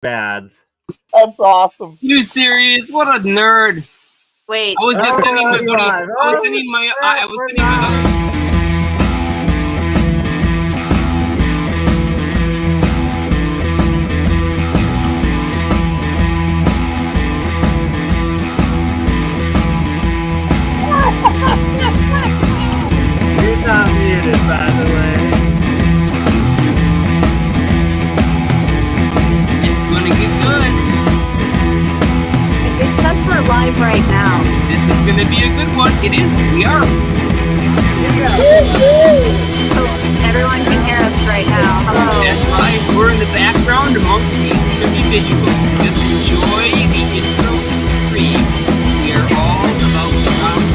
bad. That's awesome. You serious? What a nerd! Wait. I was just sending my buddy. I was sending my other. He's not muted, by the way. It's gonna get good. It says we're live right now. This is gonna be a good one. It is. We are. Oh, everyone can hear us right now. Hello. That's right. We're in the background amongst music and visual. Just enjoy the intro stream. We are all about to round.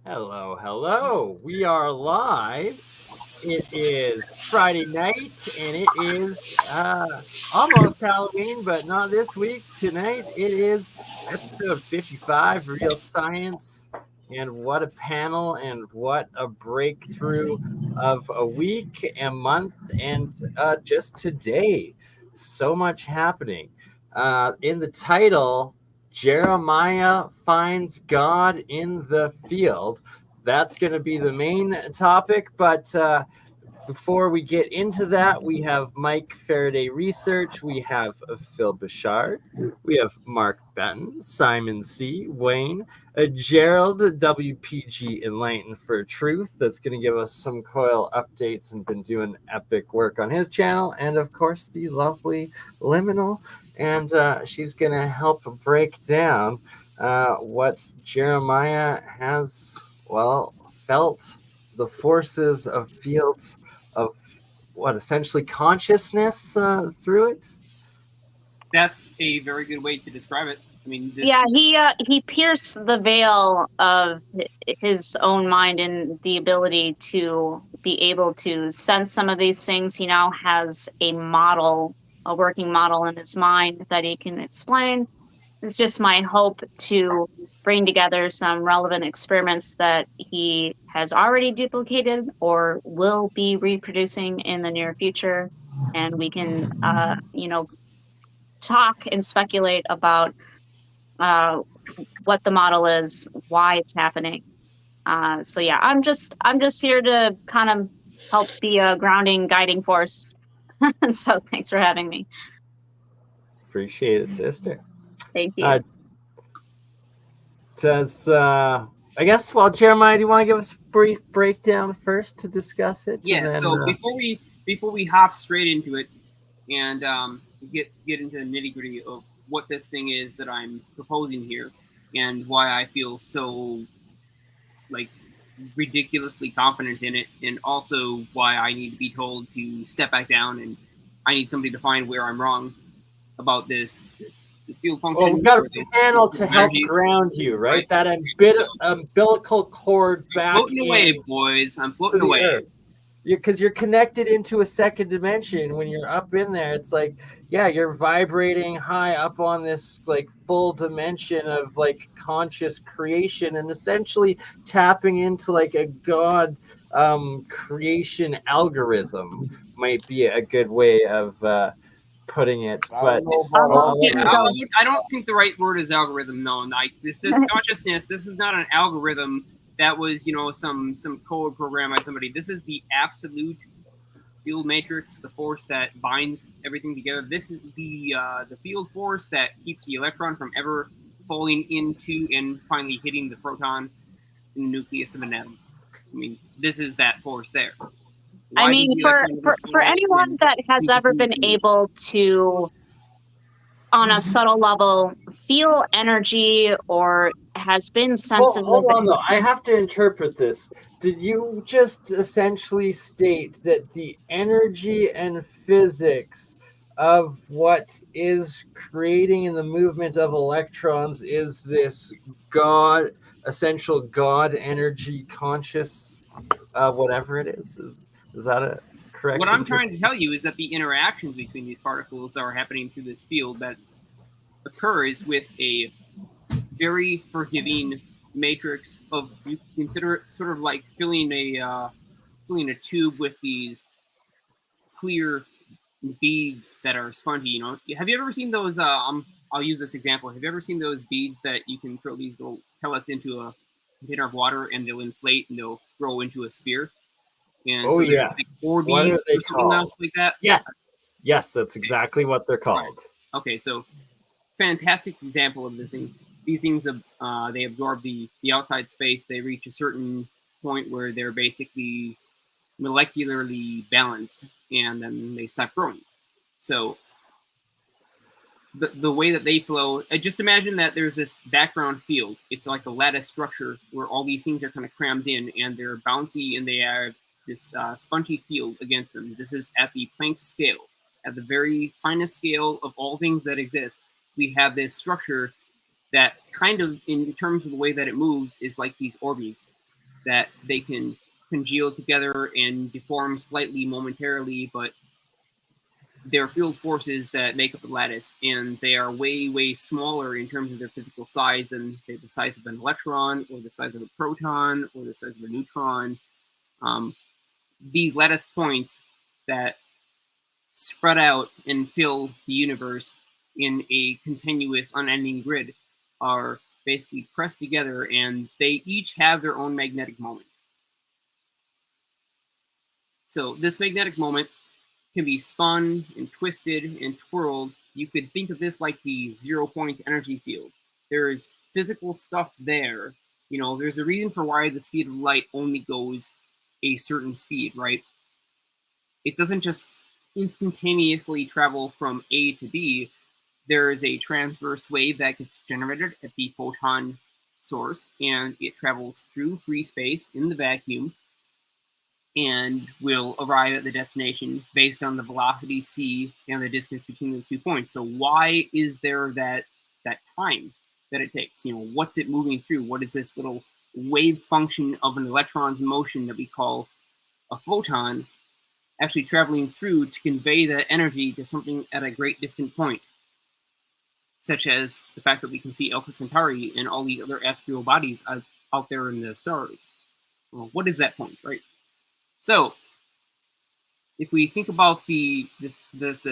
Hello. We are live. It is Friday night, and it is almost Halloween, but not this week. Tonight, it is episode 55, Real Science. And what a panel, and what a breakthrough of a week, a month, and just today. So much happening. In the title, Jeremiah finds God in the field. That's going to be the main topic. But before we get into that, we have Mike Faraday Research, we have Phil Bouchard, we have Mark Benton, Simon C., Wayne, Gerald, WPG Enlightened for Truth, that's going to give us some coil updates and been doing epic work on his channel, and of course the lovely Liminal, and she's going to help break down what Jeremiah has, felt the forces of fields of what essentially consciousness through it. That's a very good way to describe it. I mean, he pierced the veil of his own mind and the ability to be able to sense some of these things. He now has a working model in his mind that he can explain. It's just my hope to bring together some relevant experiments that he has already duplicated or will be reproducing in the near future. And we can, talk and speculate about what the model is, why it's happening. So yeah, I'm just here to kind of help be a grounding, guiding force. So thanks for having me. Appreciate it, sister. Thank you. I guess, Jeremiah, do you want to give us a brief breakdown first to discuss it? Yeah. And then, so before we hop straight into it and get into the nitty gritty of what this thing is that I'm proposing here and why I feel so ridiculously confident in it, and also why I need to be told to step back down and I need somebody to find where I'm wrong about this field function. Well, we've got a panel to help ground you, right? That umbilical cord back. Floating away, boys. I'm floating away. Because you're connected into a second dimension. When you're up in there, it's like, yeah, you're vibrating high up on this full dimension of conscious creation, and essentially tapping into a God creation algorithm might be a good way of putting it. But I don't think the right word is algorithm. No, this consciousness. This is not an algorithm. That was, some code program by somebody. This is the absolute field matrix, the force that binds everything together. This is the field force that keeps the electron from ever falling into and finally hitting the proton in the nucleus of an atom. I mean, this is that force there. I mean, for anyone that has ever been able to, on a subtle level, feel energy or has been sensitive. Hold on, though. I have to interpret this. Did you just essentially state that the energy and physics of what is creating in the movement of electrons is this essential God energy conscious, whatever it is? Is that a correct? What I'm trying to tell you is that the interactions between these particles are happening through this field that occurs with a very forgiving matrix of, you consider it sort of like filling a tube with these clear beads that are spongy. Have you ever seen those? I'll use this example. Have you ever seen those beads that you can throw these little pellets into a container of water and they'll inflate and they'll grow into a sphere? And yes. What are they called? Like that? Yes, that's exactly what they're called. Right. Okay, so fantastic example of this thing. These things, they absorb the outside space. They reach a certain point where they're basically molecularly balanced, and then they stop growing. So the way that they flow, just imagine that there's this background field. It's like a lattice structure where all these things are kind of crammed in, and they're bouncy, and they have this spongy field against them. This is at the Planck scale. At the very finest scale of all things that exist, we have this structure that kind of, in terms of the way that it moves, is like these Orbeez. that they can congeal together and deform slightly momentarily, but they're field forces that make up the lattice, and they are way, way smaller in terms of their physical size than, say, the size of an electron or the size of a proton or the size of a neutron. These lattice points that spread out and fill the universe in a continuous, unending grid are basically pressed together, and they each have their own magnetic moment. So this magnetic moment can be spun and twisted and twirled. You could think of this like the 0-point energy field. There's physical stuff there. You know, there's a reason for why the speed of light only goes a certain speed, right? It doesn't just instantaneously travel from A to B. There is a transverse wave that gets generated at the photon source, and it travels through free space in the vacuum and will arrive at the destination based on the velocity c and the distance between those 2 points. So why is there that time that it takes? You know, what's it moving through? What is this little wave function of an electron's motion that we call a photon actually traveling through to convey that energy to something at a great distant point, such as the fact that we can see Alpha Centauri and all these other asteroidal bodies out there in the stars? Well, what is that point, right? So, if we think about the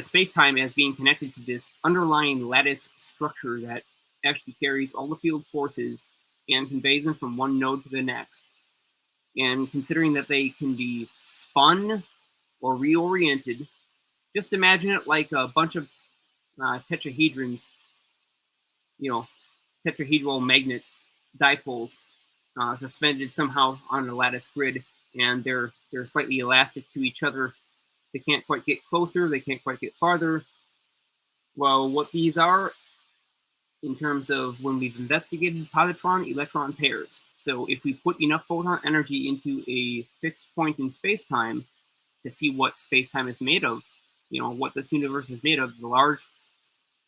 space-time as being connected to this underlying lattice structure that actually carries all the field forces and conveys them from one node to the next, and considering that they can be spun or reoriented, just imagine it like a bunch of tetrahedrons, you know, tetrahedral magnet dipoles suspended somehow on a lattice grid, and they're slightly elastic to each other. They can't quite get closer, they can't quite get farther. Well, what these are, in terms of when we've investigated positron-electron pairs. So if we put enough photon energy into a fixed point in space-time to see what space-time is made of, you know, what this universe is made of, the Large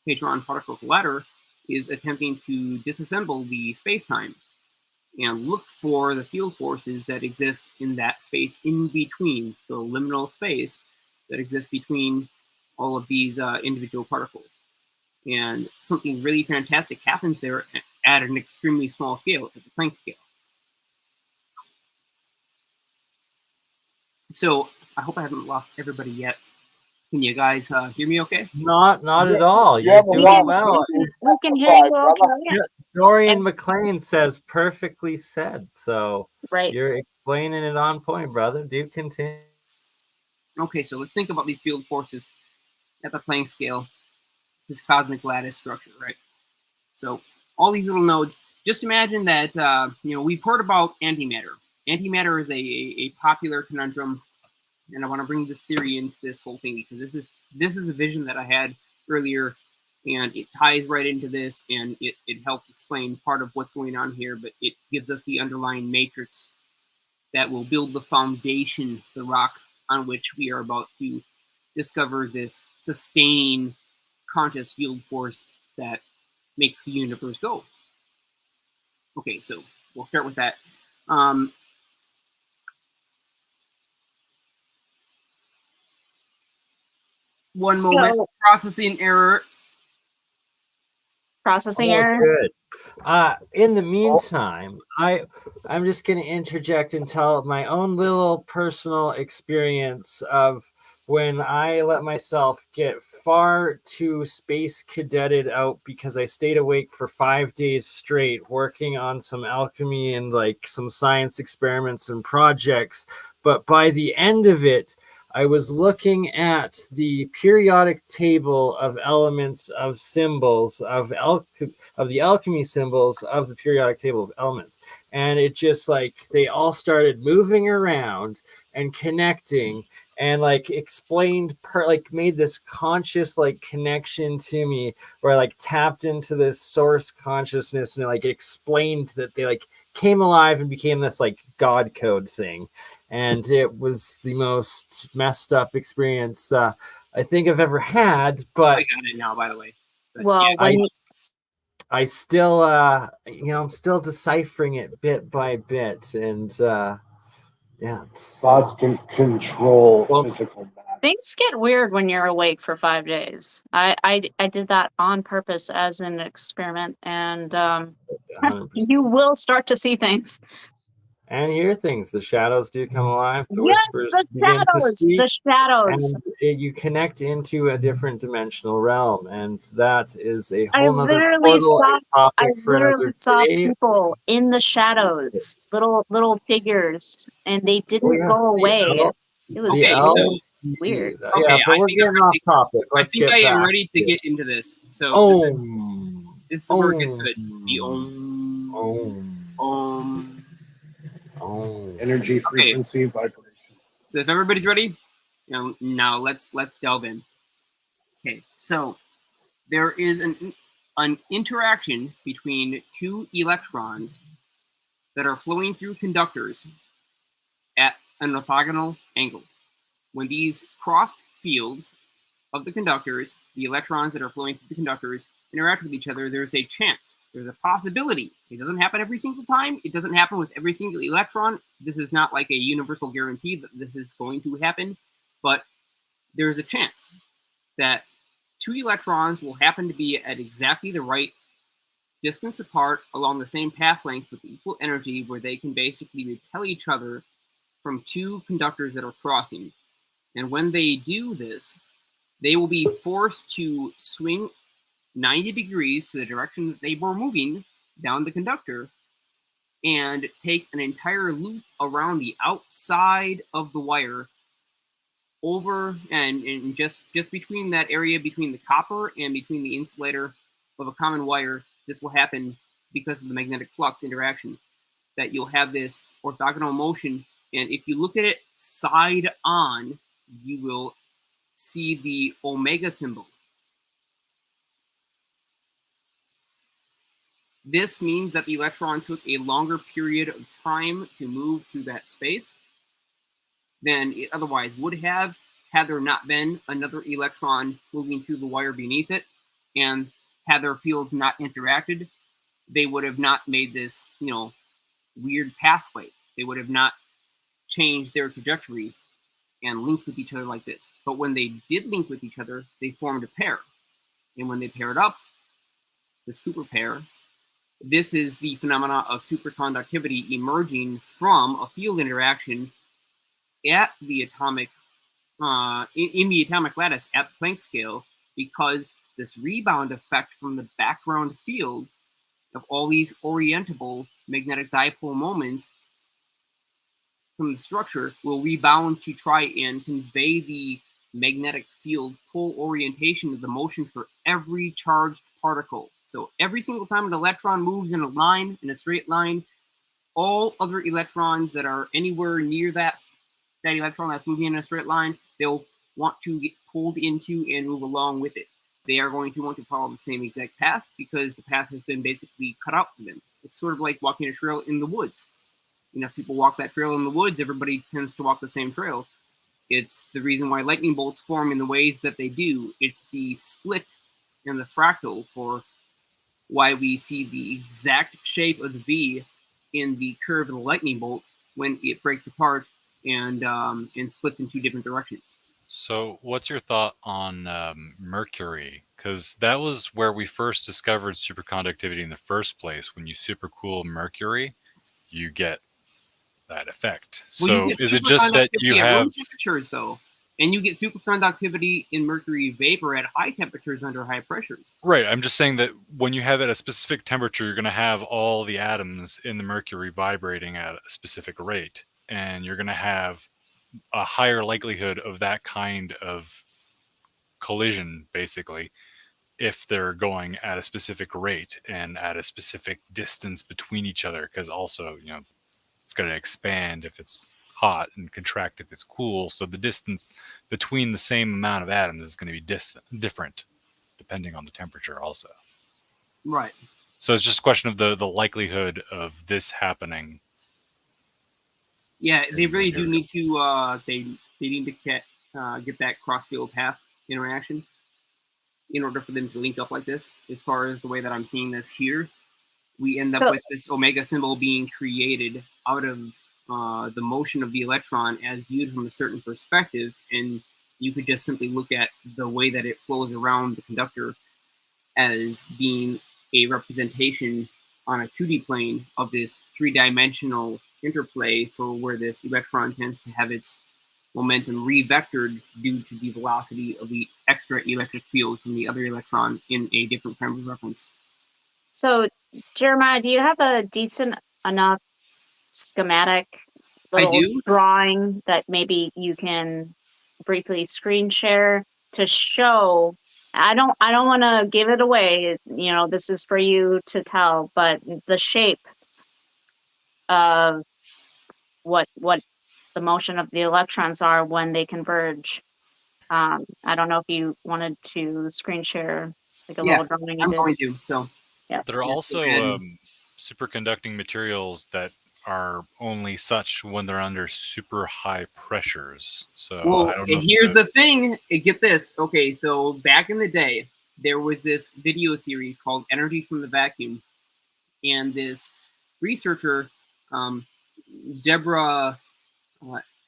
Hadron Particle Collider is attempting to disassemble the space-time and look for the field forces that exist in that space in between, the liminal space that exists between all of these individual particles. And something really fantastic happens there at an extremely small scale, at the Planck scale. So I hope I haven't lost everybody yet. Can you guys hear me okay? Not at all. You're doing well. We can hear you okay. Dorian McLean says perfectly said. So Right. you're explaining it on point, brother. Do continue. Okay, so let's think about these field forces at the Planck scale, this cosmic lattice structure, right? So all these little nodes, just imagine that, you know, we've heard about antimatter. Antimatter is a popular conundrum, and I want to bring this theory into this whole thing because this is a vision that I had earlier, and it ties right into this, and it helps explain part of what's going on here, but it gives us the underlying matrix that will build the foundation, the rock on which we are about to discover this sustaining conscious field force that makes the universe go. Okay, so we'll start with that. One moment, processing error. Processing error. Good. In the meantime, I'm just going to interject and tell my own little personal experience of when I let myself get far too space cadetted out because I stayed awake for 5 days straight working on some alchemy and like some science experiments and projects. But by the end of it, I was looking at the periodic table of elements of symbols of the alchemy symbols of the periodic table of elements, and it just like they all started moving around and connecting and like explained made this conscious like connection to me where I like tapped into this source consciousness and like it explained that they like came alive and became this like God code thing. And it was the most messed up experience I think I've ever had. But I got it now, by the way. But well, yeah, I still, I'm still deciphering it bit by bit, and Thoughts can control physical matter. Things get weird when you're awake for 5 days. I did that on purpose as an experiment, and 100%. you will start to see things. And hear things. The shadows do come alive. The Yes, whispers the begin to shadows, speak. the shadows. And you connect into a different dimensional realm, and that is a I whole nother literally portal saw. and I topic for another literally saw day. people in the shadows, little figures, and they didn't yes, go away. It was Okay, so so- weird. Yeah, Okay, but I we're think I'm getting off ready. topic. I Let's think get I am back ready to it. get into this. So this is where it gets good. The Energy, frequency, vibration. So if everybody's ready, now let's delve in. Okay, so there is an interaction between two electrons that are flowing through conductors at an orthogonal angle. When these crossed fields of the conductors, the electrons that are flowing through the conductors, interact with each other, there's a chance, there's a possibility. It doesn't happen every single time. It doesn't happen with every single electron. This is not like a universal guarantee that this is going to happen, but there's a chance that two electrons will happen to be at exactly the right distance apart along the same path length with equal energy, where they can basically repel each other from two conductors that are crossing. And when they do this, they will be forced to swing 90 degrees to the direction that they were moving down the conductor and take an entire loop around the outside of the wire over and just between that area between the copper and between the insulator of a common wire. This will happen because of the magnetic flux interaction, that you'll have this orthogonal motion. And if you look at it side on, you will see the omega symbol. This means that the electron took a longer period of time to move through that space than it otherwise would have had there not been another electron moving through the wire beneath it. And had their fields not interacted, they would have not made this, weird pathway. They would have not changed their trajectory and linked with each other like this. But when they did link with each other, they formed a pair. And when they paired up, this Cooper pair, this is the phenomena of superconductivity emerging from a field interaction at the atomic, in the atomic lattice at the Planck scale, because this rebound effect from the background field of all these orientable magnetic dipole moments from the structure will rebound to try and convey the magnetic field pole orientation of the motion for every charged particle. So every single time an electron moves in a line, in a straight line, all other electrons that are anywhere near that electron that's moving in a straight line, they'll want to get pulled into and move along with it. They are going to want to follow the same exact path because the path has been basically cut out for them. It's sort of like walking a trail in the woods. If people walk that trail in the woods, everybody tends to walk the same trail. It's the reason why lightning bolts form in the ways that they do. It's the split and the fractal for why we see the exact shape of the V in the curve of the lightning bolt when it breaks apart and splits in two different directions. So, what's your thought on Mercury? Because that was where we first discovered superconductivity in the first place. When you supercool Mercury, you get that effect. So, is it just that you have room temperatures, though, and you get superconductivity in mercury vapor at high temperatures under high pressures? Right. I'm just saying that when you have it at a specific temperature, you're going to have all the atoms in the mercury vibrating at a specific rate, and you're going to have a higher likelihood of that kind of collision, basically, if they're going at a specific rate and at a specific distance between each other, because also, it's going to expand if it's hot and contract if it's cool. So the distance between the same amount of atoms is going to be different depending on the temperature also. Right. So it's just a question of the likelihood of this happening. Yeah, they really do need to they need to get that cross field path interaction. in order for them to link up like this, as far as the way that I'm seeing this here, we end up So- with this omega symbol being created out of the motion of the electron as viewed from a certain perspective, and you could just simply look at the way that it flows around the conductor as being a representation on a 2D plane of this three-dimensional interplay for where this electron tends to have its momentum re-vectored due to the velocity of the extra electric field from the other electron in a different frame of reference. So, Jeremiah, do you have a decent enough schematic I little do. drawing that maybe you can briefly screen share to show? I don't want to give it away. You know, this is for you to tell, but the shape of what the motion of the electrons are when they converge. I don't know if you wanted to screen share like a Yeah, little drawing you I'm did. going to. So Yeah. There are Yeah, also and- superconducting materials that are only such when they're under super high pressures. So well, I don't know. here's the thing. Get this. Okay, so back in the day, there was this video series called "Energy from the Vacuum," and this researcher, Deborah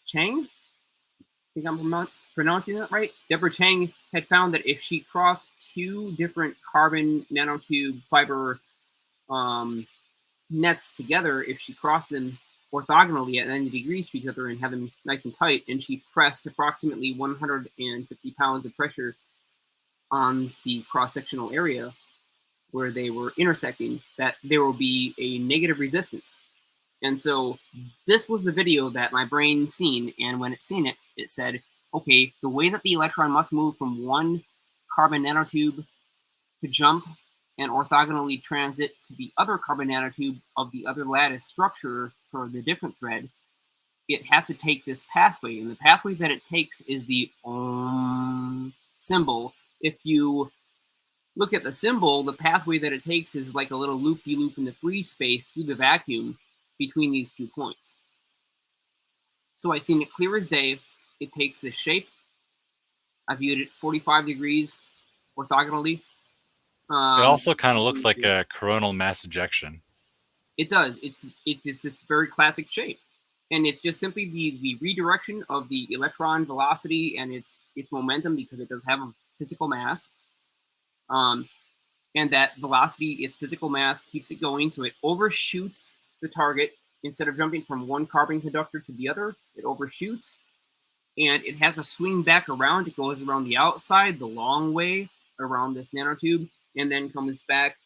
Chang, I think I'm pronouncing that right. Deborah Chang had found that if she crossed two different carbon nanotube fiber nets together, if she crossed them orthogonally at 90 degrees to each other and had them nice and tight, and she pressed approximately 150 pounds of pressure on the cross-sectional area where they were intersecting, that there will be a negative resistance. And so this was the video that my brain seen, and when it seen it, it said, okay, the way that the electron must move from one carbon nanotube to jump and orthogonally transit to the other carbon nanotube of the other lattice structure for the different thread, it has to take this pathway. And the pathway that it takes is the Om symbol. If you look at the symbol, the pathway that it takes is like a little loop-de-loop in the free space through the vacuum between these 2 points. So I seen it clear as day. It takes this shape. I viewed it 45 degrees orthogonally. It also kind of looks like a coronal mass ejection. It does. It's just this very classic shape, and it's just simply the redirection of the electron velocity and its momentum, because it does have a physical mass. And that velocity, its physical mass, keeps it going, so it overshoots the target. Instead of jumping from one carbon conductor to the other, it overshoots, and it has a swing back around. It goes around the outside the long way around this nanotube, and then comes back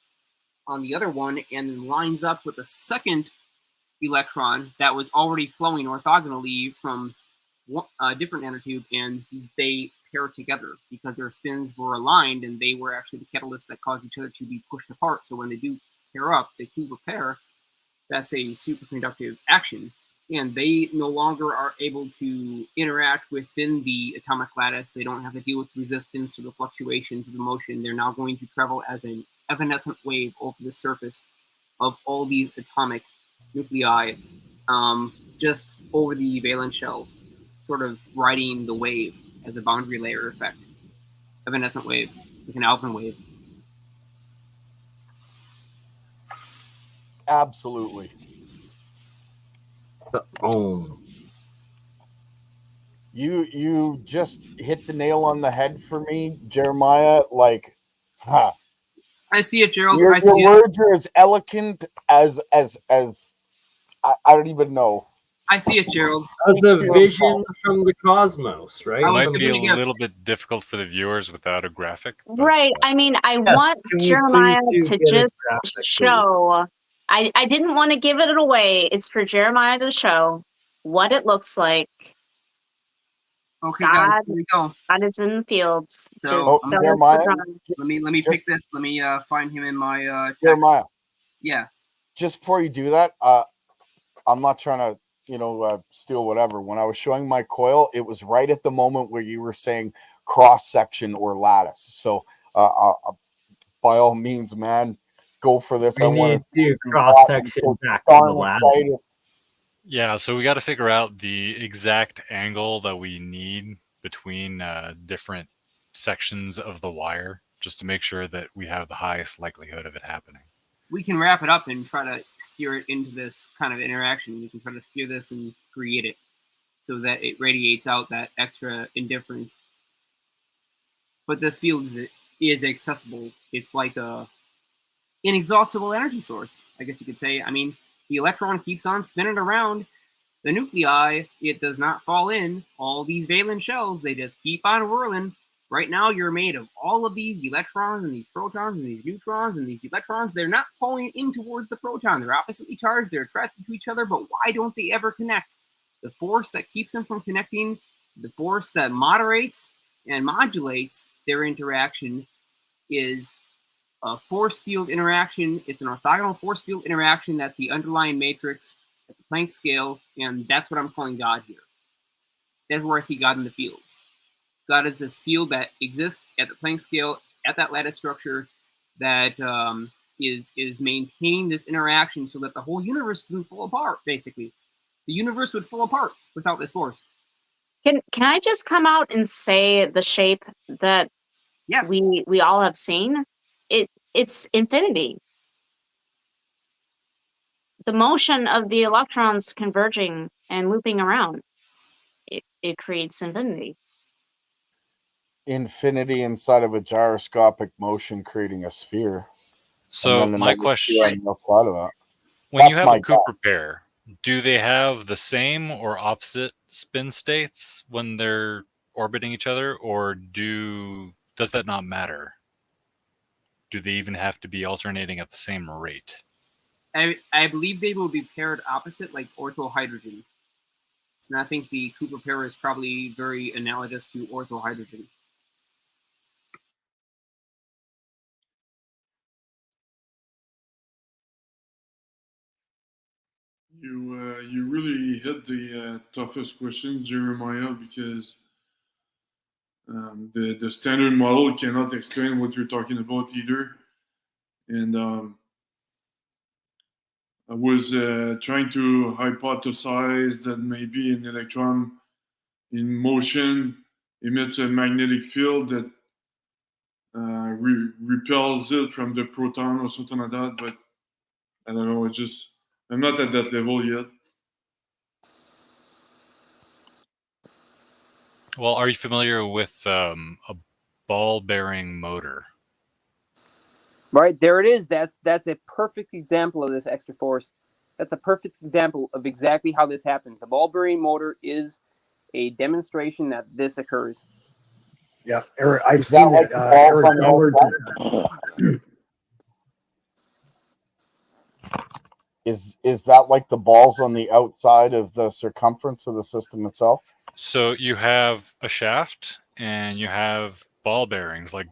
on the other one and then lines up with the second electron that was already flowing orthogonally from a different nanotube, and they pair together because their spins were aligned, and they were actually the catalysts that caused each other to be pushed apart. So when they do pair up, they two repair. That's a superconductive action, and they no longer are able to interact within the atomic lattice. They don't have to deal with resistance or the fluctuations of the motion. They're now going to travel as an evanescent wave over the surface of all these atomic nuclei, just over the valence shells, sort of riding the wave as a boundary layer effect. Evanescent wave, like an Alvin wave. Absolutely. You just hit the nail on the head for me, Jeremiah. Like, huh. I see it, Gerald. Your I see words are as eloquent as I don't even know. I see it, Gerald. As a vision from the cosmos, right? I It was might be giving a a little bit difficult for the viewers without a graphic. But, Right. I mean, I Yes, want can we Jeremiah please to do get a just graphic, please? show. I didn't want to give it away. It's for Jeremiah to show what it looks like. Okay, guys, God, here we go. God is in the fields. So, Just Oh, show us Jeremiah, the drawing. Let me pick this. Let me find him in my text. Jeremiah, Yeah. just before you do that, I'm not trying to, steal whatever. When I was showing my coil, it was right at the moment where you were saying cross section or lattice. So, by all means, man, go for this. We I want need to to cross section back to the darn lab. excited. yeah, so we got to figure out the exact angle that we need between different sections of the wire just to make sure that we have the highest likelihood of it happening. We can wrap it up and try to steer it into this kind of interaction. We can try to steer this and create it so that it radiates out that extra indifference. But this field is accessible. It's like a inexhaustible energy source, I guess you could say. I mean, the electron keeps on spinning around the nuclei. It does not fall in. All these valence shells, they just keep on whirling. Right now, you're made of all of these electrons and these protons and these neutrons and these electrons. They're not falling in towards the proton. They're oppositely charged. They're attracted to each other, but why don't they ever connect? The force that keeps them from connecting, the force that moderates and modulates their interaction, is a force field interaction. It's an orthogonal force field interaction that's the underlying matrix at the Planck scale, and that's what I'm calling God here. That's where I see God in the fields. God is this field that exists at the Planck scale, at that lattice structure, that is maintaining this interaction so that the whole universe doesn't fall apart, basically. The universe would fall apart without this force. Can I just come out and say the shape that we all have seen? It's infinity. The motion of the electrons converging and looping around, it creates infinity. Infinity inside of a gyroscopic motion, creating a sphere. So my question: on the outside of that. When you have a Cooper pair, do they have the same or opposite spin states when they're orbiting each other, or does that not matter? Do they even have to be alternating at the same rate? I believe they will be paired opposite, like orthohydrogen. And I think the Cooper pair is probably very analogous to orthohydrogen. You really hit the toughest questions, Jeremiah, because the standard model cannot explain what you're talking about either. And I was trying to hypothesize that maybe an electron in motion emits a magnetic field that repels it from the proton or something like that, but I don't know. I'm not at that level yet. Well, are you familiar with a ball-bearing motor? Right, there it is. That's a perfect example of this extra force. That's a perfect example of exactly how this happens. The ball-bearing motor is a demonstration that this occurs. Yeah, Eric, I've seen it. Eric Dollar did. Is that like the balls on the outside of the circumference of the system itself? So you have a shaft and you have ball bearings, like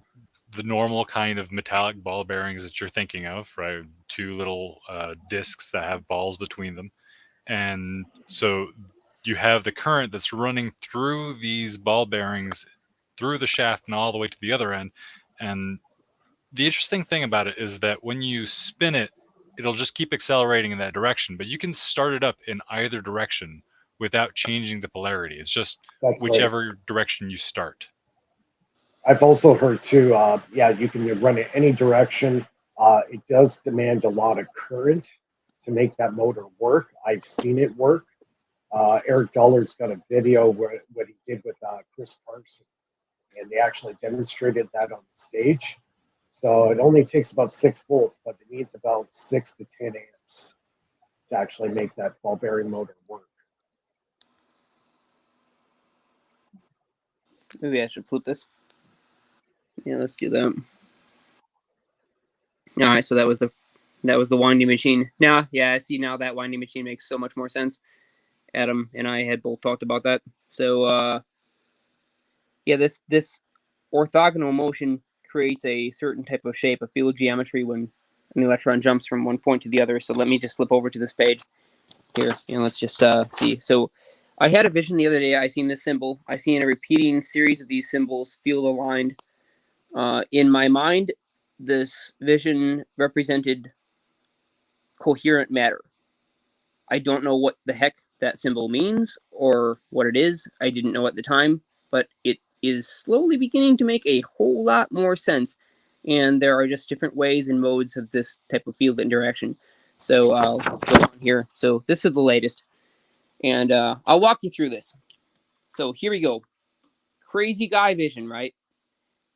the normal kind of metallic ball bearings that you're thinking of, right? Two little discs that have balls between them. And so you have the current that's running through these ball bearings, through the shaft and all the way to the other end. And the interesting thing about it is that when you spin it, it'll just keep accelerating in that direction, but you can start it up in either direction without changing the polarity. It's just whichever direction you start. I've also heard too, you can run it any direction. It does demand a lot of current to make that motor work. I've seen it work. Eric Dollar's got a video where what he did with Chris Parson, and they actually demonstrated that on stage. So it only takes about 6 volts, but it needs about 6 to 10 amps to actually make that ball bearing motor work. Maybe I should flip this. Yeah, let's do that. All right, so that was the winding machine. Now, yeah, I see now that winding machine makes so much more sense. Adam and I had both talked about that. So, this orthogonal motion creates a certain type of shape, a field geometry, when an electron jumps from one point to the other. So let me just flip over to this page here, and let's just see. So I had a vision the other day. I seen this symbol. I seen a repeating series of these symbols, field aligned. In my mind, this vision represented coherent matter. I don't know what the heck that symbol means or what it is. I didn't know at the time, but it is slowly beginning to make a whole lot more sense. And there are just different ways and modes of this type of field interaction. So I'll go on here. So this is the latest. And I'll walk you through this. So here we go. Crazy guy vision, right?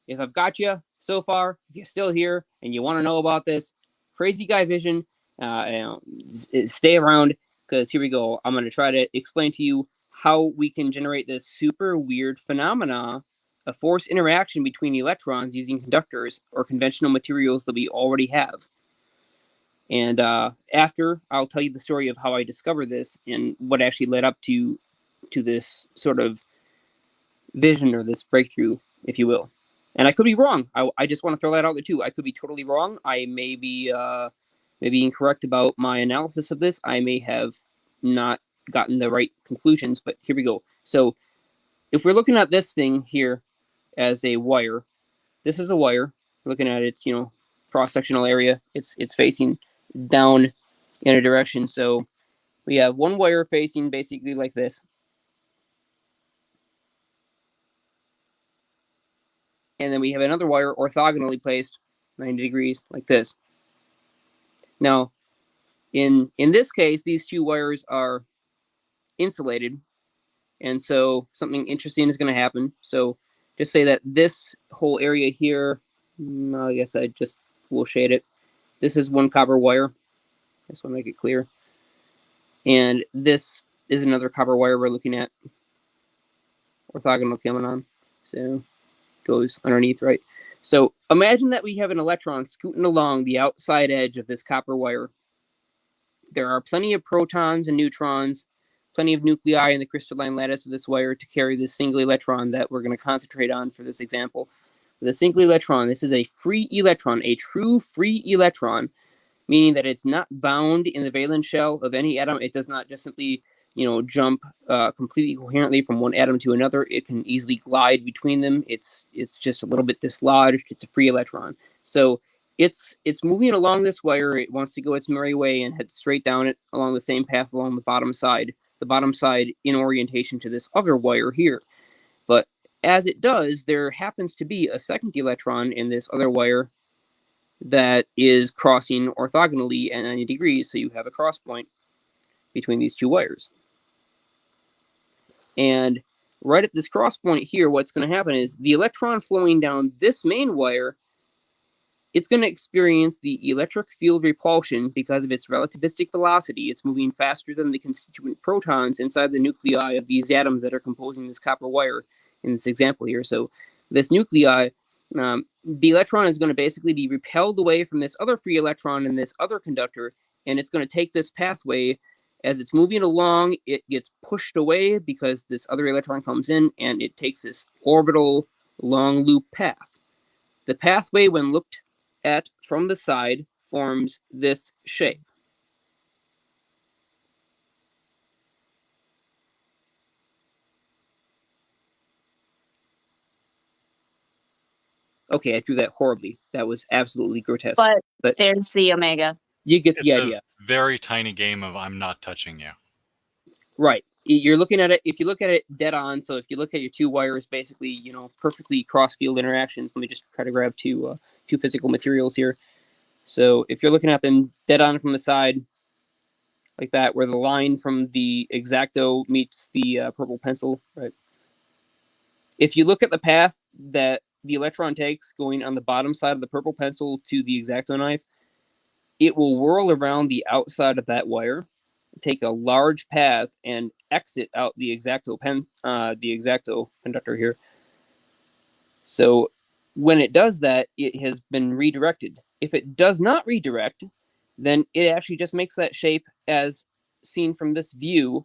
If I've got you so far, if you're still here and you want to know about this, crazy guy vision, stay around, because here we go. I'm going to try to explain to you how we can generate this super weird phenomena, a force interaction between electrons using conductors or conventional materials that we already have. And after, I'll tell you the story of how I discovered this and what actually led up to this sort of vision or this breakthrough, if you will. And I could be wrong. I just want to throw that out there too. I could be totally wrong. I may be incorrect about my analysis of this. I may have not gotten the right conclusions, but here we go. So if we're looking at this thing here as a wire, this is a wire. Looking at its, cross-sectional area, it's facing down in a direction. So we have one wire facing basically like this. And then we have another wire orthogonally placed 90 degrees like this. Now, in this case, these two wires are insulated, and so something interesting is going to happen. So just say that this whole area here, I guess I just will shade it. This is one copper wire. I just want to make it clear. And this is another copper wire we're looking at. Orthogonal coming on. So goes underneath, right? So imagine that we have an electron scooting along the outside edge of this copper wire. There are plenty of protons and neutrons, plenty of nuclei in the crystalline lattice of this wire to carry this single electron that we're going to concentrate on for this example. With a single electron, this is a free electron, a true free electron, meaning that it's not bound in the valence shell of any atom. It does not just simply jump completely coherently from one atom to another. It can easily glide between them. It's just a little bit dislodged. It's a free electron. So it's moving along this wire. It wants to go its merry way and head straight down it along the same path along the bottom side in orientation to this other wire here. But as it does, there happens to be a second electron in this other wire that is crossing orthogonally at 90 degrees. So you have a cross point between these two wires. And right at this cross point here, what's going to happen is the electron flowing down this main wire, it's going to experience the electric field repulsion because of its relativistic velocity. It's moving faster than the constituent protons inside the nuclei of these atoms that are composing this copper wire in this example here. So this nuclei, the electron is going to basically be repelled away from this other free electron and this other conductor, and it's going to take this pathway. As it's moving along, it gets pushed away because this other electron comes in, and it takes this orbital long loop path. The pathway, when looked at from the side, forms this shape. Okay, I drew that horribly. That was absolutely grotesque. But there's the omega. You get the idea. It's a very tiny game of I'm not touching you. Right. You're looking at it, if you look at it dead on, so if you look at your two wires, basically, perfectly cross field interactions. Let me just try to grab two physical materials here. So if you're looking at them dead on from the side, like that, where the line from the X-acto meets the purple pencil, right? If you look at the path that the electron takes going on the bottom side of the purple pencil to the X-acto knife, it will whirl around the outside of that wire, take a large path, and exit out the X-acto conductor here. So when it does that, it has been redirected. If it does not redirect, then it actually just makes that shape as seen from this view,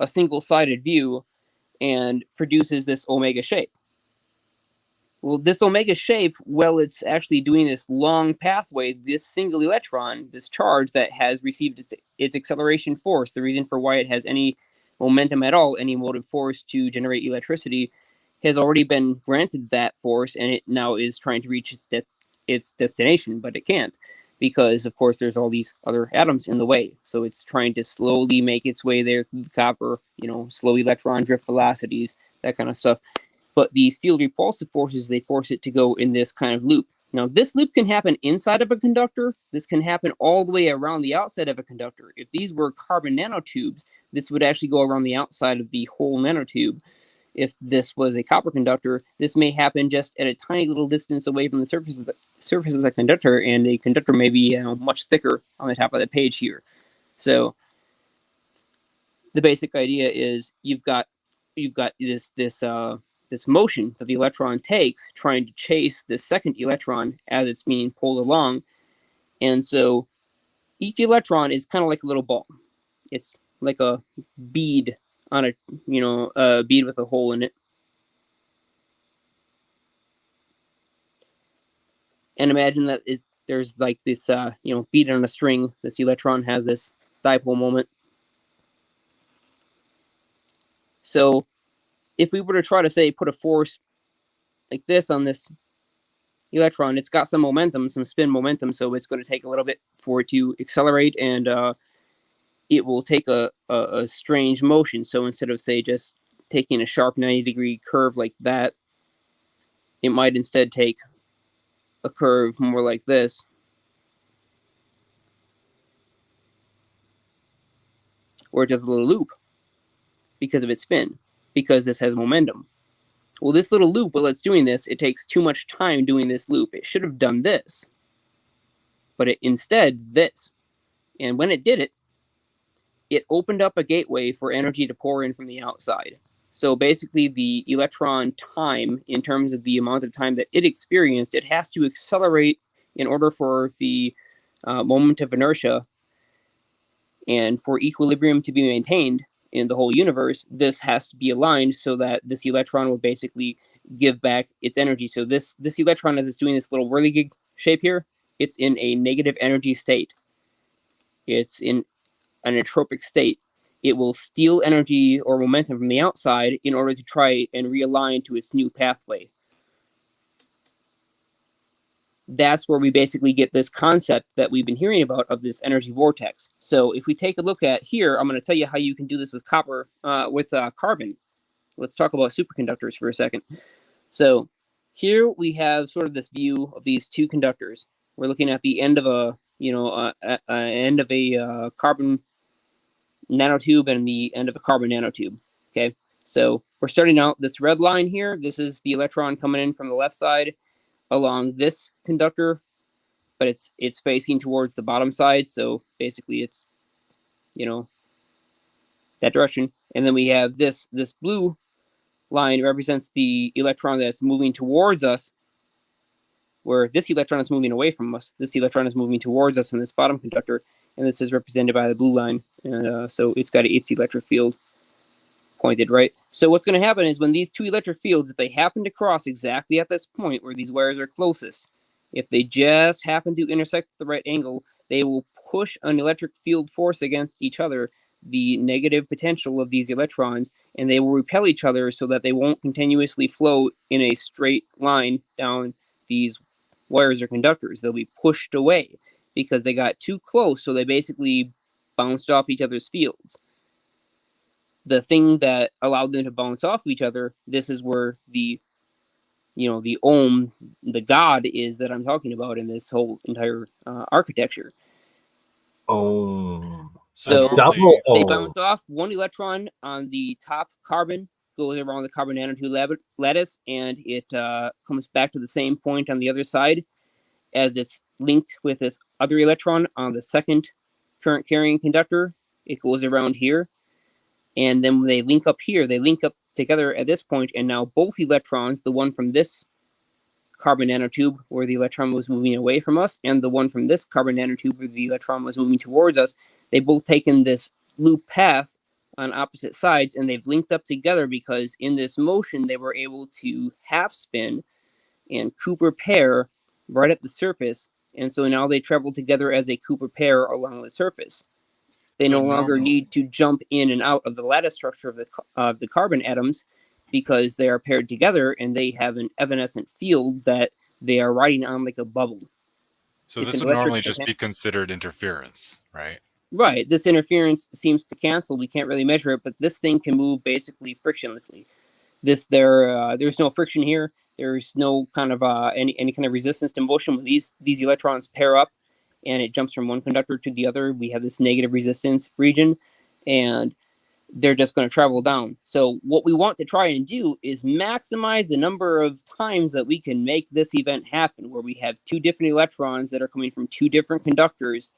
a single-sided view, and produces this omega shape. Well, this omega shape, well, it's actually doing this long pathway, this single electron, this charge that has received its acceleration force, the reason for why it has any momentum at all, any motive force to generate electricity, has already been granted that force, and it now is trying to reach its destination, but it can't, because, of course, there's all these other atoms in the way. So it's trying to slowly make its way there through the copper, slow electron drift velocities, that kind of stuff. But these field repulsive forces, they force it to go in this kind of loop. Now, this loop can happen inside of a conductor. This can happen all the way around the outside of a conductor. If these were carbon nanotubes, this would actually go around the outside of the whole nanotube. If this was a copper conductor, this may happen just at a tiny little distance away from the surface of the conductor, and a conductor may be much thicker on the top of the page here. So the basic idea is you've got this motion that the electron takes, trying to chase this second electron as it's being pulled along, and so each electron is kind of like a little ball. It's like a bead on a bead with a hole in it. And imagine that there's like this bead on a string. This electron has this dipole moment. So if we were to try to say put a force like this on this electron, it's got some momentum, some spin momentum, so it's going to take a little bit for it to accelerate, and it will take a strange motion. So instead of, say, just taking a sharp 90-degree curve like that, it might instead take a curve more like this. Or just a little loop because of its spin, because this has momentum. Well, this little loop, while it's doing this, it takes too much time doing this loop. It should have done this, but it instead this. And when it did it, it opened up a gateway for energy to pour in from the outside. So basically, the electron time, in terms of the amount of time that it experienced, it has to accelerate in order for the moment of inertia and for equilibrium to be maintained in the whole universe. This has to be aligned so that this electron will basically give back its energy. So this electron, as it's doing this little whirligig shape here, it's in a negative energy state. It's in an entropic state. It will steal energy or momentum from the outside in order to try and realign to its new pathway. That's where we basically get this concept that we've been hearing about of this energy vortex. So if we take a look at here, I'm going to tell you how you can do this with carbon. Let's talk about superconductors for a second. So here we have sort of this view of these two conductors. We're looking at the end of a carbon nanotube and the end of a carbon nanotube. Okay, so we're starting out this red line here. This is the electron coming in from the left side along this conductor, but it's facing towards the bottom side. So basically, it's that direction. And then we have this blue line represents the electron that's moving towards us, where this electron is moving away from us. This electron is moving towards us in this bottom conductor, and this is represented by the blue line. And so it's got its electric field pointed right. So what's going to happen is when these two electric fields, if they happen to cross exactly at this point where these wires are closest, if they just happen to intersect at the right angle, they will push an electric field force against each other, the negative potential of these electrons, and they will repel each other so that they won't continuously flow in a straight line down these wires or conductors. They'll be pushed away because they got too close, so they basically bounced off each other's fields. The thing that allowed them to bounce off each other, this is where the ohm, the God is that I'm talking about in this whole entire architecture. Oh. So double they ohm. bounce off. One electron on the top carbon goes around the carbon nanotube lattice, and it comes back to the same point on the other side as it's linked with this other electron on the second current carrying conductor. It goes around here. And then when they link up here, they link up together at this point, and now both electrons, the one from this carbon nanotube where the electron was moving away from us, and the one from this carbon nanotube where the electron was moving towards us, they both taken this loop path on opposite sides, and they've linked up together because in this motion they were able to half spin and Cooper pair right at the surface, and so now they travel together as a Cooper pair along the surface. They no longer need to jump in and out of the lattice structure of the carbon atoms because they are paired together and they have an evanescent field that they are riding on like a bubble. So this would normally just be considered interference, right? Right. This interference seems to cancel. We can't really measure it, but this thing can move basically frictionlessly. There's no friction here. There's no kind of any kind of resistance to motion. When these electrons pair up and it jumps from one conductor to the other, we have this negative resistance region, and they're just going to travel down. So what we want to try and do is maximize the number of times that we can make this event happen, where we have two different electrons that are coming from two different conductors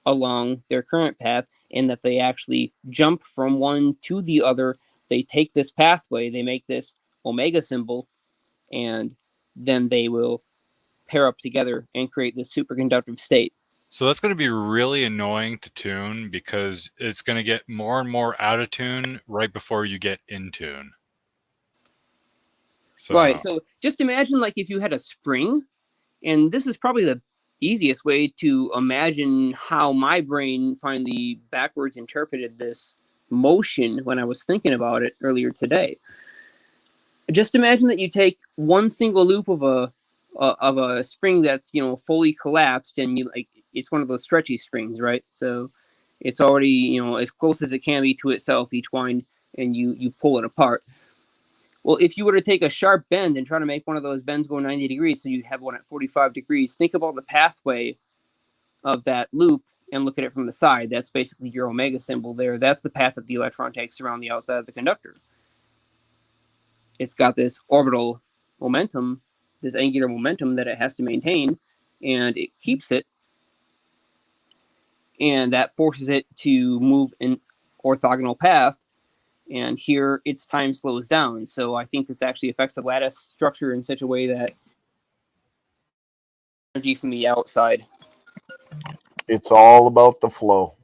along their current path, and that they actually jump from one to the other. They take this pathway, they make this omega symbol, and then they will pair up together and create this superconductive state. So that's going to be really annoying to tune, because it's going to get more and more out of tune right before you get in tune. So, right. So just imagine like if you had a spring, and this is probably the easiest way to imagine how my brain finally backwards interpreted this motion when I was thinking about it earlier today. Just imagine that you take one single loop of a spring that's, you know, fully collapsed, and you like, it's one of those stretchy springs, right? So it's already, you know, as close as it can be to itself, each wind, and you pull it apart. Well, if you were to take a sharp bend and try to make one of those bends go 90 degrees, so you'd have one at 45 degrees, think about the pathway of that loop and look at it from the side. That's basically your omega symbol there. That's the path that the electron takes around the outside of the conductor. It's got this orbital momentum, this angular momentum that it has to maintain, and it keeps it, and that forces it to move in orthogonal path, and here its time slows down. So I think this actually affects the lattice structure in such a way that energy from the outside. It's all about the flow.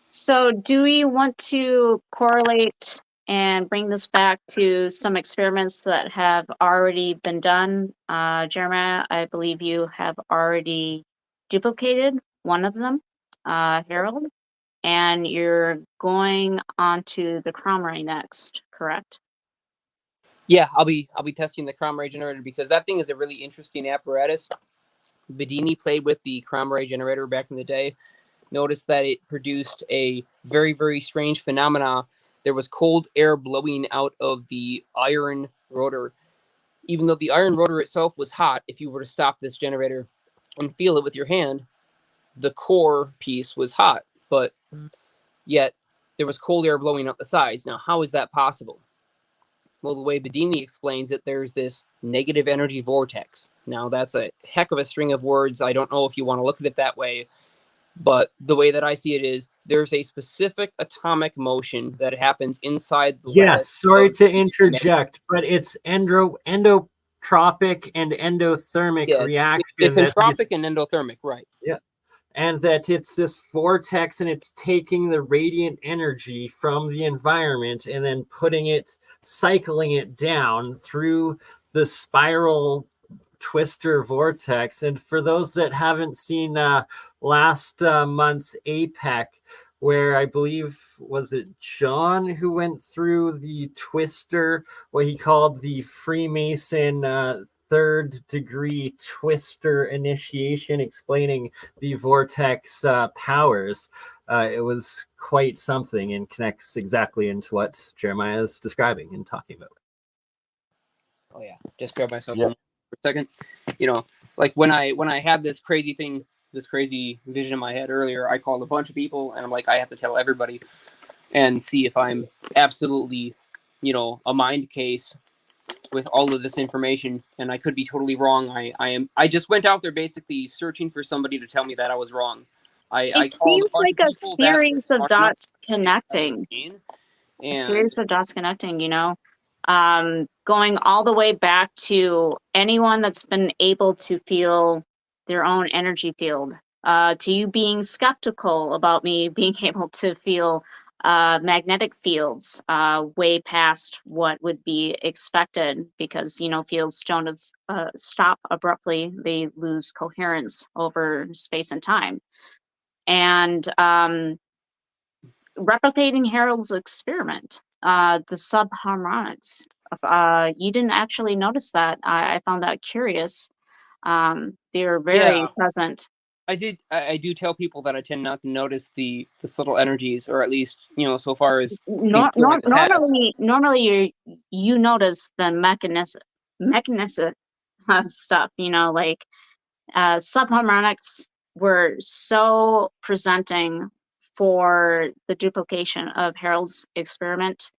So do we want to correlate and bring this back to some experiments that have already been done? Jeremiah, I believe you have already duplicated one of them, Harold, and you're going on to the Cromray next, correct? Yeah, I'll be testing the Cromray generator, because that thing is a really interesting apparatus. Bedini played with the Cromray generator back in the day. Noticed that it produced a very, very strange phenomena. There was cold air blowing out of the iron rotor. Even though the iron rotor itself was hot, if you were to stop this generator and feel it with your hand, the core piece was hot, but yet there was cold air blowing out the sides. Now, how is that possible? Well, the way Bedini explains it, there's this negative energy vortex. Now, that's a heck of a string of words. I don't know if you want to look at it that way, but the way that I see it is there's a specific atomic motion that happens inside the Yes, sorry to interject, but it's endotropic and endothermic reaction. It's entropic and endothermic, right? Yeah. And that it's this vortex, and it's taking the radiant energy from the environment and then cycling it down through the spiral twister vortex. And for those that haven't seen last month's APEC, where I believe, was it John who went through the twister, what he called the Freemason third degree twister initiation, explaining the vortex powers. It was quite something, and connects exactly into what Jeremiah is describing and talking about. Oh yeah, just grab myself some for a second. You know, like when I had this crazy vision in my head earlier, I called a bunch of people, and I'm like, I have to tell everybody and see if I'm absolutely, you know, a mind case with all of this information, and I could be totally wrong. I just went out there basically searching for somebody to tell me that I was wrong. It seems like a series of dots connecting. A series of dots connecting, you know, going all the way back to anyone that's been able to feel their own energy field, to you being skeptical about me being able to feel magnetic fields way past what would be expected, because, you know, fields don't stop abruptly. They lose coherence over space and time. And replicating Harold's experiment, the subharmonics. You didn't actually notice that. I found that curious. They're very present. I do tell people that I tend not to notice the subtle energies, or at least, so far as being Nor, peel nor, in the past. normally you notice the mechanism stuff, like subharmonics were so presenting for the duplication of Harold's experiment.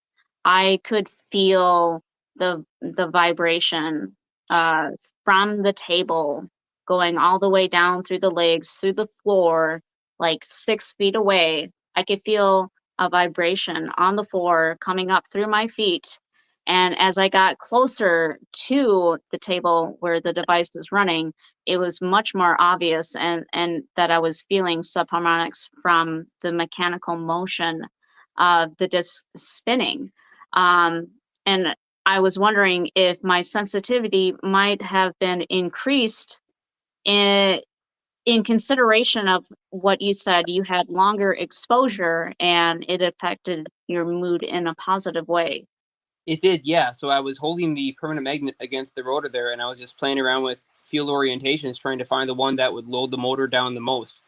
I could feel the vibration from the table going all the way down through the legs, through the floor, like 6 feet away. I could feel a vibration on the floor coming up through my feet. And as I got closer to the table where the device was running, it was much more obvious, and that I was feeling subharmonics from the mechanical motion of the disc spinning. And I was wondering if my sensitivity might have been increased in consideration of what you said. You had longer exposure and it affected your mood in a positive way. It did, yeah. So I was holding the permanent magnet against the rotor there, and I was just playing around with field orientations, trying to find the one that would load the motor down the most.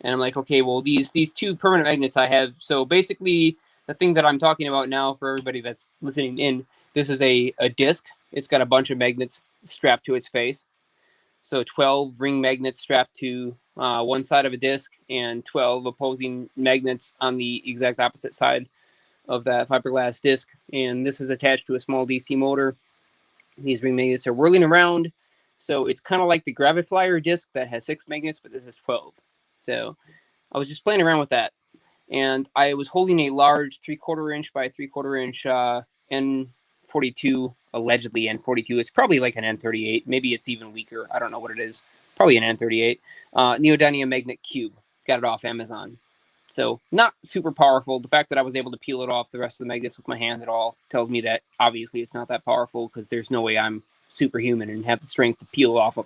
And I'm like, okay, well, these two permanent magnets I have. So basically, the thing that I'm talking about now, for everybody that's listening in, this is a disc. It's got a bunch of magnets strapped to its face. So 12 ring magnets strapped to one side of a disc, and 12 opposing magnets on the exact opposite side of that fiberglass disc. And this is attached to a small DC motor. These ring magnets are whirling around. So it's kind of like the Graviflyer disc that has 6 magnets, but this is 12. So I was just playing around with that. And I was holding a large 3/4 inch by 3/4 inch N42, allegedly N42. It's probably like an N38. Maybe it's even weaker. I don't know what it is. Probably an N38. Neodymium magnet cube. Got it off Amazon. So not super powerful. The fact that I was able to peel it off the rest of the magnets with my hand at all tells me that obviously it's not that powerful, because there's no way I'm superhuman and have the strength to peel off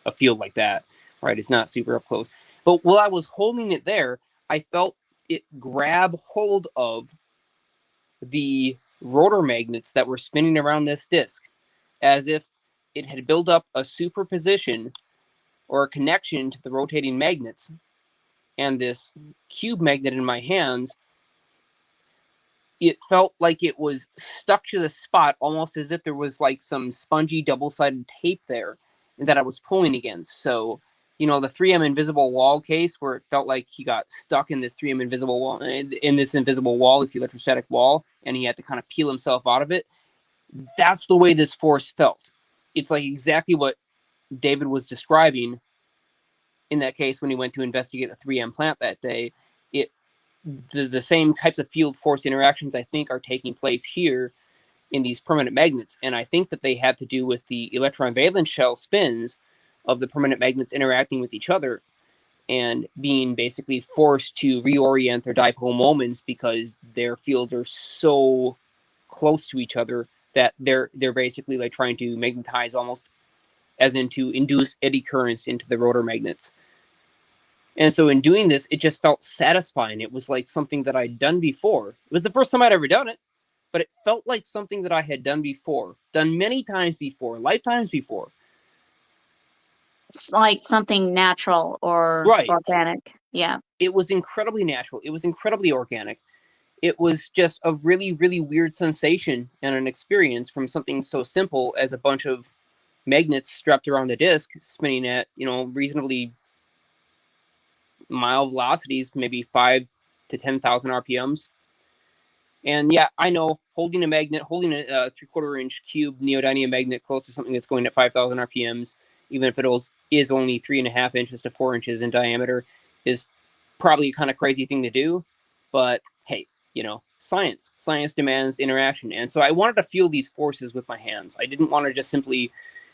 a field like that. Right? It's not super up close. But while I was holding it there, I felt it grab hold of the rotor magnets that were spinning around this disc, as if it had built up a superposition or a connection to the rotating magnets. And this cube magnet in my hands, it felt like it was stuck to the spot, almost as if there was like some spongy double-sided tape there that I was pulling against. So, the 3M invisible wall case, where it felt like he got stuck in this 3M invisible wall, in this invisible wall, this electrostatic wall, and he had to kind of peel himself out of it. That's the way this force felt. It's like exactly what David was describing in that case when he went to investigate the 3M plant that day. The same types of field force interactions, I think, are taking place here in these permanent magnets. And I think that they have to do with the electron valence shell spins of the permanent magnets interacting with each other and being basically forced to reorient their dipole moments, because their fields are so close to each other that they're basically like trying to magnetize, almost as in to induce eddy currents into the rotor magnets. And so in doing this, it just felt satisfying. It was like something that I'd done before. It was the first time I'd ever done it, but it felt like something that I had done before, done many times before, lifetimes before. It's like something natural or Right. organic. Yeah. It was incredibly natural. It was incredibly organic. It was just a really, really weird sensation and an experience from something so simple as a bunch of magnets strapped around a disc spinning at, reasonably mild velocities, maybe 5 to 10,000 RPMs. And yeah, I know, holding a 3/4 inch cube neodymium magnet close to something that's going at 5,000 RPMs, even if it is only 3.5 inches to 4 inches in diameter, is probably a kind of crazy thing to do. But hey, science demands interaction. And so I wanted to feel these forces with my hands. I didn't want to just simply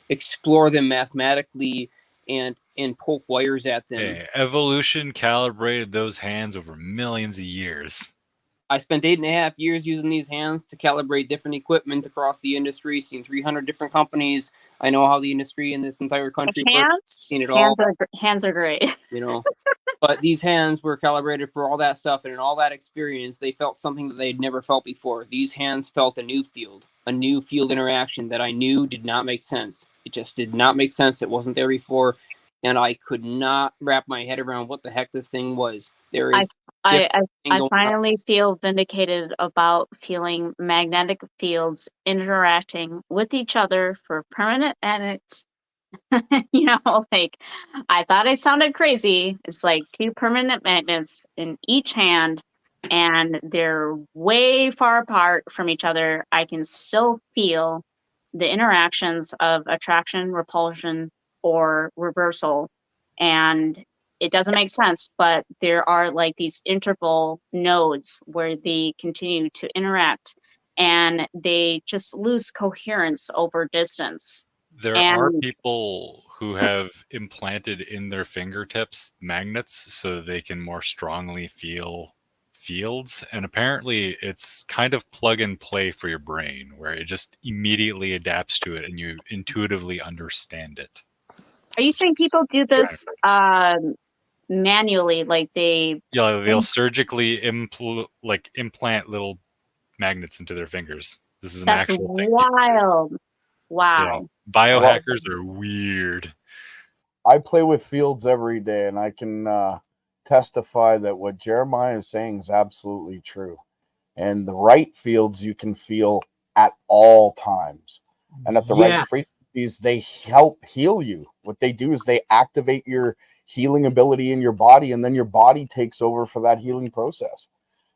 explore them mathematically and poke wires at them. Hey, evolution calibrated those hands over millions of years. I spent 8.5 years using these hands to calibrate different equipment across the industry, seen 300 different companies. I know how the industry in this entire country works. Seen it all. Hands are great. But these hands were calibrated for all that stuff, and in all that experience, they felt something that they'd never felt before. These hands felt a new field interaction that I knew did not make sense. It just did not make sense. It wasn't there before. and I could not wrap my head around what the heck this thing was. There is I going on. finally feel vindicated about feeling magnetic fields interacting with each other for permanent magnets. You know, like, I thought I sounded crazy. It's like 2 permanent magnets in each hand, and they're way far apart from each other. I can still feel the interactions of attraction, repulsion, or reversal. And it doesn't make sense, but there are like these interval nodes where they continue to interact and they just lose coherence over distance. There are And people who have implanted in their fingertips magnets so they can more strongly feel fields, and apparently it's kind of plug and play for your brain where it just immediately adapts to it and you intuitively understand it. are you saying people do this manually, like They'll surgically implant little magnets into their fingers. This is an that's actual thing. wild. Yeah. Wow. Biohackers are weird. I play with fields every day, and I can testify that what Jeremiah is saying is absolutely true. And the right fields you can feel at all times. And at the right frequencies, they help heal you. What they do is they activate your healing ability in your body, and then your body takes over for that healing process.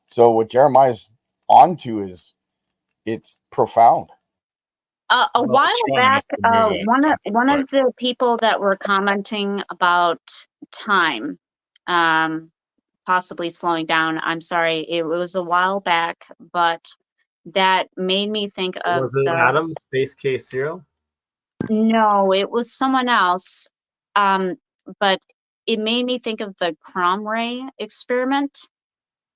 So what Jeremiah's onto is, it's profound. A while back, one of but the people that were commenting about time, possibly slowing down. I'm sorry, it was a while back, but that made me think of Was it Adam, Space Case Zero? No, it was someone else. But it made me think of the Cromray experiment,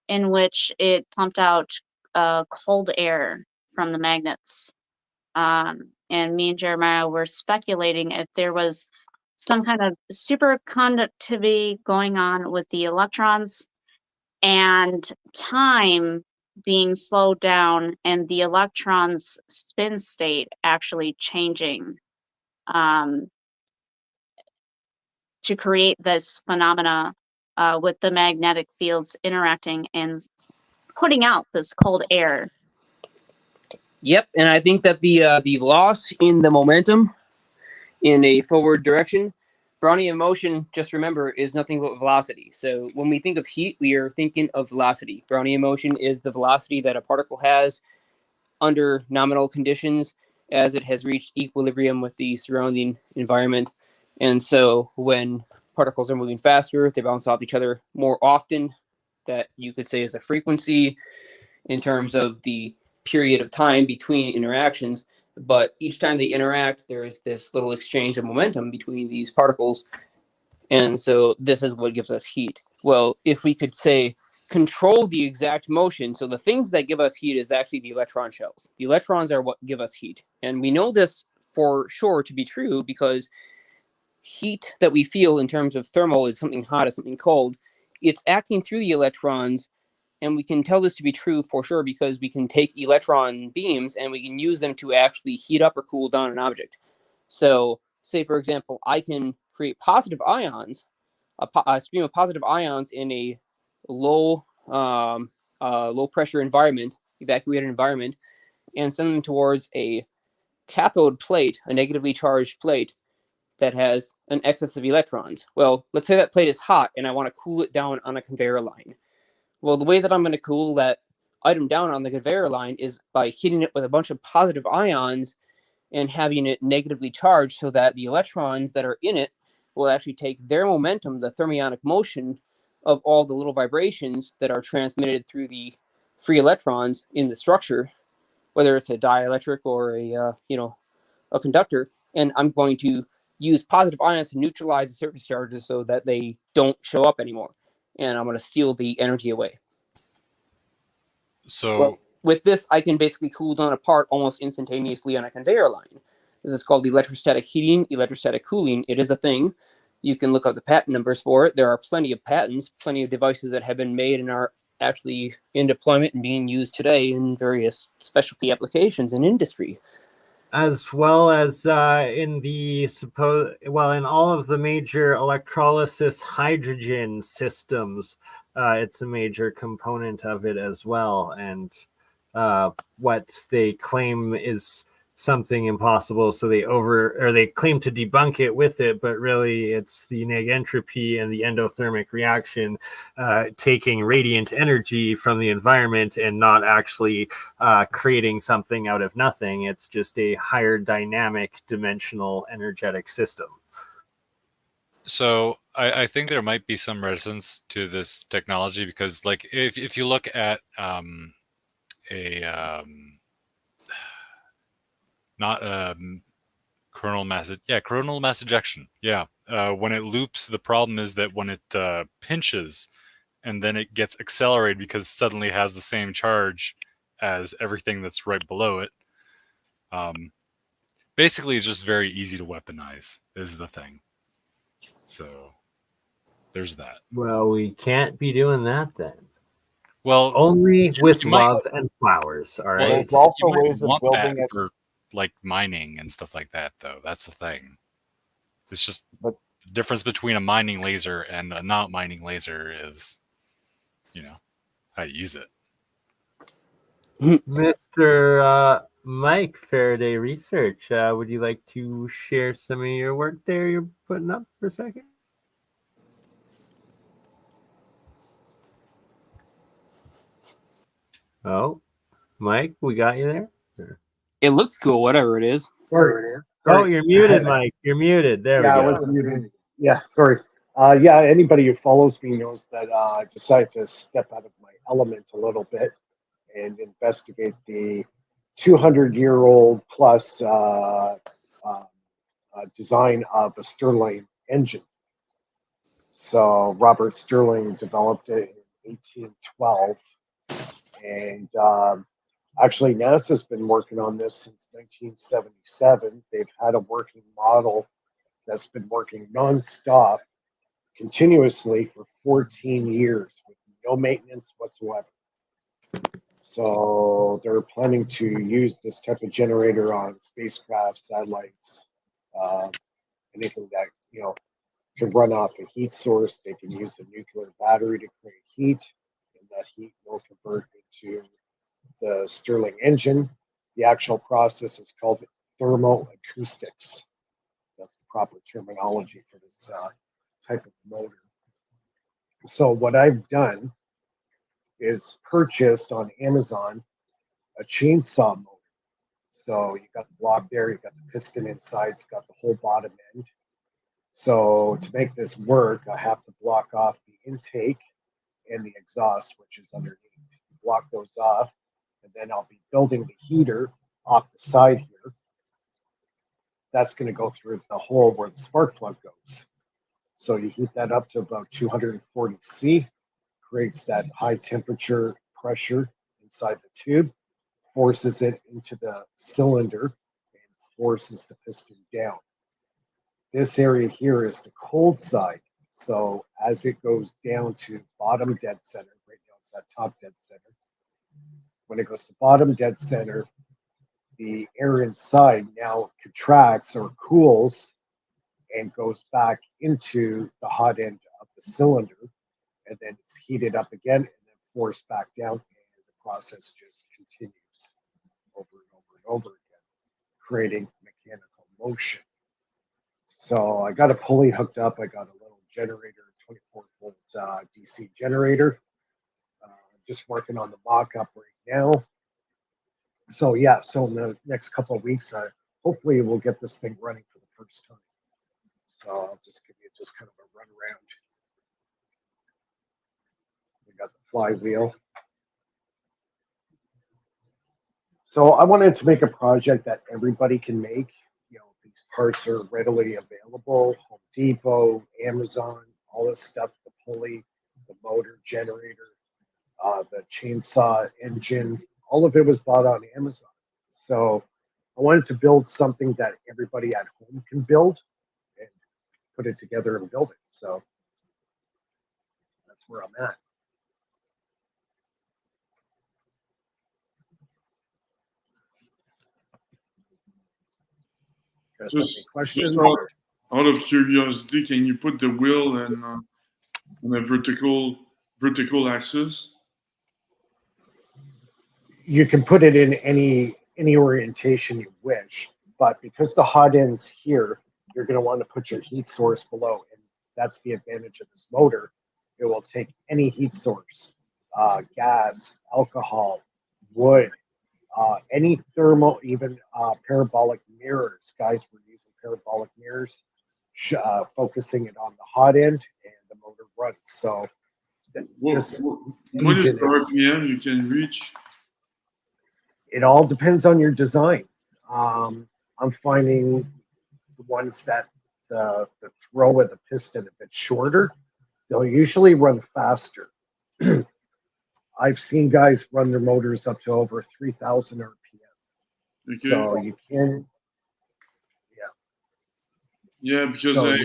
in which it pumped out cold air from the magnets. And me and Jeremiah were speculating if there was some kind of superconductivity going on with the electrons and time being slowed down and the electron's spin state actually changing to create this phenomena with the magnetic fields interacting and putting out this cold air. Yep, and I think that the loss in the momentum in a forward direction, Brownian motion, just remember, is nothing but velocity. So when we think of heat, we are thinking of velocity. Brownian motion is the velocity that a particle has under nominal conditions as it has reached equilibrium with the surrounding environment. And so when particles are moving faster, they bounce off each other more often. That you could say is a frequency in terms of the period of time between interactions. But each time they interact, there is this little exchange of momentum between these particles. And so this is what gives us heat. Well, if we could say control the exact motion, so the things that give us heat is actually the electron shells. The electrons are what give us heat. And we know this for sure to be true because heat that we feel in terms of thermal is something hot, is something cold. It's acting through the electrons. And we can tell this to be true for sure because we can take electron beams and we can use them to actually heat up or cool down an object. So say, for example, I can create positive ions, a stream of positive ions in a low pressure environment, evacuated environment, and send them towards a cathode plate, a negatively charged plate that has an excess of electrons. Well, let's say that plate is hot and I want to cool it down on a conveyor line. Well, the way that I'm going to cool that item down on the conveyor line is by heating it with a bunch of positive ions and having it negatively charged so that the electrons that are in it will actually take their momentum, the thermionic motion of all the little vibrations that are transmitted through the free electrons in the structure, whether it's a dielectric or a conductor. And I'm going to use positive ions to neutralize the surface charges so that they don't show up anymore. And I'm going to steal the energy away. So with this, I can basically cool down a part almost instantaneously on a conveyor line. This is called electrostatic heating, electrostatic cooling. It is a thing. You can look up the patent numbers for it. There are plenty of patents, plenty of devices that have been made and are actually in deployment and being used today in various specialty applications in industry. as well as in in all of the major electrolysis hydrogen systems, it's a major component of it as well. And what they claim is something impossible, so they claim to debunk it with it, but really it's the negentropy and the endothermic reaction, taking radiant energy from the environment and not actually creating something out of nothing. It's just a higher dynamic dimensional energetic system. So I think there might be some resistance to this technology because, like, if you look at a not coronal mass ejection, when it loops, the problem is that when it pinches and then it gets accelerated because suddenly it has the same charge as everything that's right below it. Basically, it's just very easy to weaponize is the thing. So there's that. Well, we can't be doing that then. Well, Only with you might- love and flowers. All well, right. There's also you might ways of want building that it. for like mining and stuff like that, though. That's the thing. It's just the difference between a mining laser and a not mining laser is, how you use it. Mr. Mike, Faraday Research, would you like to share some of your work there you're putting up for a second? Oh, Mike, we got you there? It looks cool, whatever it is. Sorry. Oh, you're muted, Mike. You're muted. There Yeah, I we go. was muted. Yeah, sorry. Yeah, anybody who follows me knows that I decided to step out of my element a little bit and investigate the 200-year-old plus design of a Stirling engine. So Robert Stirling developed it in 1812, and actually NASA's been working on this since 1977. They've had a working model that's been working nonstop, continuously for 14 years with no maintenance whatsoever. So they're planning to use this type of generator on spacecraft, satellites, anything that can run off a heat source. They can use a nuclear battery to create heat, and that heat will convert into the Stirling engine. The actual process is called thermoacoustics. That's the proper terminology for this type of motor. So what I've done is purchased on Amazon a chainsaw motor. So you got the block there, you got the piston inside, it's got the whole bottom end. So to make this work, I have to block off the intake and the exhaust, which is underneath. Block those off, and then I'll be building the heater off the side here. That's going to go through the hole where the spark plug goes. So you heat that up to about 240 C, creates that high temperature pressure inside the tube, forces it into the cylinder, and forces the piston down. This area here is the cold side. So as it goes down to bottom dead center, right now it's that top dead center. When it goes to bottom dead center, the air inside now contracts or cools and goes back into the hot end of the cylinder, and then it's heated up again and then forced back down, and the process just continues over and over and over again, creating mechanical motion. So I got a pulley hooked up. I got a little generator, 24-volt DC generator. Just working on the mock-up right now. So yeah, so in the next couple of weeks, hopefully we'll get this thing running for the first time. So I'll just give you just kind of a run around. We got the flywheel. So I wanted to make a project that everybody can make. These parts are readily available. Home Depot, Amazon, all this stuff, the pulley, the motor generator, the chainsaw engine, all of it was bought on Amazon. So I wanted to build something that everybody at home can build and put it together and build it. So that's where I'm at. Guys have any Just questions? out of curiosity, can you put the wheel on a vertical axis? You can put it in any orientation you wish, but because the hot end's here, you're going to want to put your heat source below, and that's the advantage of this motor. It will take any heat source, gas, alcohol, wood, any thermal, even parabolic mirrors. Guys were using parabolic mirrors, focusing it on the hot end, and the motor runs. So What this is the engine is, RPM you can reach? it all depends on your design. I'm finding the ones that the throw of the piston, if it's shorter, they'll usually run faster. I've seen guys run their motors up to over 3,000 RPM. Okay. So you can, Yeah, because So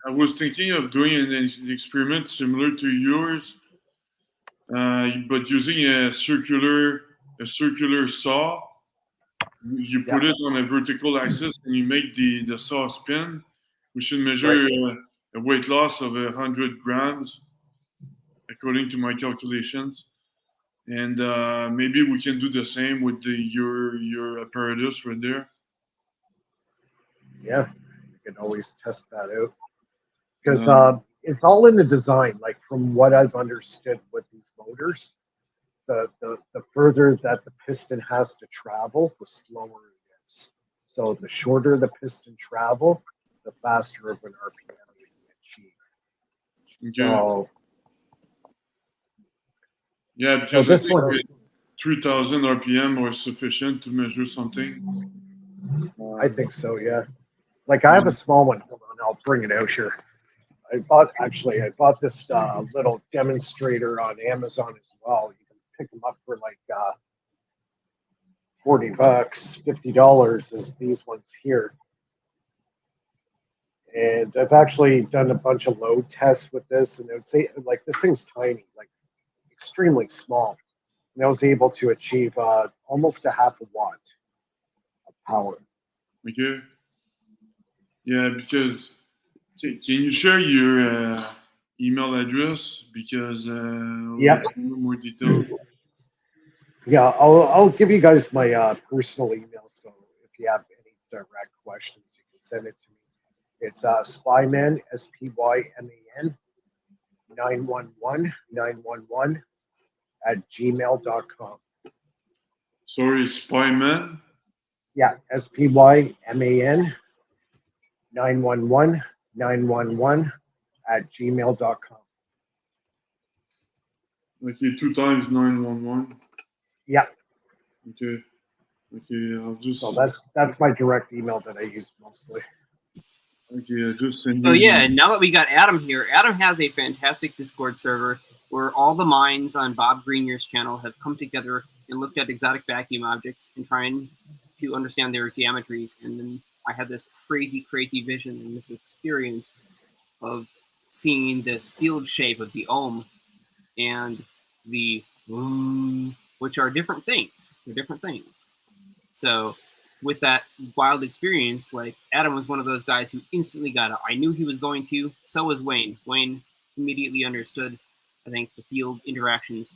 I was thinking of doing an experiment similar to yours, but using a circular saw. You put it on a vertical axis and you make the saw spin. We should measure a weight loss of 100 grams, according to my calculations. And maybe we can do the same with your apparatus right there. yeah, you can always test that out. Because it's all in the design. Like from what I've understood with these motors, the further that the piston has to travel, the slower it is. So the shorter the piston travel, the faster of an RPM you can achieve. Okay. So yeah, because so I this think one, 3,000 RPM are sufficient to measure something. I think so. Yeah. Like I have a small one. Hold on, I'll bring it out here. I bought this little demonstrator on Amazon as well. You can pick them up for like $40, $50 is these ones here. And I've actually done a bunch of load tests with this, and I would say like this thing's tiny, like extremely small. And I was able to achieve almost a half a watt of power. Okay. Yeah, because can you share your email address? Because Yep. more details. Yeah, I'll give you guys my personal email. So if you have any direct questions, you can send it to me. It's Spyman, SPYMAN 911 at gmail.com. Sorry, Spyman. Yeah, SPYMAN 911 at gmail.com. Okay, 2 times 911. Yeah. Okay. Okay, I'll just. So that's my direct email that I use mostly. Okay, I just send So you. yeah, now that we got Adam here, Adam has a fantastic Discord server where all the minds on Bob Greenyer's channel have come together and looked at exotic vacuum objects and trying to understand their geometries. And then I had this crazy, crazy vision and this experience of seeing this field shape of the ohm and the which are different things. They're different things. So with that wild experience, like Adam was one of those guys who instantly got it. I knew he was going to. So was Wayne. Wayne immediately understood, I think, the field interactions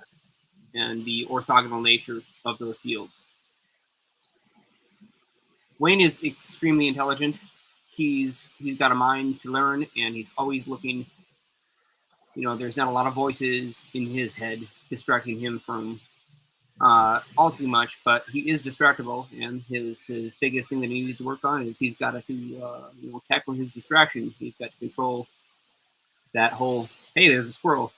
and the orthogonal nature of those fields. Wayne is extremely intelligent. He's got a mind to learn, and he's always looking. You know, there's not a lot of voices in his head distracting him from all too much, but he is distractible, and his biggest thing that he needs to work on is he's got to tackle his distraction. He's got to control that whole, hey, there's a squirrel.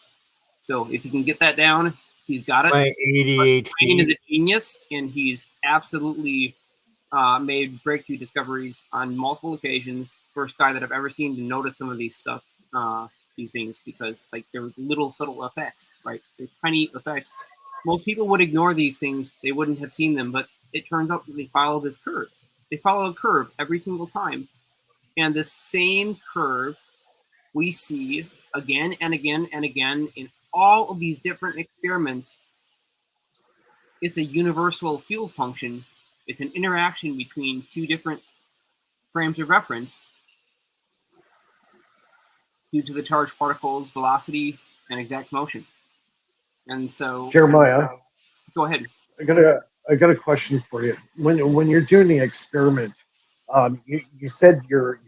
So if he can get that down, he's got it. My ADHD. Wayne is a genius, and he's absolutely made breakthrough discoveries on multiple occasions. First guy that I've ever seen to notice some of these stuff, these things, because like they're little subtle effects, right? They're tiny effects. Most people would ignore these things. They wouldn't have seen them, but it turns out that they follow this curve. They follow a curve every single time. And the same curve we see again and again and again in all of these different experiments. It's a universal field function. It's an interaction between two different frames of reference due to the charged particle's velocity and exact motion. And so, Jeremiah, go ahead. I got a question for you. When you're doing the experiment, you said your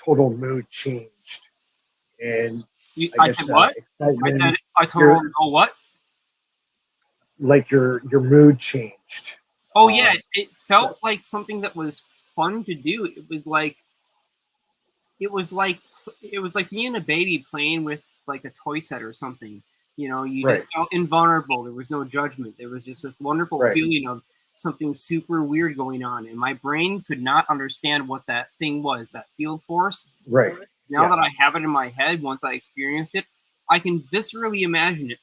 total mood changed, and I said what? I told you what? Like your mood changed. Oh yeah, it felt like something that was fun to do. It was like being a baby playing with like a toy set or something. You just felt invulnerable. There was no judgment. There was just this wonderful feeling of something super weird going on, and my brain could not understand what that thing was, that field force. Right. Now that I have it in my head, once I experienced it, I can viscerally imagine it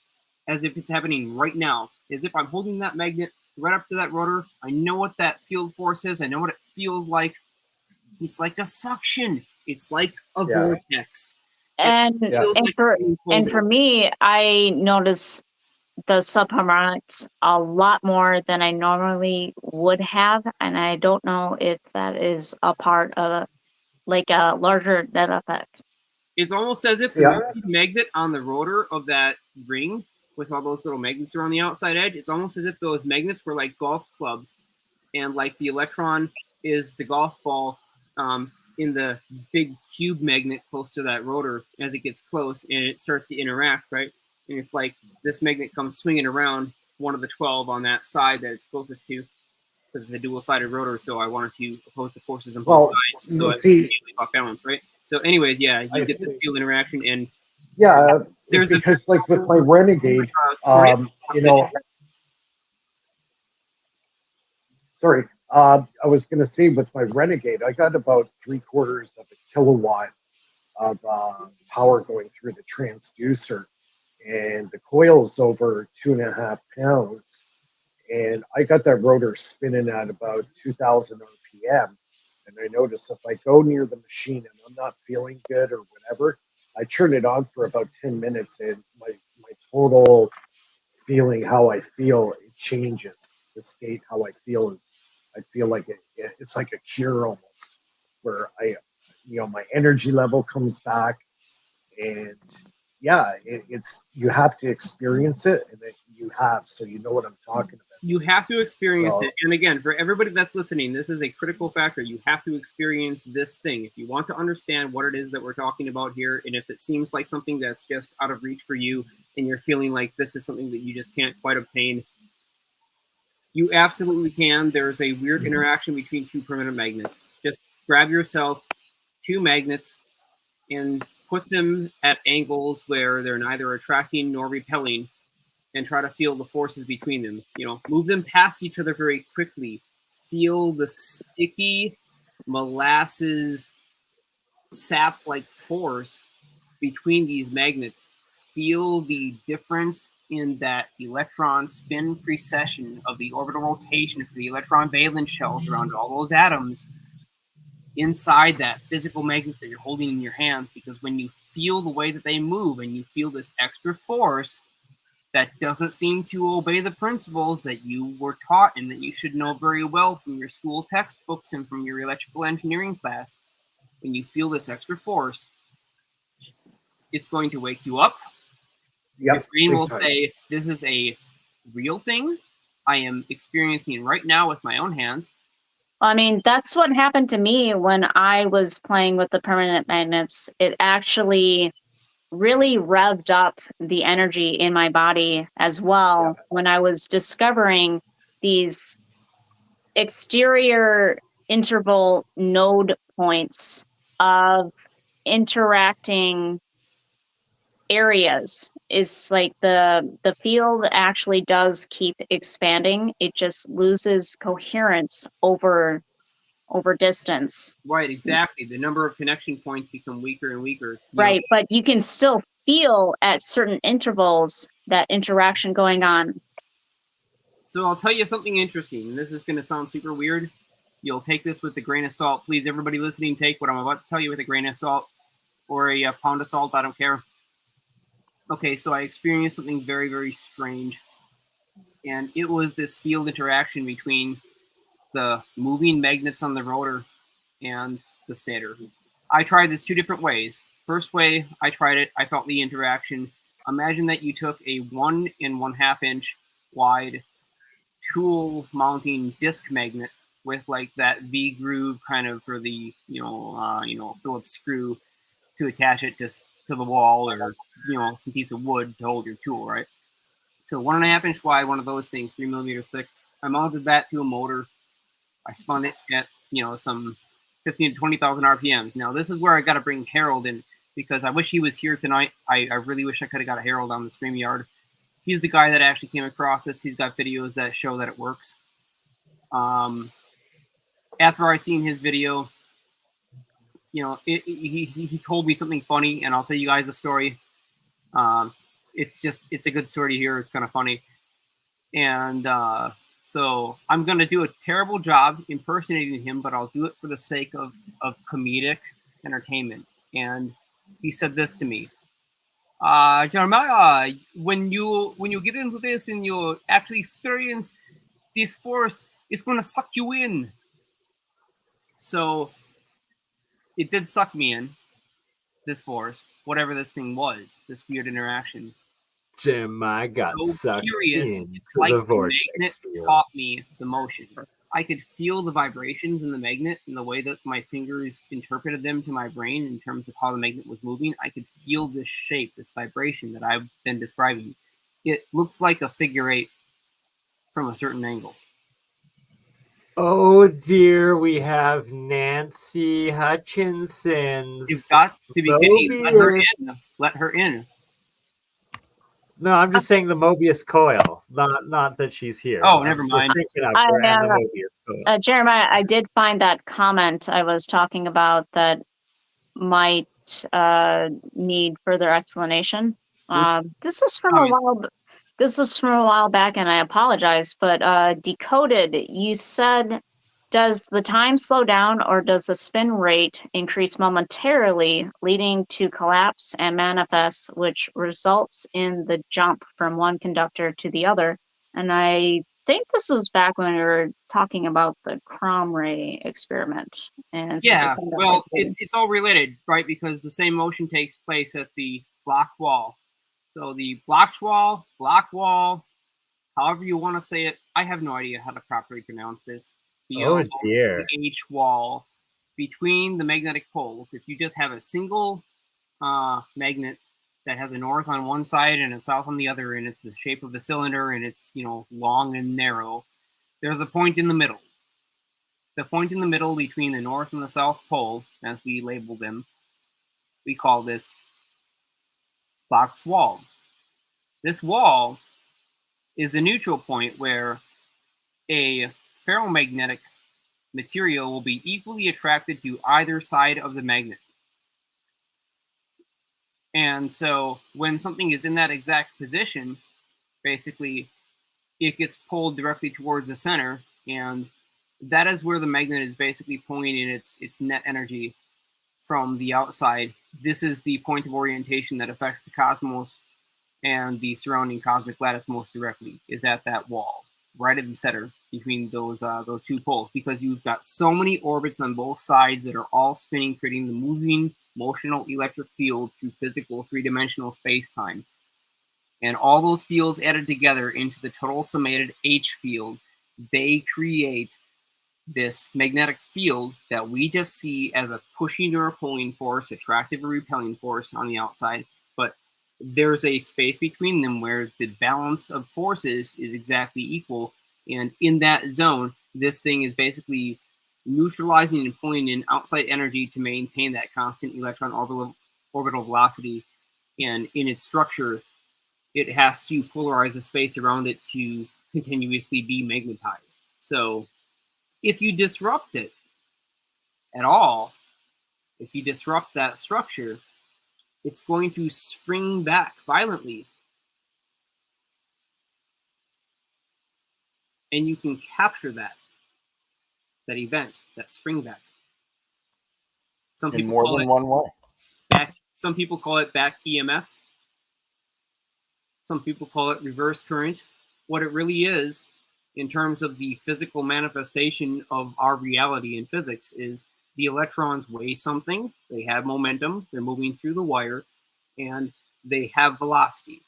as if it's happening right now, as if I'm holding that magnet right up to that rotor. I know what that field force is. I know what it feels like. It's like a suction. It's like a vortex. And for me, I notice the subharmonics a lot more than I normally would have, and I don't know if that is a part of like a larger net effect. It's almost as if the magnet on the rotor of that ring with all those little magnets around the outside edge, it's almost as if those magnets were like golf clubs, and like the electron is the golf ball in the big cube magnet close to that rotor. As it gets close and it starts to interact, right? And it's like this magnet comes swinging around one of the 12 on that side that it's closest to, because it's a dual-sided rotor, so I wanted to oppose the forces on both sides, so it's immediately off balance, right? So anyways, you get the field interaction, and there's because like with my Renegade, sorry, I was going to say with my Renegade, I got about 3/4 of a kilowatt of power going through the transducer, and the coil's over 2.5 pounds, and I got that rotor spinning at about 2,000 RPM. And I notice if I go near the machine and I'm not feeling good or whatever, I turn it on for about 10 minutes, and my total feeling, how I feel, it changes. The state, how I feel is, I feel like it's like a cure almost, where my energy level comes back, and it's you have to experience it, and you have, so you know what I'm talking about. You have to experience it, and again, for everybody that's listening, this is a critical factor. You have to experience this thing if you want to understand what it is that we're talking about here. And if it seems like something that's just out of reach for you, and you're feeling like this is something that you just can't quite obtain, you absolutely can. There's a weird interaction between two permanent magnets. Just grab yourself 2 magnets and put them at angles where they're neither attracting nor repelling, and try to feel the forces between them. Move them past each other very quickly. Feel the sticky molasses sap-like force between these magnets. Feel the difference in that electron spin precession of the orbital rotation for the electron valence shells around all those atoms inside that physical magnet that you're holding in your hands, because when you feel the way that they move and you feel this extra force that doesn't seem to obey the principles that you were taught and that you should know very well from your school textbooks and from your electrical engineering class, when you feel this extra force, it's going to wake you up. Your brain will say, this is a real thing I am experiencing right now with my own hands. I mean, that's what happened to me when I was playing with the permanent magnets. It actually really revved up the energy in my body as well when I was discovering these exterior interval node points of interacting areas. Is like the field actually does keep expanding. It just loses coherence over distance. Right, exactly. The number of connection points become weaker and weaker. Right, but you can still feel at certain intervals that interaction going on. So I'll tell you something interesting. This is going to sound super weird. You'll take this with a grain of salt. Please, everybody listening, take what I'm about to tell you with a grain of salt or a pound of salt. I don't care. Okay, so I experienced something very, very strange. And it was this field interaction between the moving magnets on the rotor and the standard. I tried this 2 different ways. First way, I tried it. I felt the interaction. Imagine that you took a 1 1/2 inch wide tool mounting disc magnet with like that V groove kind of for the Phillips screw to attach it to the wall, or some piece of wood to hold your tool, right? So 1 1/2 inch wide, one of those things, 3 millimeters thick. I mounted that to a motor. I spun it at some 15 to 20,000 RPMs. Now this is where I got to bring Harold in, because I wish he was here tonight. I really wish I could have got a Harold on the StreamYard. He's the guy that actually came across this. He's got videos that show that it works. After I seen his video, he told me something funny, and I'll tell you guys a story. It's a good story to hear. It's kind of funny. And so I'm going to do a terrible job impersonating him, but I'll do it for the sake of comedic entertainment. And he said this to me. Jeremiah, when you get into this and you actually experience this force, it's going to suck you in. So it did suck me in, this force, whatever this thing was, this weird interaction. Jeremiah got sucked in. It's like the magnet taught me the motion. I could feel the vibrations in the magnet and the way that my fingers interpreted them to my brain in terms of how the magnet was moving. I could feel this shape, this vibration that I've been describing. It looks like a figure 8 from a certain angle. Oh dear, we have Nancy Hutchinson's. You've got to be kidding. Let her in. Let her in. No, I'm just saying the Mobius coil, not that she's here. Oh, never mind. Jeremiah, I did find that comment I was talking about that might need further explanation. This was from a while. This was from a while back, and I apologize. But Decoded, you said, does the time slow down, or does the spin rate increase momentarily, leading to collapse and manifest, which results in the jump from one conductor to the other? And I think this was back when we were talking about the Crom ray experiment. And yeah, well, it's all related, right? Because the same motion takes place at the block wall. So the block wall, however you want to say it, I have no idea how to properly pronounce this. Oh dear. H wall between the magnetic poles. If you just have a single magnet that has a north on one side and a south on the other, and it's the shape of a cylinder, and it's long and narrow, there's a point in the middle. The point in the middle between the north and the south pole, as we label them, we call this Bach's wall. This wall is the neutral point where a ferromagnetic material will be equally attracted to either side of the magnet. And so when something is in that exact position, basically it gets pulled directly towards the center, and that is where the magnet is basically pointing its net energy from the outside. This is the point of orientation that affects the cosmos and the surrounding cosmic lattice most directly, is at that wall, right at the center between those 2 poles, because you've got so many orbits on both sides that are all spinning, creating the moving motional electric field through physical 3-dimensional space-time. And all those fields added together into the total summated H field, they create this magnetic field that we just see as a pushing or a pulling force, attractive or repelling force on the outside. But there's a space between them where the balance of forces is exactly equal. And in that zone, this thing is basically neutralizing and pulling in outside energy to maintain that constant electron orbital velocity. And in its structure, it has to polarize the space around it to continuously be magnetized. So if you disrupt it at all, if you disrupt that structure, it's going to spring back violently. And you can capture that event, that spring back. Some people in more than one way. Some people call it back EMF. Some people call it reverse current. What it really is, in terms of the physical manifestation of our reality in physics, is the electrons weigh something, they have momentum, they're moving through the wire, and they have velocity.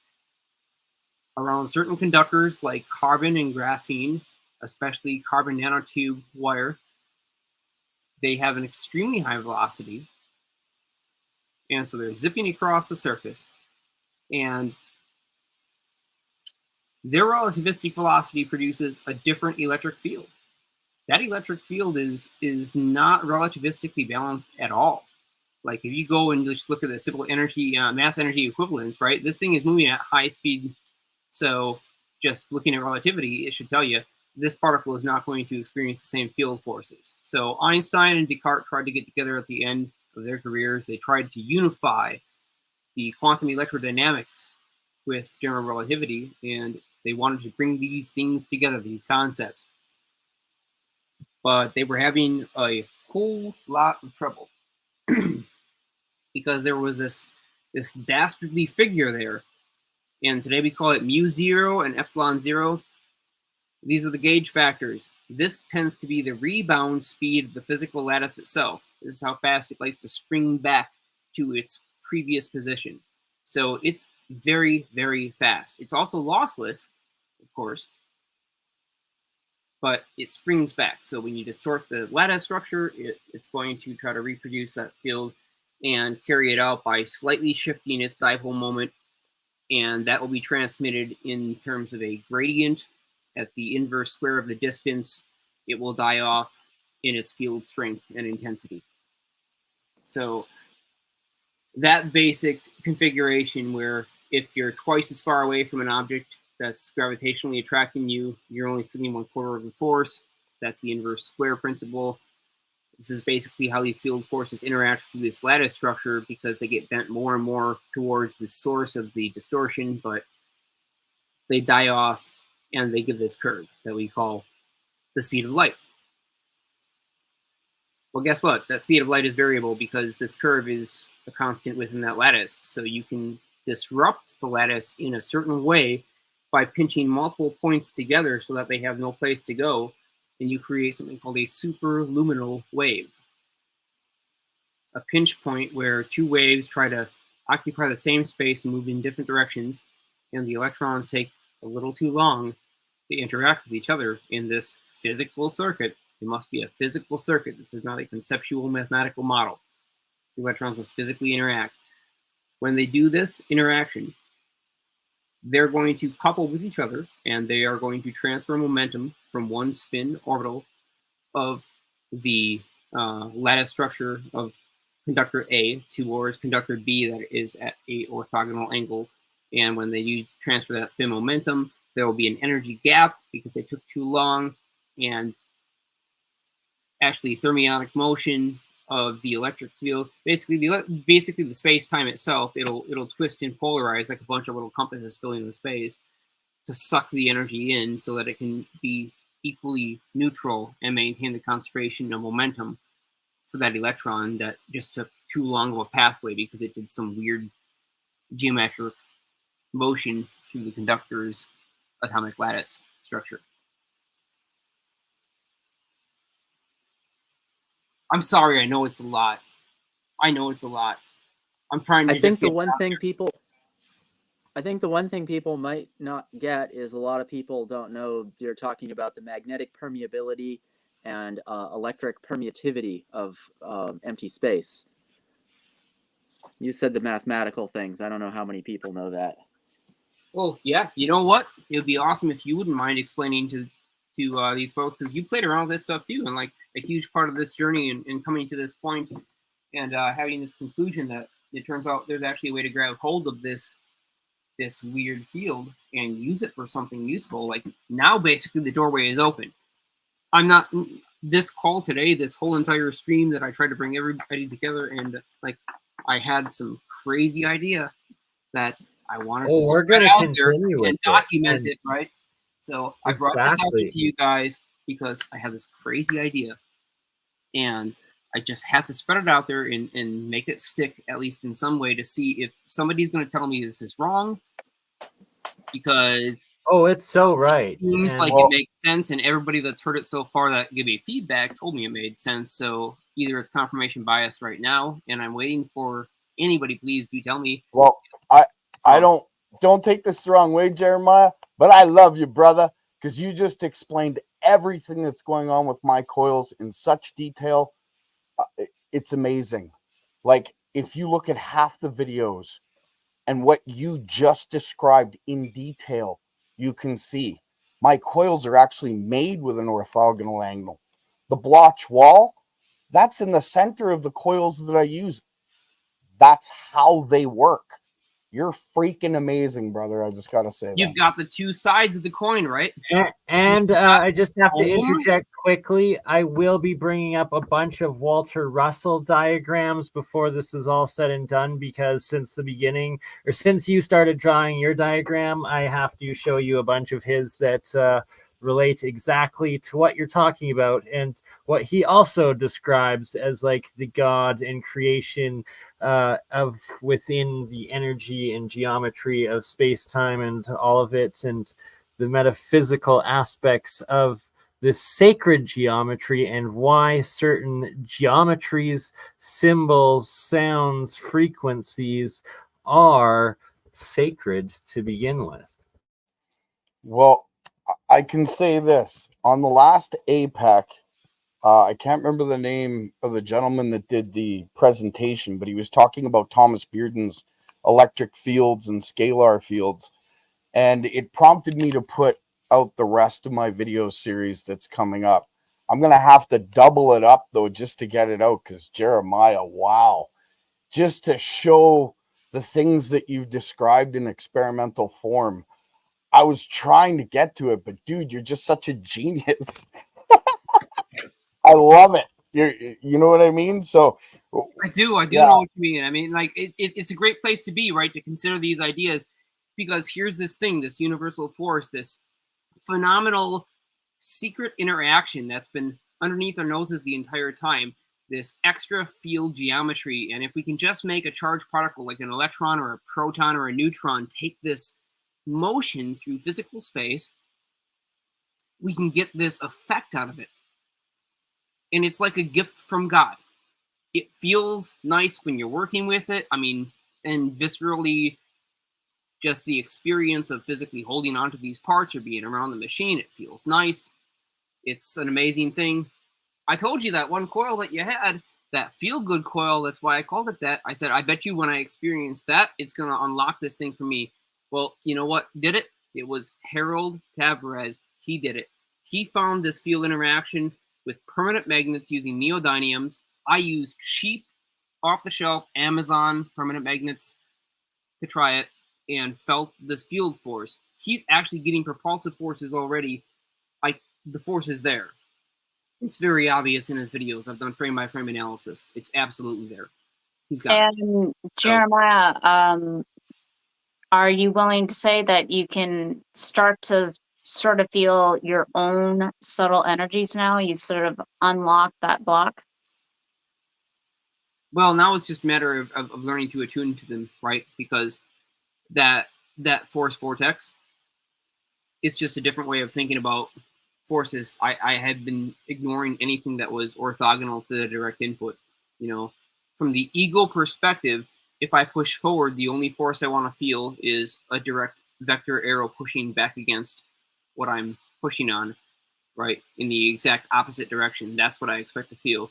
Around certain conductors like carbon and graphene, especially carbon nanotube wire, they have an extremely high velocity. And so they're zipping across the surface. And their relativistic velocity produces a different electric field. That electric field is not relativistically balanced at all. Like if you go and just look at the simple energy, mass energy equivalence, right? This thing is moving at high speed. So just looking at relativity, it should tell you this particle is not going to experience the same field forces. So Einstein and Descartes tried to get together at the end of their careers. They tried to unify the quantum electrodynamics with general relativity, and they wanted to bring these things together, these concepts. But they were having a whole lot of trouble because there was this dastardly figure there. And today we call it mu zero and epsilon zero. These are the gauge factors. This tends to be the rebound speed of the physical lattice itself. This is how fast it likes to spring back to its previous position. So it's very, very fast. It's also lossless, of course, but it springs back. So when you distort the lattice structure, it's going to try to reproduce that field and carry it out by slightly shifting its dipole moment, and that will be transmitted in terms of a gradient at the inverse square of the distance. It will die off in its field strength and intensity. So that basic configuration where if you're twice as far away from an object that's gravitationally attracting you, you're only feeling 1/4 of the force. That's the inverse square principle. This is basically how these field forces interact through this lattice structure because they get bent more and more towards the source of the distortion, but they die off and they give this curve that we call the speed of light. Well, guess what? That speed of light is variable because this curve is a constant within that lattice. So you can disrupt the lattice in a certain way by pinching multiple points together so that they have no place to go, and you create something called a superluminal wave. A pinch point where two waves try to occupy the same space and move in different directions, and the electrons take a little too long to interact with each other in this physical circuit. It must be a physical circuit. This is not a conceptual mathematical model. The electrons must physically interact. When they do this interaction, they're going to couple with each other, and they are going to transfer momentum from one spin orbital of the lattice structure of conductor A towards conductor B that is at a orthogonal angle. And when they do transfer that spin momentum, there will be an energy gap because they took too long, and actually thermionic motion of the electric field. Basically the space-time itself, it'll twist and polarize like a bunch of little compasses filling the space to suck the energy in so that it can be equally neutral and maintain the conservation of momentum for that electron that just took too long of a pathway because it did some weird geometric motion through the conductor's atomic lattice structure. I'm sorry, I know it's a lot. I'm trying to I think the one thing people might not get is a lot of people don't know you're talking about the magnetic permeability and electric permittivity of empty space. You said the mathematical things. I don't know how many people know that. Well, yeah, you know what? It would be awesome if you wouldn't mind explaining to these folks, because you played around with this stuff too, and like a huge part of this journey and coming to this point and having this conclusion that it turns out there's actually a way to grab hold of this weird field and use it for something useful. Like now, basically, the doorway is open. This call today, this whole entire stream that I tried to bring everybody together, and like I had some crazy idea that I wanted to spread out there and document it, right? So I brought this out to you guys because I had this crazy idea, and I just had to spread it out there and make it stick, at least in some way, to see if somebody's going to tell me this is wrong. Because Oh, it's so right. It seems And like it makes sense, and everybody that's heard it so far that gave me feedback told me it made sense. So either it's confirmation bias right now, and I'm waiting for anybody. Please do tell me. Well, I don't take this the wrong way, Jeremiah, but I love you, brother, because you just explained everything that's going on with my coils in such detail. It's amazing. Like, if you look at half the videos and what you just described in detail, you can see my coils are actually made with an orthogonal angle. The blotch wall, that's in the center of the coils that I use. That's how they work. You're freaking amazing, brother. I just got to say You've that. got the two sides of the coin, right? And I just have to Home? interject quickly. I will be bringing up a bunch of Walter Russell diagrams before this is all said and done, because since the beginning, or since you started drawing your diagram, I have to show you a bunch of his that relate exactly to what you're talking about, and what he also describes as like the God and creation of within the energy and geometry of space-time and all of it, and the metaphysical aspects of this sacred geometry, and why certain geometries, symbols, sounds, frequencies are sacred to begin with. Well, I can say this. On the last APEC, I can't remember the name of the gentleman that did the presentation, but he was talking about Thomas Bearden's electric fields and scalar fields. And it prompted me to put out the rest of my video series that's coming up. I'm going to have to double it up, though, just to get it out, because Jeremiah, wow. Just to show the things that you described in experimental form. I was trying to get to it, but dude, you're just such a genius. I love it. You know what I mean? So I do yeah. know what you mean. I mean, like it's a great place to be, right? To consider these ideas, because here's this thing, this universal force, this phenomenal secret interaction that's been underneath our noses the entire time, this extra field geometry. And if we can just make a charged particle like an electron or a proton or a neutron take this motion through physical space, we can get this effect out of it. And it's like a gift from God. It feels nice when you're working with it. I mean, and viscerally, just the experience of physically holding onto these parts or being around the machine, it feels nice. It's an amazing thing. I told you that one coil that you had, that feel-good coil, that's why I called it that. I said, I bet you when I experience that, it's going to unlock this thing for me. Well, you know what did it? It was Harold Tavares. He did it. He found this field interaction with permanent magnets using neodymiums. I used cheap, off-the-shelf Amazon permanent magnets to try it and felt this field force. He's actually getting propulsive forces already. Like, the force is there. It's very obvious in his videos. I've done frame-by-frame analysis. It's absolutely there. He's got it. And Jeremiah, are you willing to say that you can start to sort of feel your own subtle energies now? You sort of unlock that block? Well, now it's just a matter of learning to attune to them, right? Because that force vortex, it's just a different way of thinking about forces. I had been ignoring anything that was orthogonal to the direct input. You know, from the ego perspective, if I push forward, the only force I want to feel is a direct vector arrow pushing back against what I'm pushing on, right? In the exact opposite direction. That's what I expect to feel.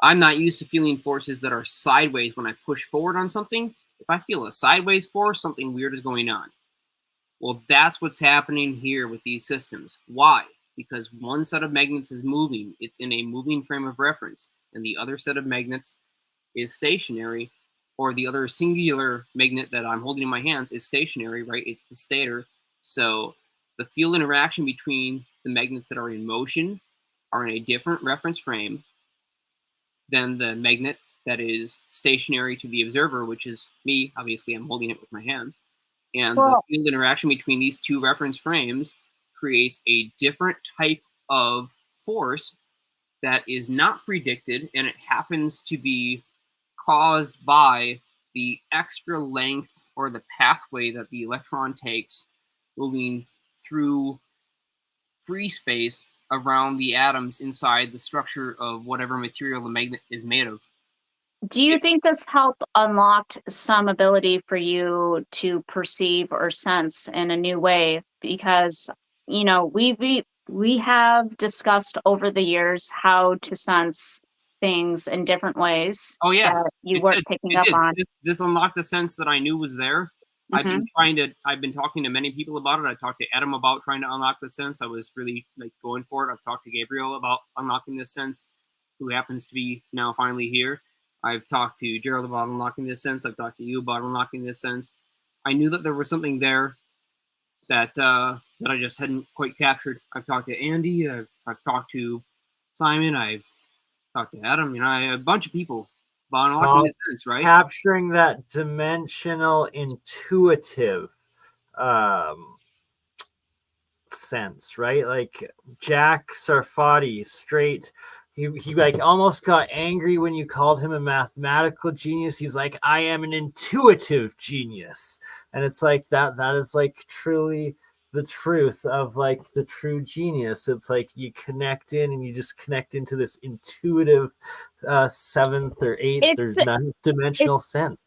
I'm not used to feeling forces that are sideways when I push forward on something. If I feel a sideways force, something weird is going on. Well, that's what's happening here with these systems. Why? Because one set of magnets is moving. It's in a moving frame of reference. And the other set of magnets is stationary, or the other singular magnet that I'm holding in my hands is stationary, right? It's the stator. So the field interaction between the magnets that are in motion are in a different reference frame than the magnet that is stationary to the observer, which is me. Obviously, I'm holding it with my hands. And the field interaction between these two reference frames creates a different type of force that is not predicted, and it happens to be caused by the extra length or the pathway that the electron takes moving through free space around the atoms inside the structure of whatever material the magnet is made of. Do you think this helped unlocked some ability for you to perceive or sense in a new way? Because, you know, we have discussed over the years how to sense things in different ways Oh yes, that you it weren't did. picking It up did. on. This unlocked a sense that I knew was there. I've been talking to many people about it. I talked to Adam about trying to unlock the sense. I was really like going for it. I've talked to Gabriel about unlocking this sense, who happens to be now finally here. I've talked to Gerald about unlocking this sense. I've talked to you about unlocking this sense. I knew that there was something there that that I just hadn't quite captured. I've talked to Andy. I've talked to Simon. I've talked to Adam. You know, a bunch of people about unlocking this sense, right? Capturing that dimensional intuitive sense, right? Like Jack Sarfati, straight. He like almost got angry when you called him a mathematical genius. He's like, I am an intuitive genius, and it's like that is like truly the truth of like the true genius. It's like you connect in and you just connect into this intuitive seventh or eighth or It's ninth dimensional it's sense.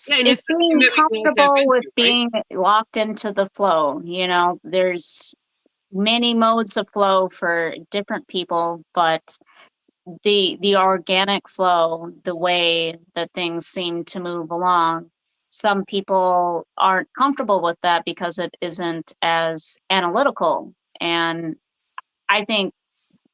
Yeah, and it's it's this thing being that we can all tap comfortable with into, right? being locked into the flow. You know, there's many modes of flow for different people, but the organic flow, the way that things seem to move along, some people aren't comfortable with that because it isn't as analytical. And I think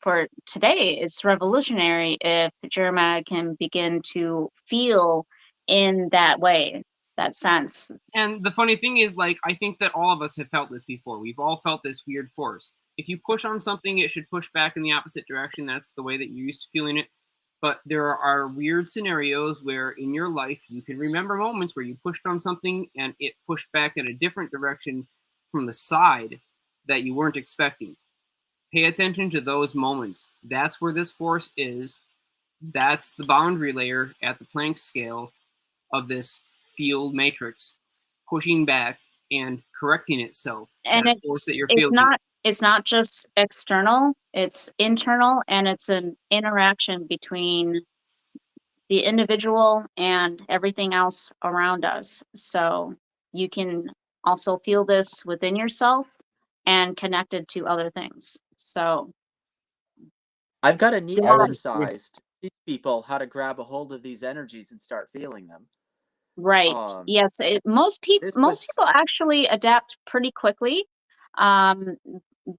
for today, it's revolutionary if Jeremiah can begin to feel in that way, that sense. And the funny thing is, like, I think that all of us have felt this before. We've all felt this weird force. If you push on something, it should push back in the opposite direction. That's the way that you're used to feeling it. But there are weird scenarios where in your life you can remember moments where you pushed on something and it pushed back in a different direction from the side that you weren't expecting. Pay attention to those moments. That's where this force is. That's the boundary layer at the Planck scale of this field matrix, pushing back and correcting itself. And That force that you're feeling. it's not just external, it's internal, and it's an interaction between the individual and everything else around us. So you can also feel this within yourself and connected to other things. So I've got a neat yeah, I would exercise to teach people how to grab a hold of these energies and start feeling them. right. Yes, most This people actually adapt pretty quickly. Um,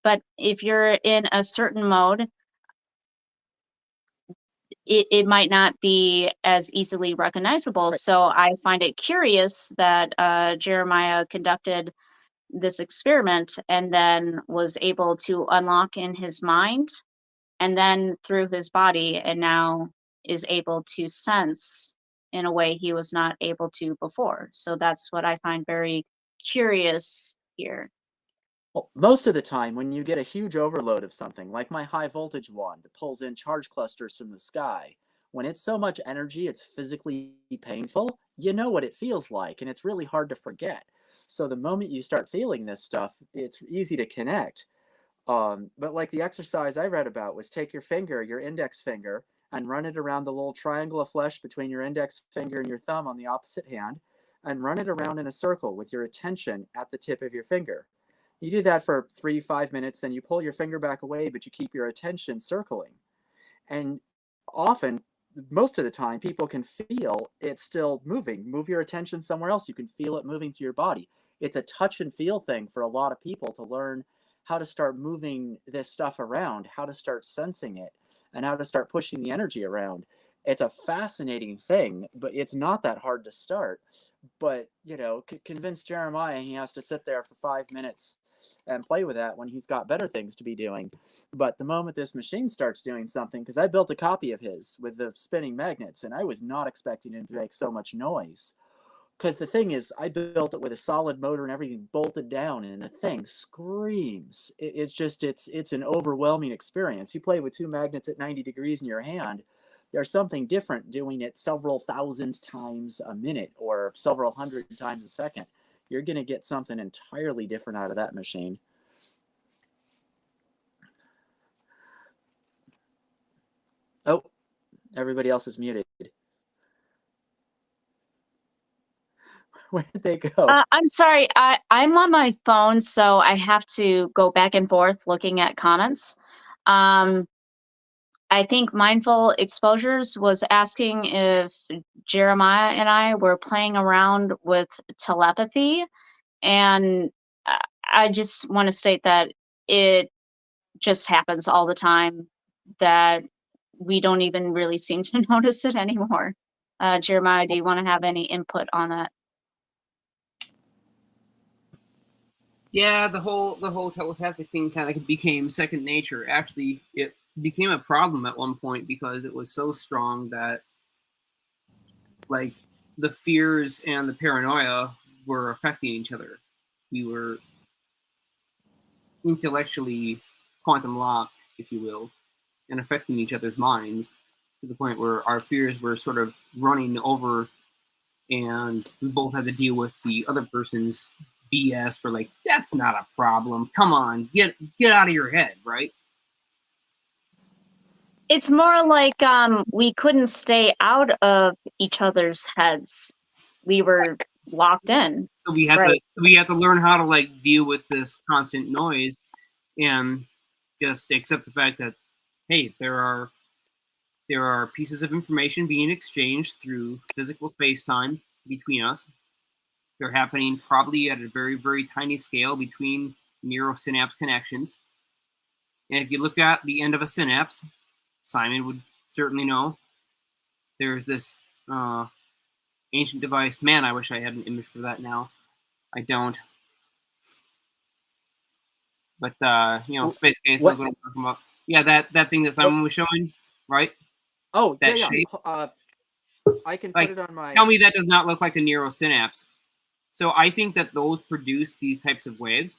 but if you're in a certain mode, it might not be as easily recognizable. Right. So I find it curious that Jeremiah conducted this experiment and then was able to unlock in his mind and then through his body, and now is able to sense in a way he was not able to before. So that's what I find very curious here. Well, most of the time, when you get a huge overload of something, like my high voltage wand that pulls in charge clusters from the sky, when it's so much energy, it's physically painful. You know what it feels like, and it's really hard to forget. So the moment you start feeling this stuff, it's easy to connect. But like the exercise I read about was take your finger, your index finger, and run it around the little triangle of flesh between your index finger and your thumb on the opposite hand, and run it around in a circle with your attention at the tip of your finger. You do that for 3 to 5 minutes, then you pull your finger back away, but you keep your attention circling. And often, most of the time, people can feel it still moving. Move your attention somewhere else. You can feel it moving through your body. It's a touch and feel thing for a lot of people to learn how to start moving this stuff around, how to start sensing it, and how to start pushing the energy around. It's a fascinating thing, but it's not that hard to start. But, you know, convince Jeremiah he has to sit there for 5 minutes and play with that when he's got better things to be doing. But the moment this machine starts doing something, because I built a copy of his with the spinning magnets, and I was not expecting it to make so much noise. Because the thing is, I built it with a solid motor and everything bolted down, and the thing screams. It's an overwhelming experience. You play with two magnets at 90 degrees in your hand, there's something different doing it several thousand times a minute or several hundred times a second. You're going to get something entirely different out of that machine. Everybody else is muted. Where did they go? I'm sorry, I'm on my phone, so I have to go back and forth looking at comments. I think Mindful Exposures was asking if Jeremiah and I were playing around with telepathy, and I just want to state that it just happens all the time, that we don't even really seem to notice it anymore. Jeremiah, do you want to have any input on that? Yeah, the whole telepathic thing kind of became second nature. Actually, it became a problem at one point because it was so strong that, like, the fears and the paranoia were affecting each other. We were intellectually quantum locked, if you will, and affecting each other's minds to the point where our fears were sort of running over, and we both had to deal with the other person's BS. For like, that's not a problem. Come on, get out of your head, right? It's more like we couldn't stay out of each other's heads. We were locked in. So we had to learn how to like deal with this constant noise and just accept the fact that, hey, there are pieces of information being exchanged through physical space-time between us. They're happening probably at a very, very tiny scale between neurosynapse connections. And if you look at the end of a synapse, Simon would certainly know, there's this ancient device. Man, I wish I had an image for that now. I don't. But Space Case was what I'm talking about. Yeah, that thing that Simon was showing, right? Oh, that yeah, shape. I can Like, put it on my. Tell me that does not look like a neurosynapse. So I think that those produce these types of waves,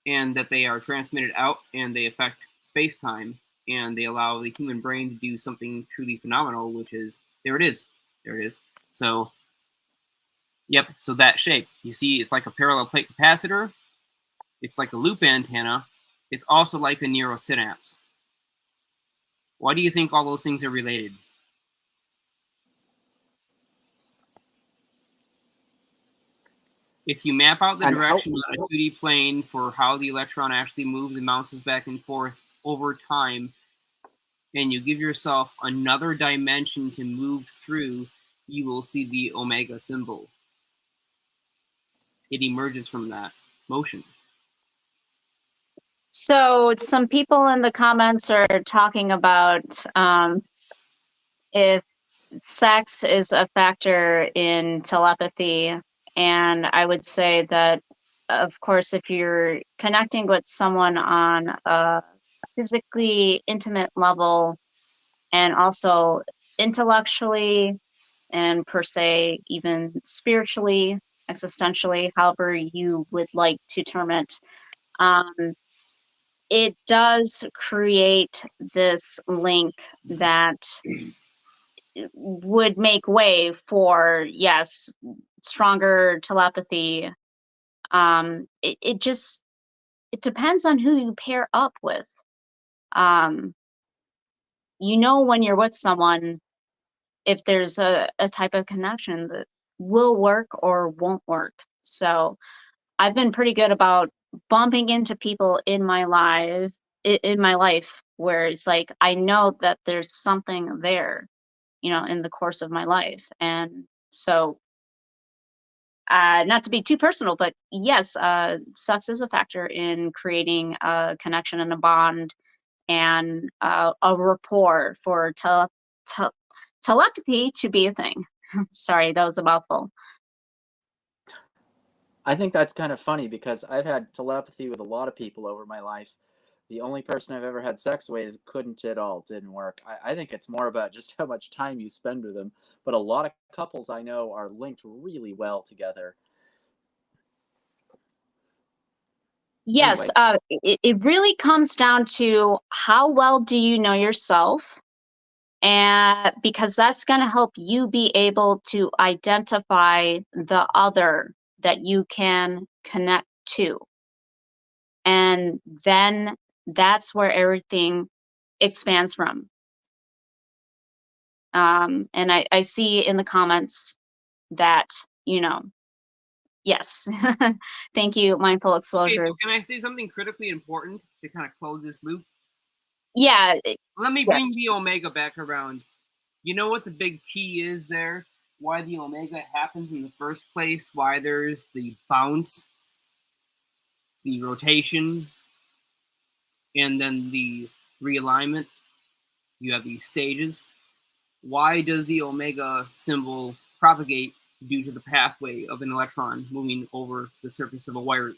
and that they are transmitted out, and they affect space-time, and they allow the human brain to do something truly phenomenal, which is, there it is. So, yep, so that shape. You see, it's like a parallel plate capacitor. It's like a loop antenna. It's also like a neurosynapse. Why do you think all those things are related? If you map out the direction on a 2D plane for how the electron actually moves and bounces back and forth over time, and you give yourself another dimension to move through, you will see the omega symbol. It emerges from that motion. So some people in the comments are talking about if sex is a factor in telepathy. And I would say that, of course, if you're connecting with someone on a physically intimate level, and also intellectually, and per se, even spiritually, existentially, however you would like to term it, it does create this link that would make way for, yes, stronger telepathy. It just, it depends on who you pair up with. When you're with someone, if there's a type of connection that will work or won't work. So I've been pretty good about bumping into people in my life where it's like, I know that there's something there, in the course of my life. And so, not to be too personal, but yes, sex is a factor in creating a connection and a bond, and a rapport for telepathy to be a thing. Sorry, that was a mouthful. I think that's kind of funny because I've had telepathy with a lot of people over my life. The only person I've ever had sex with couldn't at all, didn't work. I think it's more about just how much time you spend with them. But a lot of couples I know are linked really well together. Yes, Anyway. it really comes down to how well do you know yourself, and because that's going to help you be able to identify the other that you can connect to. And then that's where everything expands from. And I see in the comments that, yes. Thank you, Mindful Okay, Exposures. so can I say something critically important to kind of close this loop? Yeah. Let me bring the omega back around. You know what the big key is there? Why the omega happens in the first place? Why there's the bounce, the rotation, and then the realignment? You have these stages. Why does the omega symbol propagate due to the pathway of an electron moving over the surface of a wire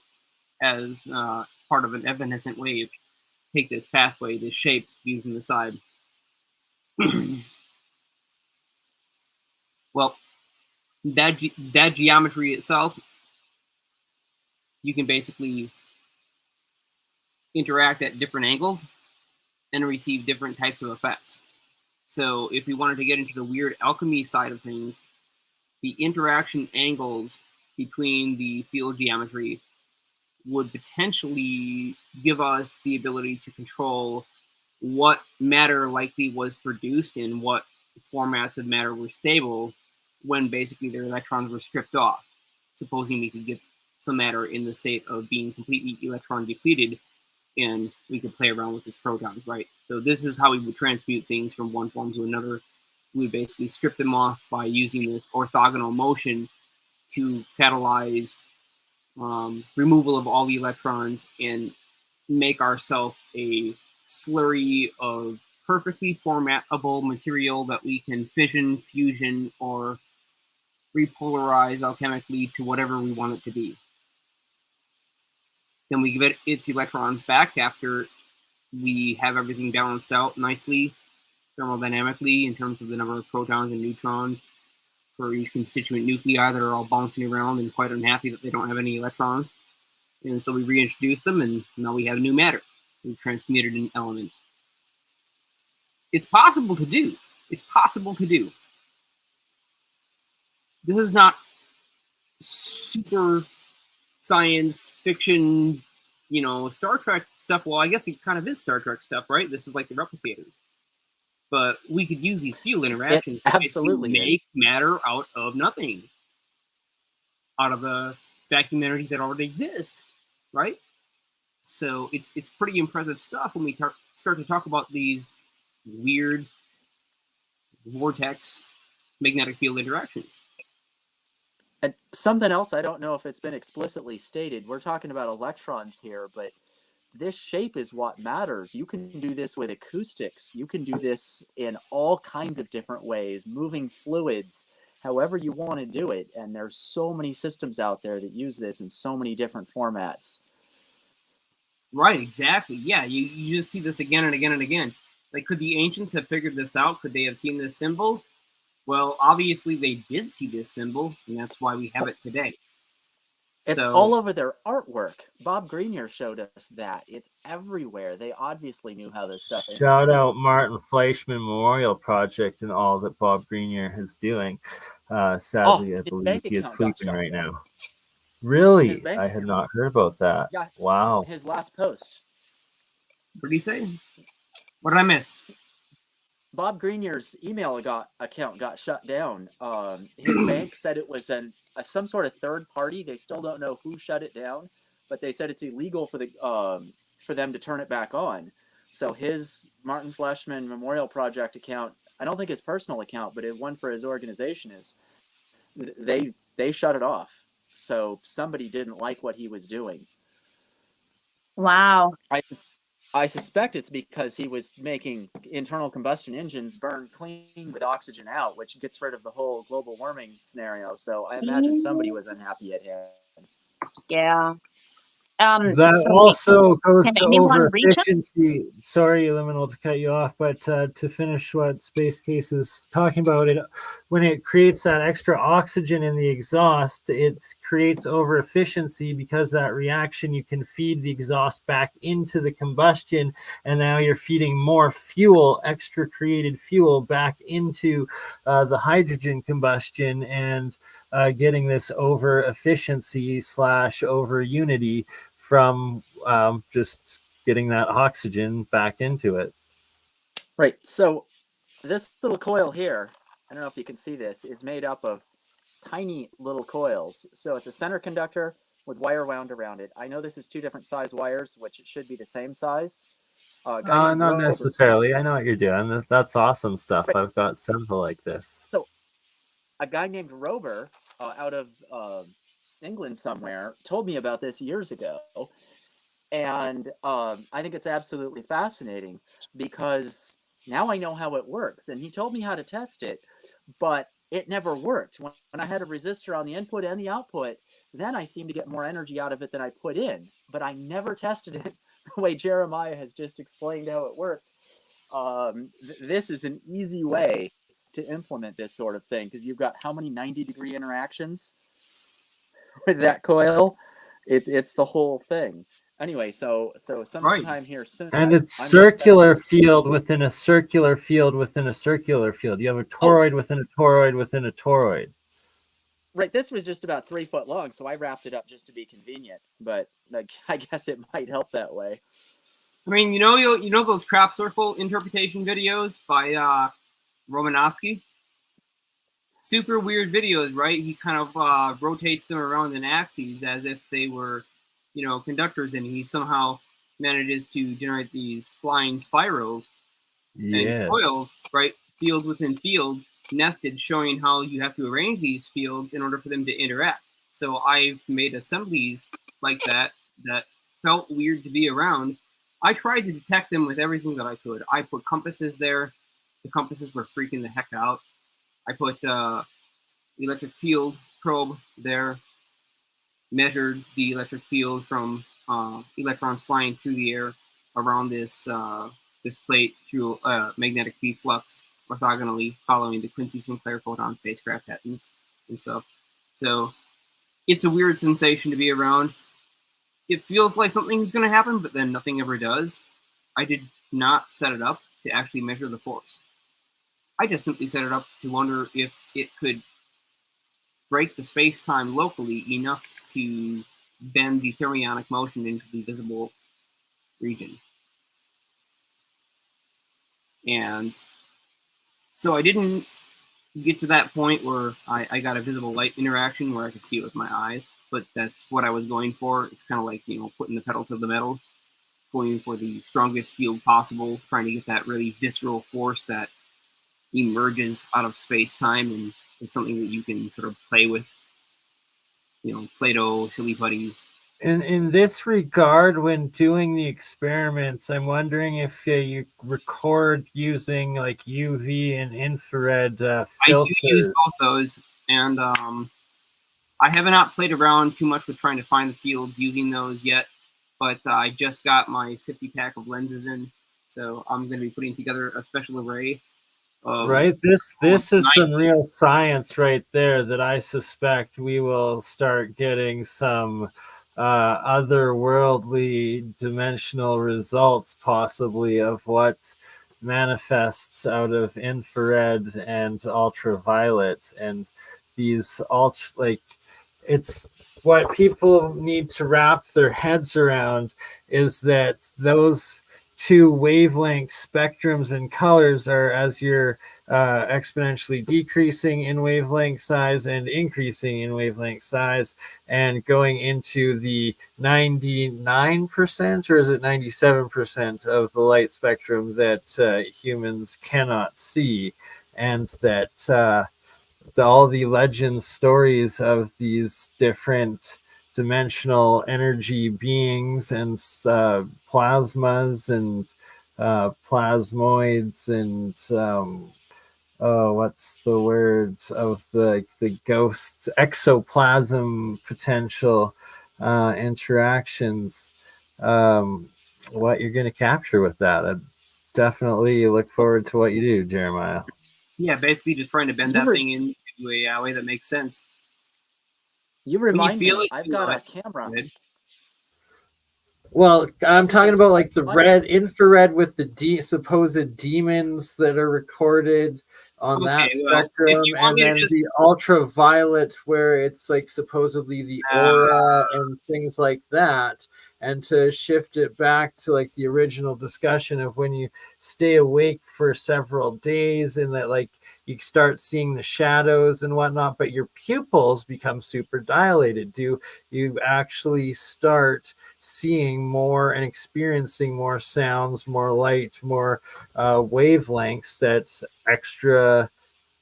as part of an evanescent wave? Take this pathway, this shape viewed from the side. Well, that geometry itself, you can basically interact at different angles and receive different types of effects. So if we wanted to get into the weird alchemy side of things, the interaction angles between the field geometry would potentially give us the ability to control what matter likely was produced and what formats of matter were stable when basically their electrons were stripped off. Supposing we could get some matter in the state of being completely electron depleted, and we could play around with its protons, right? So this is how we would transmute things from one form to another. We would basically strip them off by using this orthogonal motion to catalyze removal of all the electrons and make ourselves a slurry of perfectly formatable material that we can fission, fusion, or repolarize alchemically to whatever we want it to be. Then we give it its electrons back after we have everything balanced out nicely thermodynamically in terms of the number of protons and neutrons for each constituent nuclei that are all bouncing around and quite unhappy that they don't have any electrons. And so we reintroduce them, and now we have new matter. We've transmuted an element. It's possible to do. It's possible to do. This is not super science fiction, Star Trek stuff. Well, I guess it kind of is Star Trek stuff, right? This is like the replicators. But we could use these field interactions to absolutely make matter out of nothing, out of a vacuum energy that already exists, right? So it's pretty impressive stuff when we start to talk about these weird vortex magnetic field interactions. And something else, I don't know if it's been explicitly stated, we're talking about electrons here, but this shape is what matters. You can do this with acoustics. You can do this in all kinds of different ways, moving fluids, however you want to do it. And there's so many systems out there that use this in so many different formats. Right, exactly. Yeah, you just see this again and again and again. Like, could the ancients have figured this out? Could they have seen this symbol? Well, obviously they did see this symbol, and that's why we have it today. It's all over their artwork. Bob Grenier showed us that. It's everywhere. They obviously knew how this stuff. Shout out Martin Fleischmann Memorial Project and all that Bob Grenier is doing. Sadly, I believe he is sleeping right now. Really? I had not heard about that. Yeah. Wow. His last post. What did he say? What did I miss? Bob Grenier's email account got shut down. His bank said it was some sort of third party. They still don't know who shut it down, but they said it's illegal for them to turn it back on. So his Martin Fleischmann Memorial Project account, I don't think his personal account, but one for his organization they shut it off. So somebody didn't like what he was doing. Wow. I suspect it's because he was making internal combustion engines burn clean with oxygen out, which gets rid of the whole global warming scenario. So I imagine somebody was unhappy at him. Yeah. That also goes to over efficiency. Sorry, Liminal, to cut you off, but to finish what Space Case is talking about, when it creates that extra oxygen in the exhaust, it creates over efficiency because that reaction, you can feed the exhaust back into the combustion, and now you're feeding more fuel, extra created fuel, back into the hydrogen combustion, and getting this over efficiency / over unity from just getting that oxygen back into it. Right. So this little coil here, I don't know if you can see this, is made up of tiny little coils. So it's a center conductor with wire wound around it. I know this is 2 different size wires, which it should be the same size. A guy named Not Rover. necessarily. I know what you're doing. That's awesome stuff. Right. I've got several like this. So a guy named Rover out of England somewhere told me about this years ago. And I think it's absolutely fascinating because now I know how it works. And he told me how to test it, but it never worked. When I had a resistor on the input and the output, then I seemed to get more energy out of it than I put in. But I never tested it the way Jeremiah has just explained how it worked. This is an easy way to implement this sort of thing because you've got how many 90-degree interactions with that coil? It's the whole thing. Anyway, so sometime here soon. And it's circular field within a circular field within a circular field. You have a toroid within a toroid within a toroid. Right, this was just about 3 foot long, so I wrapped it up just to be convenient. But like, I guess it might help that way. I mean, you know those crop circle interpretation videos by Romanowski? Super weird videos, right? He kind of rotates them around in axes as if they were, conductors, and he somehow manages to generate these flying spirals and coils, right? Field within fields, nested, showing how you have to arrange these fields in order for them to interact. So I've made assemblies like that felt weird to be around. I tried to detect them with everything that I could. I put compasses there. The compasses were freaking the heck out. I put electric field probe there, measured the electric field from electrons flying through the air around this plate through magnetic field flux orthogonally following the Quincy Sinclair photon spacecraft patterns and stuff. So it's a weird sensation to be around. It feels like something's going to happen, but then nothing ever does. I did not set it up to actually measure the force. I just simply set it up to wonder if it could break the space-time locally enough to bend the thermionic motion into the visible region. And so I didn't get to that point where I got a visible light interaction where I could see it with my eyes, but that's what I was going for. It's kind of like, putting the pedal to the metal, going for the strongest field possible, trying to get that really visceral force that emerges out of space-time and is something that you can sort of play with, Play-Doh, silly putty. In this regard, when doing the experiments, I'm wondering if you record using like UV and infrared filters. I do use both those, and I have not played around too much with trying to find the fields using those yet, but I just got my 50-pack of lenses in, so I'm going to be putting together a special array. Right, this is some real science right there that I suspect we will start getting some otherworldly dimensional results possibly of what manifests out of infrared and ultraviolet, and these it's what people need to wrap their heads around is that those two wavelength spectrums and colors are, as you're exponentially decreasing in wavelength size and increasing in wavelength size and going into the 99% or is it 97% of the light spectrum that humans cannot see, and that all the legend stories of these different dimensional energy beings and plasmas and plasmoids and what's the word of the ghost exoplasm potential interactions, what you're going to capture with that. I definitely look forward to what you do, Jeremiah. Yeah, basically just trying to bend that thing into a way that makes sense. You remind me, I've got a camera. Well, I'm talking about like the red infrared with the supposed demons that are recorded on that spectrum, and then the ultraviolet where it's like supposedly the aura and things like that. and to shift it back to like the original discussion of when you stay awake for several days and that like you start seeing the shadows and whatnot, but your pupils become super dilated. Do you actually start seeing more and experiencing more sounds, more light, more wavelengths that extra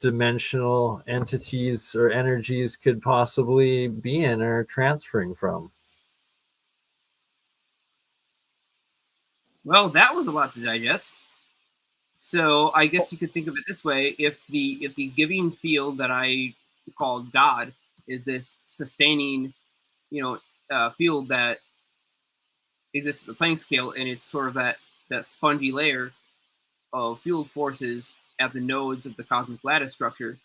dimensional entities or energies could possibly be in or transferring from? Well, that was a lot to digest. So I guess you could think of it this way: if the giving field that I call God is this sustaining, field that exists at the Planck scale, and it's sort of that spongy layer of field forces at the nodes of the cosmic lattice structure,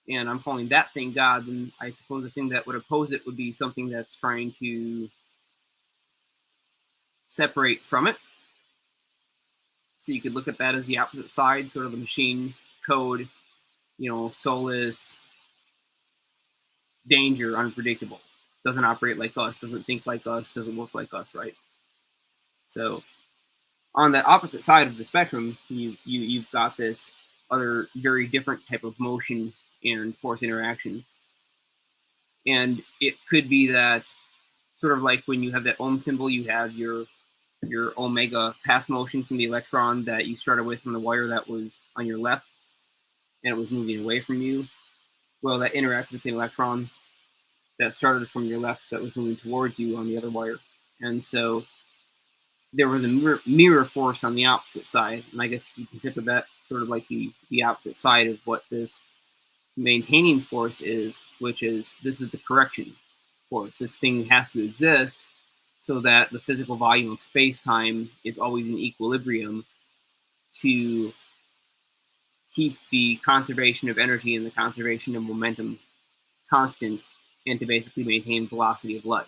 and I'm calling that thing God, then I suppose the thing that would oppose it would be something that's trying to separate from it. So you could look at that as the opposite side, sort of the machine code, soulless, danger, unpredictable. Doesn't operate like us, doesn't think like us, doesn't work like us, right? So on the opposite side of the spectrum, you've got this other very different type of motion and force interaction. And it could be that sort of like when you have that ohm symbol, you have your omega path motion from the electron that you started with from the wire that was on your left, and it was moving away from you. Well, that interacted with the electron that started from your left that was moving towards you on the other wire. And so there was a mirror force on the opposite side. And I guess you can consider that sort of like the opposite side of what this maintaining force is, which is this is the correction force. This thing has to exist so that the physical volume of space-time is always in equilibrium to keep the conservation of energy and the conservation of momentum constant, and to basically maintain velocity of light.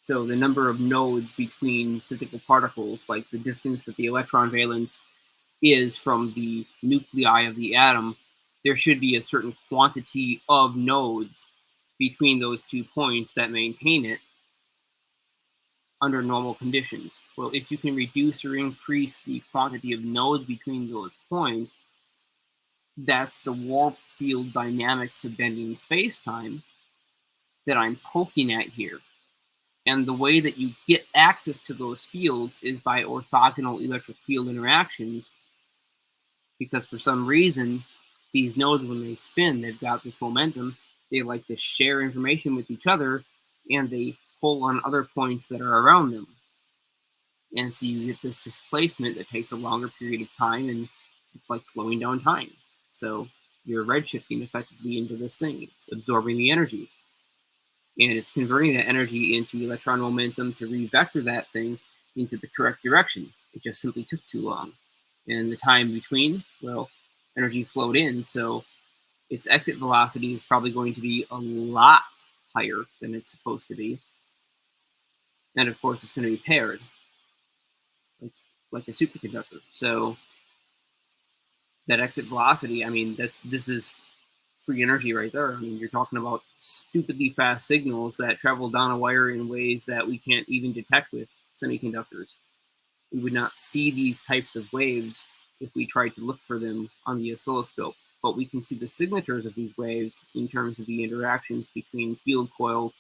So the number of nodes between physical particles, like the distance that the electron valence is from the nuclei of the atom, there should be a certain quantity of nodes between those 2 points that maintain it under normal conditions. Well, if you can reduce or increase the quantity of nodes between those points, that's the warp field dynamics of bending space-time that I'm poking at here. And the way that you get access to those fields is by orthogonal electric field interactions, because for some reason, these nodes, when they spin, they've got this momentum. They like to share information with each other, and they pull on other points that are around them. And so you get this displacement that takes a longer period of time, and it's like slowing down time. So you're redshifting effectively into this thing. It's absorbing the energy. And it's converting that energy into electron momentum to re-vector that thing into the correct direction. It just simply took too long. And the time between, well, energy flowed in, so its exit velocity is probably going to be a lot higher than it's supposed to be. And of course, it's going to be paired, like a superconductor. So that exit velocity, I mean, this is free energy right there. I mean, you're talking about stupidly fast signals that travel down a wire in ways that we can't even detect with semiconductors. We would not see these types of waves if we tried to look for them on the oscilloscope, but we can see the signatures of these waves in terms of the interactions between field coils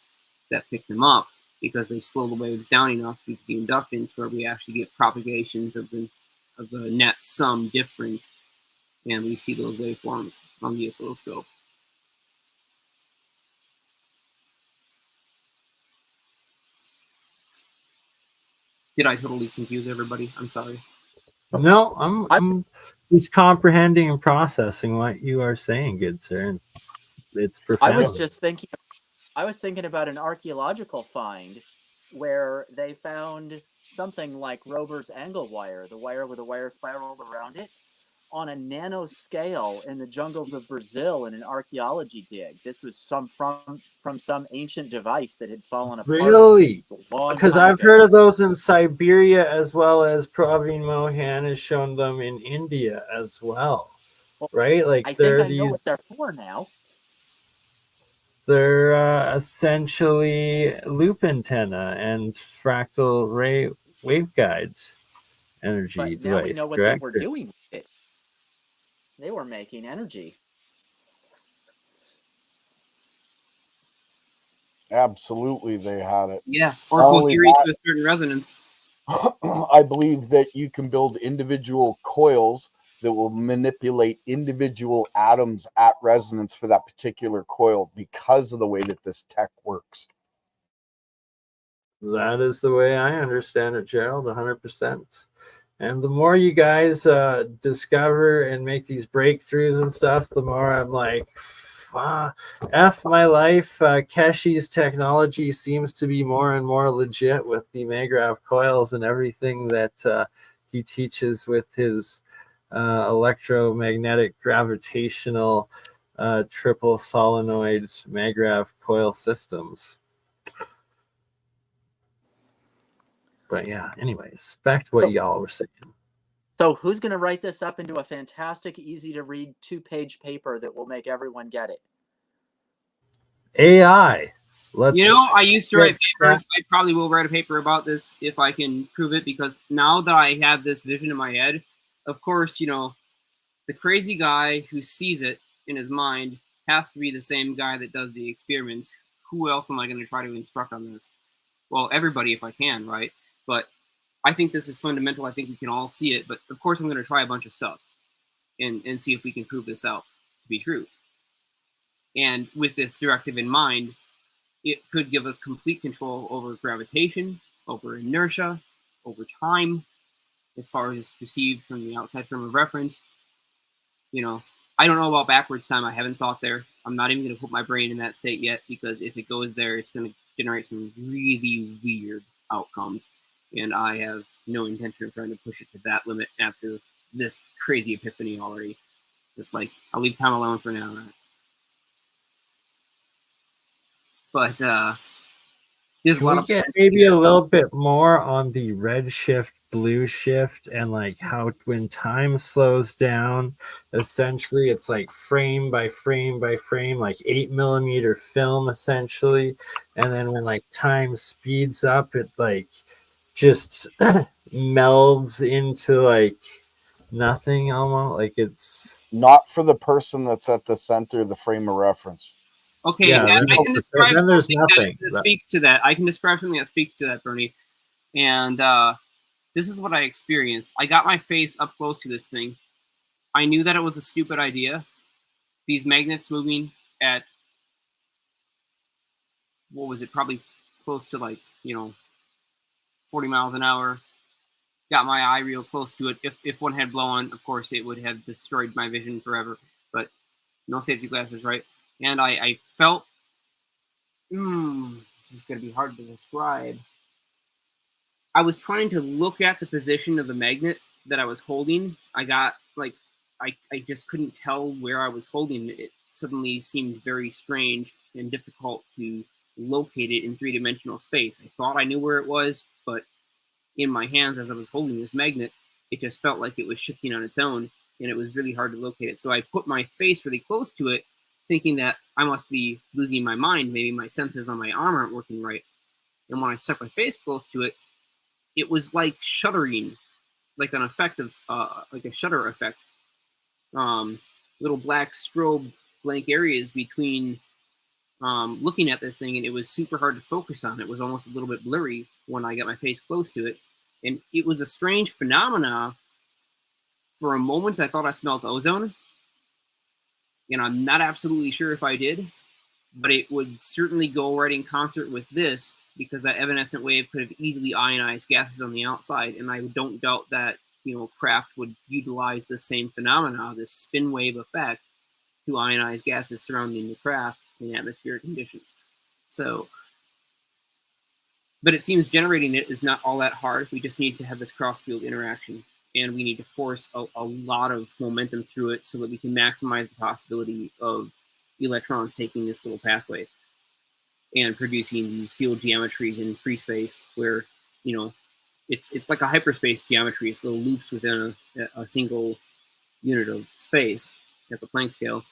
that pick them up, because they slow the waves down enough due to the inductance where we actually get propagations of the net sum difference, and we see those waveforms on the oscilloscope. Did I totally confuse everybody? I'm sorry. No, I'm just comprehending and processing what you are saying, good sir. And it's profound. I was thinking about an archaeological find where they found something like Rober's angle wire, the wire with a wire spiraled around it, on a nano scale in the jungles of Brazil in an archaeology dig. This was from some ancient device that had fallen apart. Really? Because I've ago. heard of those in Siberia, as well as Praveen Mohan has shown them in India as well. Right? Like I there think are I know these. what they're for now. They're essentially loop antenna and fractal ray waveguides energy But now we device, know what they correct? were doing with it. They were making energy. Absolutely, they had it. Yeah, or Not only coherent that, to a certain resonance. I believe that you can build individual coils that will manipulate individual atoms at resonance for that particular coil because of the way that this tech works. That is the way I understand it, Gerald, 100%. And the more you guys discover and make these breakthroughs and stuff, the more I'm like, F my life. Keshi's technology seems to be more and more legit with the Magrav coils and everything that he teaches with his electromagnetic gravitational triple solenoid Magrav coil systems. But yeah, anyways, back to what y'all were saying. So who's going to write this up into a fantastic, easy to read 2-page paper that will make everyone get it? AI. Let's I used to write papers. that. I probably will write a paper about this if I can prove it, because now that I have this vision in my head, of course, the crazy guy who sees it in his mind has to be the same guy that does the experiments. Who else am I going to try to instruct on this? Well, everybody if I can, right? But I think this is fundamental. I think we can all see it. But of course, I'm going to try a bunch of stuff and see if we can prove this out to be true. And with this directive in mind, it could give us complete control over gravitation, over inertia, over time, as far as it's perceived from the outside frame of reference. I don't know about backwards time. I haven't thought there. I'm not even going to put my brain in that state yet, because if it goes there, it's going to generate some really weird outcomes. And I have no intention of trying to push it to that limit after this crazy epiphany already. Just like, I'll leave time alone for now. But there's a Can lot we of get maybe a little bit more on the red shift, blue shift, and like how when time slows down, essentially it's like frame by frame by frame, like 8mm film essentially, and then when like time speeds up, it like just melds into like nothing almost, like it's Not for the person that's at the center of the frame of reference. Okay, yeah. and I Then, can describe then there's something nothing. that speaks to that. I can describe something that speaks to that, Bernie. And this is what I experienced. I got my face up close to this thing. I knew that it was a stupid idea. These magnets moving at, what was it, probably close to like, 40 miles an hour. Got my eye real close to it. If one had blown, of course, it would have destroyed my vision forever. But no safety glasses, right? And I felt, this is going to be hard to describe. I was trying to look at the position of the magnet that I was holding. I got, like, I just couldn't tell where I was holding it. It suddenly seemed very strange and difficult to locate it in three-dimensional space. I thought I knew where it was, but in my hands as I was holding this magnet, it just felt like it was shifting on its own, and it was really hard to locate it. So I put my face really close to it, thinking that I must be losing my mind. Maybe my senses on my arm aren't working right. And when I stuck my face close to it, it was like shuddering, like an effect of, like a shutter effect. Little black strobe blank areas between looking at this thing, and it was super hard to focus on. It was almost a little bit blurry when I got my face close to it. And it was a strange phenomena. For a moment, I thought I smelled ozone. And I'm not absolutely sure if I did, but it would certainly go right in concert with this, because that evanescent wave could have easily ionized gases on the outside. And I don't doubt that, craft would utilize the same phenomena, this spin wave effect, to ionize gases surrounding the craft in atmospheric conditions. So, but it seems generating it is not all that hard. We just need to have this cross-field interaction, and we need to force a lot of momentum through it so that we can maximize the possibility of electrons taking this little pathway and producing these field geometries in free space where, it's like a hyperspace geometry. It's little loops within a single unit of space at the Planck scale.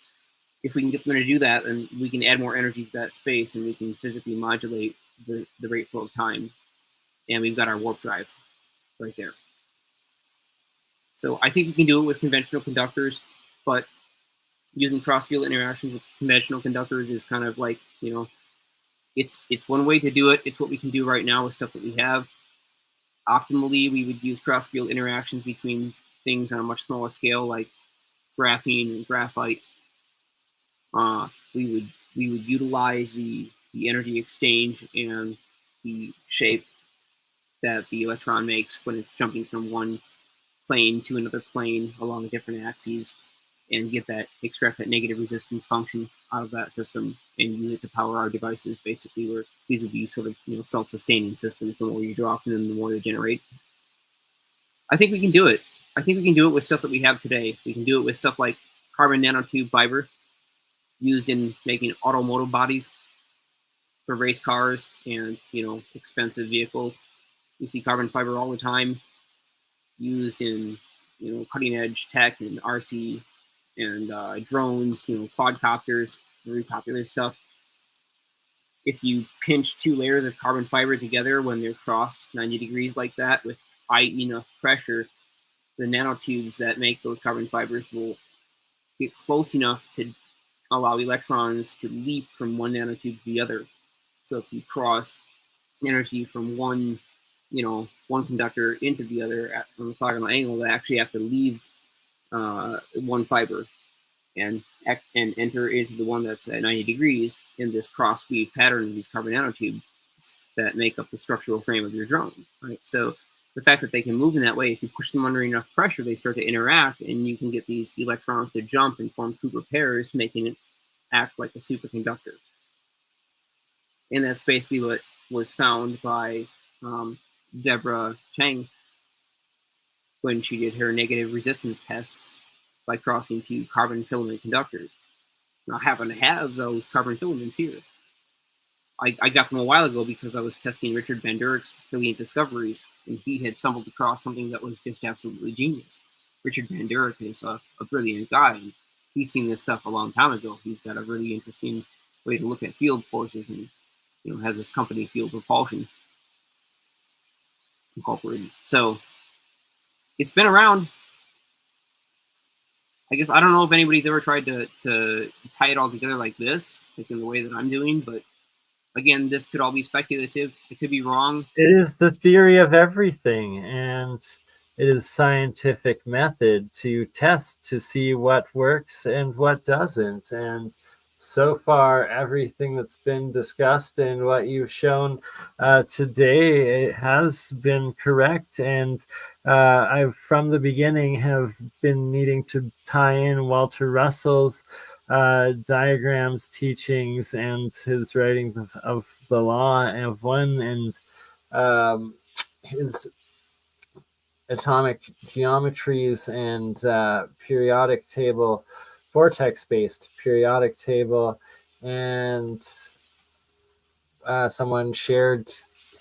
if we can get them to do that, then we can add more energy to that space, and we can physically modulate the rate flow of time. And we've got our warp drive right there. So I think we can do it with conventional conductors, but using cross-field interactions with conventional conductors is kind of like, you know, it's one way to do it. It's what we can do right now with stuff that we have. Optimally, we would use cross-field interactions between things on a much smaller scale, like graphene and graphite. We would utilize the energy exchange and the shape that the electron makes when it's jumping from one plane to another plane along different axes, and extract that negative resistance function out of that system and use it to power our devices, basically, where these would be sort of, you know, self-sustaining systems. The more you draw from them, the more they generate. I think we can do it. I think we can do it with stuff that we have today. We can do it with stuff like carbon nanotube fiber used in making automotive bodies for race cars and, you know, expensive vehicles. You see carbon fiber all the time used in, you know, cutting edge tech and RC and drones, you know, quadcopters, very popular stuff. If you pinch two layers of carbon fiber together when they're crossed 90 degrees like that with high enough pressure, the nanotubes that make those carbon fibers will get close enough to allow electrons to leap from one nanotube to the other. So if you cross energy from one, you know, one conductor into the other at an orthogonal angle, they actually have to leave one fiber and enter into the one that's at 90 degrees in this cross weave pattern of these carbon nanotubes that make up the structural frame of your drone, right? So the fact that they can move in that way, if you push them under enough pressure, they start to interact, and you can get these electrons to jump and form Cooper pairs, making it act like a superconductor. And that's basically what was found by Deborah Chang when she did her negative resistance tests by crossing two carbon filament conductors. Now, I happen to have those carbon filaments here. I got them a while ago because I was testing Richard Van Durek's brilliant discoveries, and he had stumbled across something that was just absolutely genius. Richard Van Durek is a brilliant guy, and he's seen this stuff a long time ago. He's got a really interesting way to look at field forces, and, you know, has this company, Field Propulsion Incorporated. So it's been around. I guess I don't know if anybody's ever tried to tie it all together like this, like in the way that I'm doing, but again, this could all be speculative. It could be wrong. It is the theory of everything, and it is scientific method to test to see what works and what doesn't. And so far, everything that's been discussed and what you've shown today, it has been correct. And I've, from the beginning, have been needing to tie in Walter Russell's diagrams, teachings, and his writing of the law of one, and his atomic geometries and periodic table, vortex-based periodic table, and someone shared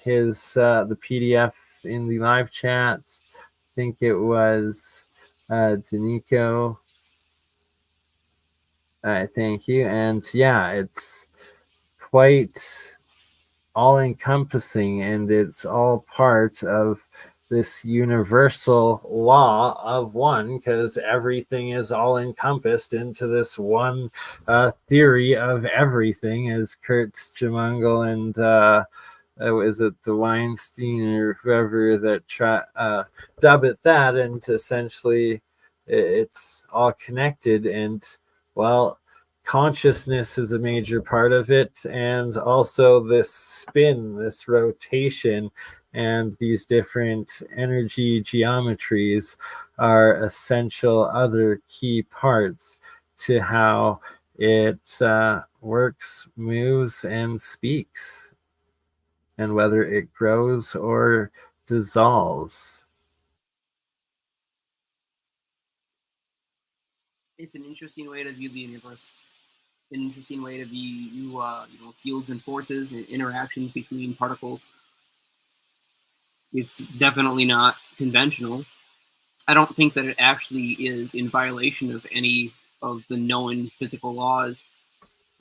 his the PDF in the live chat. I think it was Danico. Thank you. And yeah, it's quite all-encompassing, and it's all part of this universal law of one, because everything is all encompassed into this one theory of everything, as Kurt Jamungle and is it the Weinstein or whoever that dub it that, and essentially it's all connected. And well, consciousness is a major part of it, and also this spin, this rotation, and these different energy geometries are essential other key parts to how it works, moves, and speaks, and whether it grows or dissolves. It's an interesting way to view the universe. An interesting way to view you know, fields and forces and interactions between particles. It's definitely not conventional. I don't think that it actually is in violation of any of the known physical laws.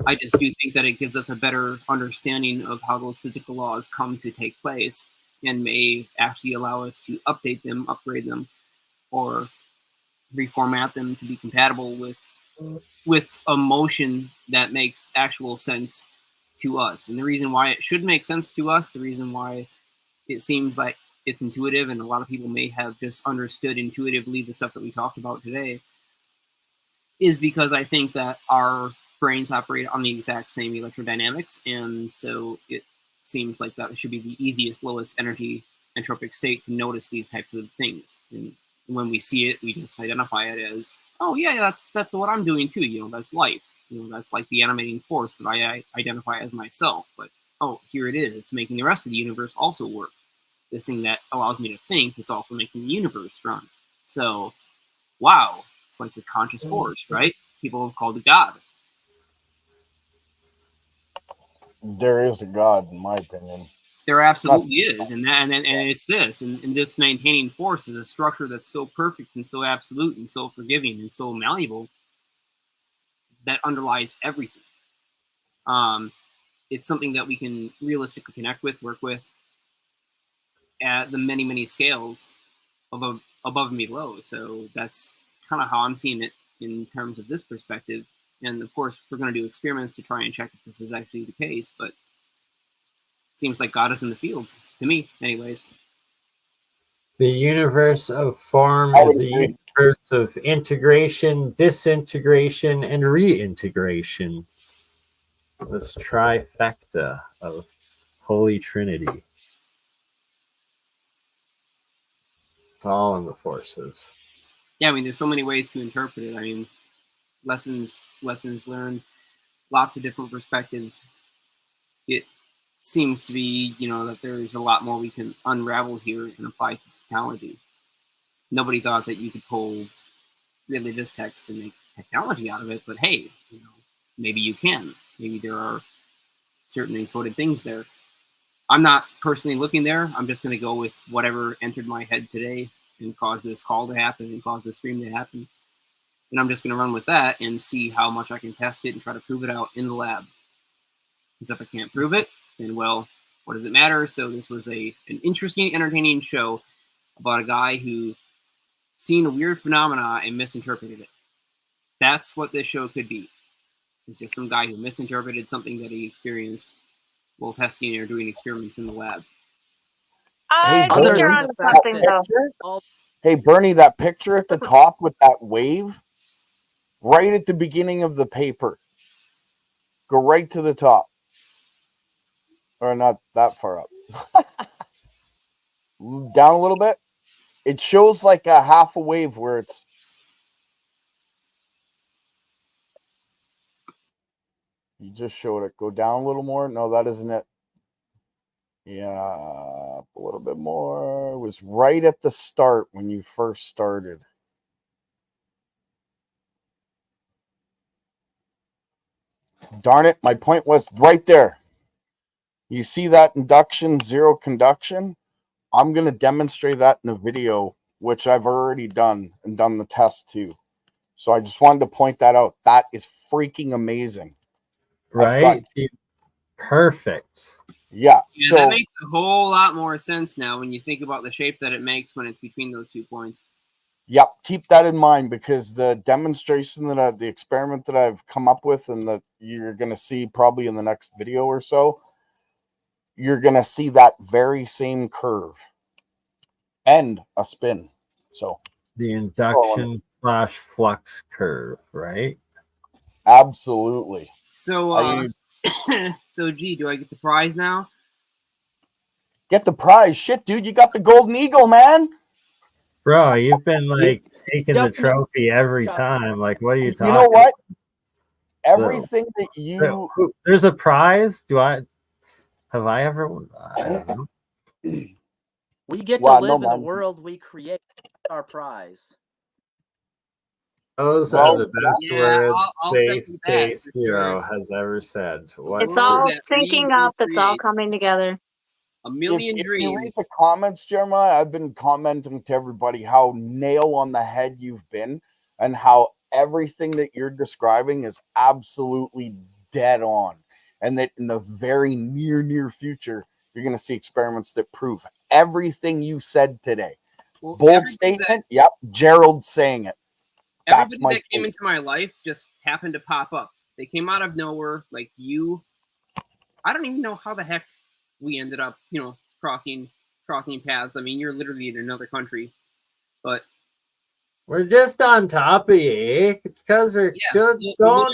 I just do think that it gives us a better understanding of how those physical laws come to take place and may actually allow us to update them, upgrade them, or reformat them to be compatible with a motion that makes actual sense to us. And the reason why it should make sense to us, the reason why it seems like it's intuitive, and a lot of people may have just understood intuitively the stuff that we talked about today, is because I think that our brains operate on the exact same electrodynamics, and so it seems like that should be the easiest, lowest energy entropic state to notice these types of things. And when we see it, we just identify it as, oh yeah, that's what I'm doing too. You know, that's life. You know, that's like the animating force that I identify as myself. But oh, here it is. It's making the rest of the universe also work. This thing that allows me to think is also making the universe run. So, wow, it's like the conscious force, right? People have called it God. There is a God, in my opinion. There absolutely is, and it's this, and this maintaining force is a structure that's so perfect and so absolute and so forgiving and so malleable that underlies everything. It's something that we can realistically connect with, work with at the many scales of above and below. So that's kind of how I'm seeing it in terms of this perspective. And of course, we're going to do experiments to try and check if this is actually the case, but it seems like God is in the fields, to me, anyways. The universe of form I would is a agree. universe of integration, disintegration, and reintegration. This trifecta of Holy Trinity. It's all in the forces. Yeah, I mean, there's so many ways to interpret it. I mean, lessons learned, lots of different perspectives. It seems to be, that there's a lot more we can unravel here and apply to technology. Nobody thought that you could pull religious text and make technology out of it, but hey, maybe you can. Maybe there are certain encoded things there. I'm not personally looking there. I'm just going to go with whatever entered my head today and caused this call to happen and caused this stream to happen. And I'm just going to run with that and see how much I can test it and try to prove it out in the lab. Because if I can't prove it, then, well, what does it matter? So this was an interesting, entertaining show about a guy who seen a weird phenomena and misinterpreted it. That's what this show could be. It's just some guy who misinterpreted something that he experienced while testing or doing experiments in the lab. I Bernie, think you're Other onto than the fact something, that though. all Hey, Bernie, that picture at the top with that wave, right at the beginning of the paper. Go right to the top. Or not that far up. Down a little bit. It shows like a half a wave where it's. You just showed it. Go down a little more. No, that isn't it. Yeah, a little bit more. It was right at the start when you first started. Darn it. My point was right there. You see that induction, zero conduction? I'm going to demonstrate that in a video, which I've already done and done the test too. So I just wanted to point that out. That is freaking amazing. Right? Perfect. Yeah. Yeah, So that makes a whole lot more sense now when you think about the shape that it makes when it's between those 2 points. yep, keep that in mind because the demonstration that the experiment that I've come up with and that you're going to see probably in the next video or so, you're going to see that very same curve and a spin. So The induction / flux curve, right? absolutely. So, so gee, do I get the prize now? Get the prize. Shit, dude, you got the golden eagle, man. Bro, you've been like taking the Yep. trophy every time. Like, what are you talking You know what? about? Everything that you There's a prize? Have I ever won? I don't know. we get to Well, live no, in the man. world we create, our prize. Those Well, are the best yeah, words I'll Space second that Space for Zero sure. has ever said. What? It's Word all that we syncing up. It's all create. coming together. A million if you read dreams. the comments, Jeremiah, I've been commenting to everybody how nail on the head you've been and how everything that you're describing is absolutely dead on, and that in the very near future, you're going to see experiments that prove everything you said today. Well, Bold statement. Yep. Gerald saying it. That's Everybody my that came take. into my life just happened to pop up. They came out of nowhere, like you. I don't even know how the heck we ended up, crossing paths. I mean, you're literally in another country, but We're just on top of you. It's because we're don't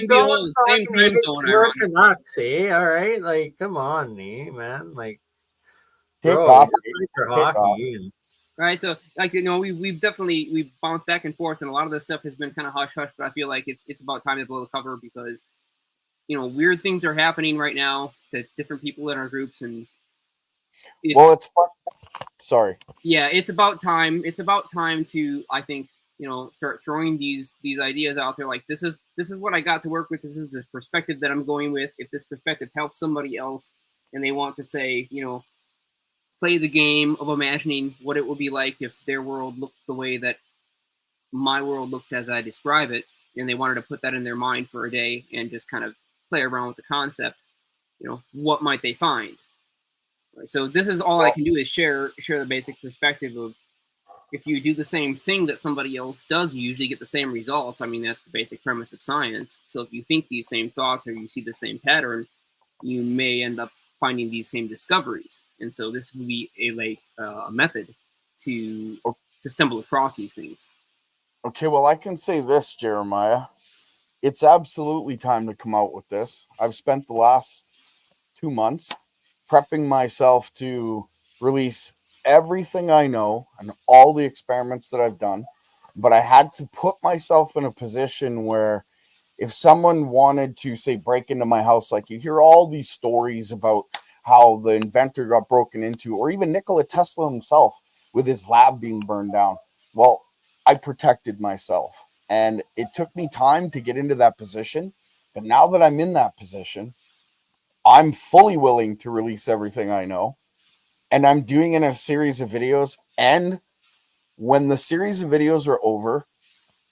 behold, same fucking time hate zone, we're ironically. Canucks, eh? All right, like come on, man. Like, Take bro, off. we just like your Take off. hockey. And Right, so we've definitely bounced back and forth, and a lot of this stuff has been kind of hush hush. But I feel like it's about time to blow the cover because weird things are happening right now to different people in our groups, and it's fun. Sorry. Yeah, it's about time. It's about time to, I think, start throwing these ideas out there. Like this is what I got to work with. This is the perspective that I'm going with. If this perspective helps somebody else, and they want to say, play the game of imagining what it would be like if their world looked the way that my world looked as I describe it, and they wanted to put that in their mind for a day and just kind of play around with the concept, what might they find? Right. So this is all I can do is share the basic perspective of if you do the same thing that somebody else does, you usually get the same results. I mean, that's the basic premise of science. So if you think these same thoughts or you see the same pattern, you may end up finding these same discoveries. And so this would be a method to stumble across these things. Okay, well, I can say this, Jeremiah. It's absolutely time to come out with this. I've spent the last 2 months prepping myself to release everything I know and all the experiments that I've done. But I had to put myself in a position where if someone wanted to, say, break into my house, like you hear all these stories about how the inventor got broken into, or even Nikola Tesla himself with his lab being burned down. Well, I protected myself, and it took me time to get into that position. But now that I'm in that position, I'm fully willing to release everything I know, and I'm doing it in a series of videos. And when the series of videos are over,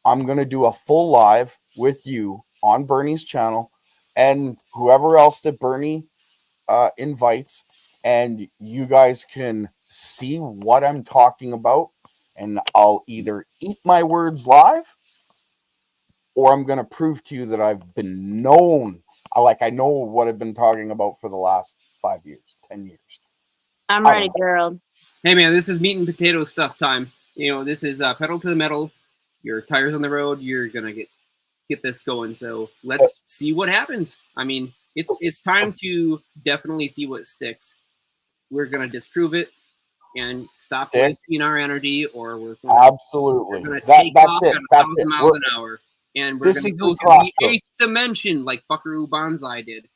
I'm going to do a full live with you on BurnEye's channel and whoever else that BurnEye invites, and you guys can see what I'm talking about, and I'll either eat my words live or I'm going to prove to you that I've been known. I know what I've been talking about for the last 5 years, 10 years. I'm ready, Gerald. Hey, man, this is meat and potato stuff time. This is pedal to the metal. Your tires on the road. You're going to get this going. So let's see what happens. I mean, it's time to definitely see what sticks. We're going to disprove it and stop wasting our energy, or we're going to take off at 1,000 miles an hour. And we're going to go to the 8th dimension like Buckaroo Banzai did.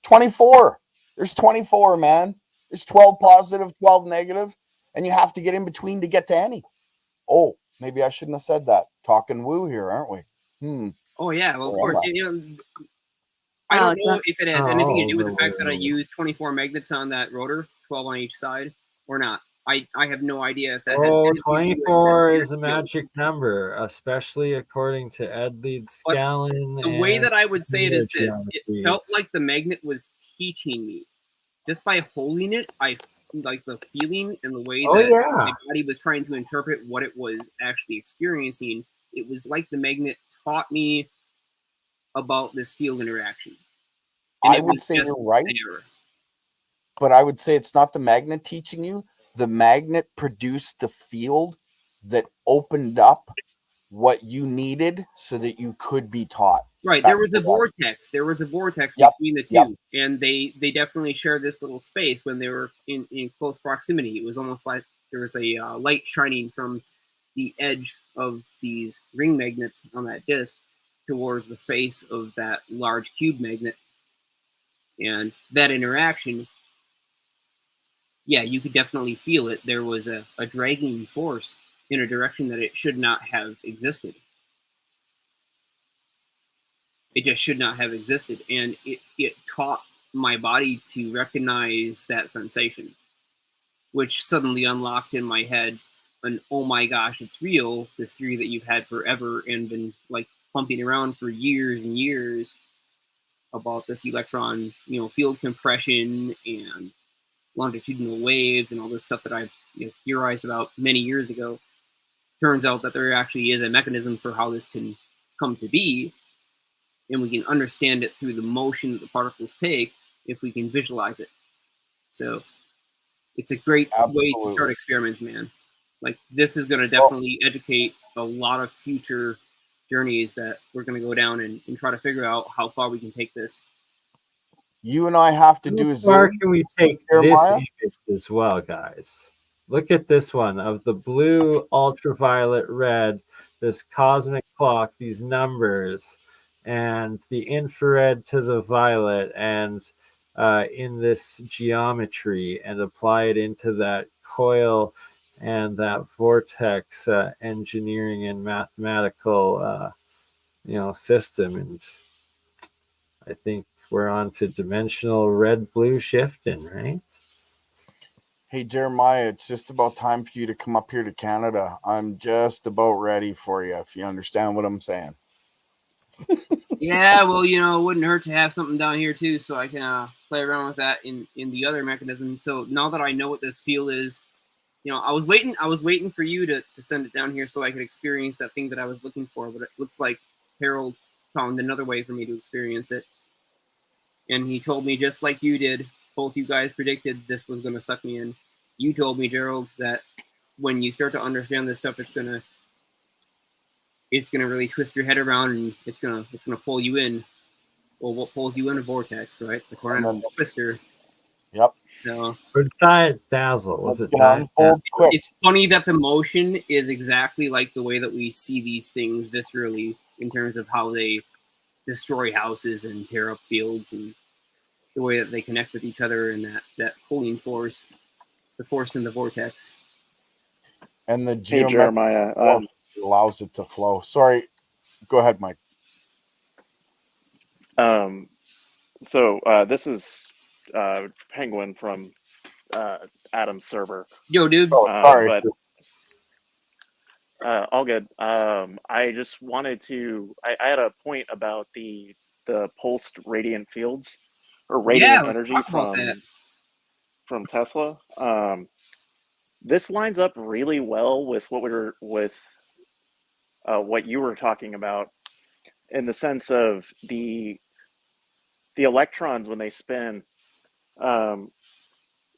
24. There's 24, man. There's 12 positive, 12 negative, and you have to get in between to get to any. Oh, maybe I shouldn't have said that. Talking woo here, aren't we? Oh, yeah. Well, of course. I don't know if it has anything to do with the fact that I used 24 magnets on that rotor, 12 on each side, or not. I have no idea if that has anything to do with 24 is a magic number, especially according to Ed Leeds Scallon. The way that I would say it is this. It felt like the magnet was teaching me. Just by holding it, I like the feeling and the way that my body was trying to interpret what it was actually experiencing. It was like the magnet taught me about this field interaction. And I would say you're right, but I would say it's not the magnet teaching you. The magnet produced the field that opened up what you needed so that you could be taught. Right. There was a vortex. There was a vortex between the two. And they definitely shared this little space when they were in close proximity. It was almost like there was a light shining from the edge of these ring magnets on that disc towards the face of that large cube magnet. And that interaction, yeah, you could definitely feel it. There was a dragging force in a direction that it should not have existed. It just should not have existed. And it taught my body to recognize that sensation, which suddenly unlocked in my head an oh my gosh, it's real, this theory that you've had forever and been like pumping around for years and years about this electron, field compression and longitudinal waves and all this stuff that I've theorized about many years ago. Turns out that there actually is a mechanism for how this can come to be, and we can understand it through the motion that the particles take if we can visualize it. So it's a great way to start experiments, man. Like, this is going to definitely educate a lot of future journeys that we're going to go down and try to figure out how far we can take this. You and I have to do a How far Zoom. can we take Jeremiah? this image as well, guys? Look at this one of the blue, ultraviolet, red, this cosmic clock, these numbers, and the infrared to the violet, and in this geometry, and apply it into that coil and that vortex engineering and mathematical system. And I think we're on to dimensional red-blue shifting, right? Hey, Jeremiah, it's just about time for you to come up here to Canada. I'm just about ready for you, if you understand what I'm saying. Yeah, well, it wouldn't hurt to have something down here too, so I can play around with that in the other mechanism. So now that I know what this field is, I was waiting for you to send it down here so I could experience that thing that I was looking for, but it looks like Harold found another way for me to experience it. And he told me, just like you did, both you guys predicted this was going to suck me in. You told me, Gerald, that when you start to understand this stuff, it's gonna really twist your head around, and it's gonna pull you in. Well, what pulls you in? A vortex, right? The tornado twister. Yep. So, or Diet Dazzle. Was it Diet Dazzle? Quick. It's funny that the motion is exactly like the way that we see these things viscerally in terms of how they destroy houses and tear up fields, and the way that they connect with each other, and that pulling force, the force in the vortex. And the Hey, Jeremiah, allows it to flow. Sorry, go ahead, Mike. So this is Penguin from Adam's server. Yo, dude. Sorry. But all good. I just wanted to. I had a point about the pulsed radiant fields or radiant energy from Tesla. This lines up really well with what you were talking about, in the sense of the electrons when they spin.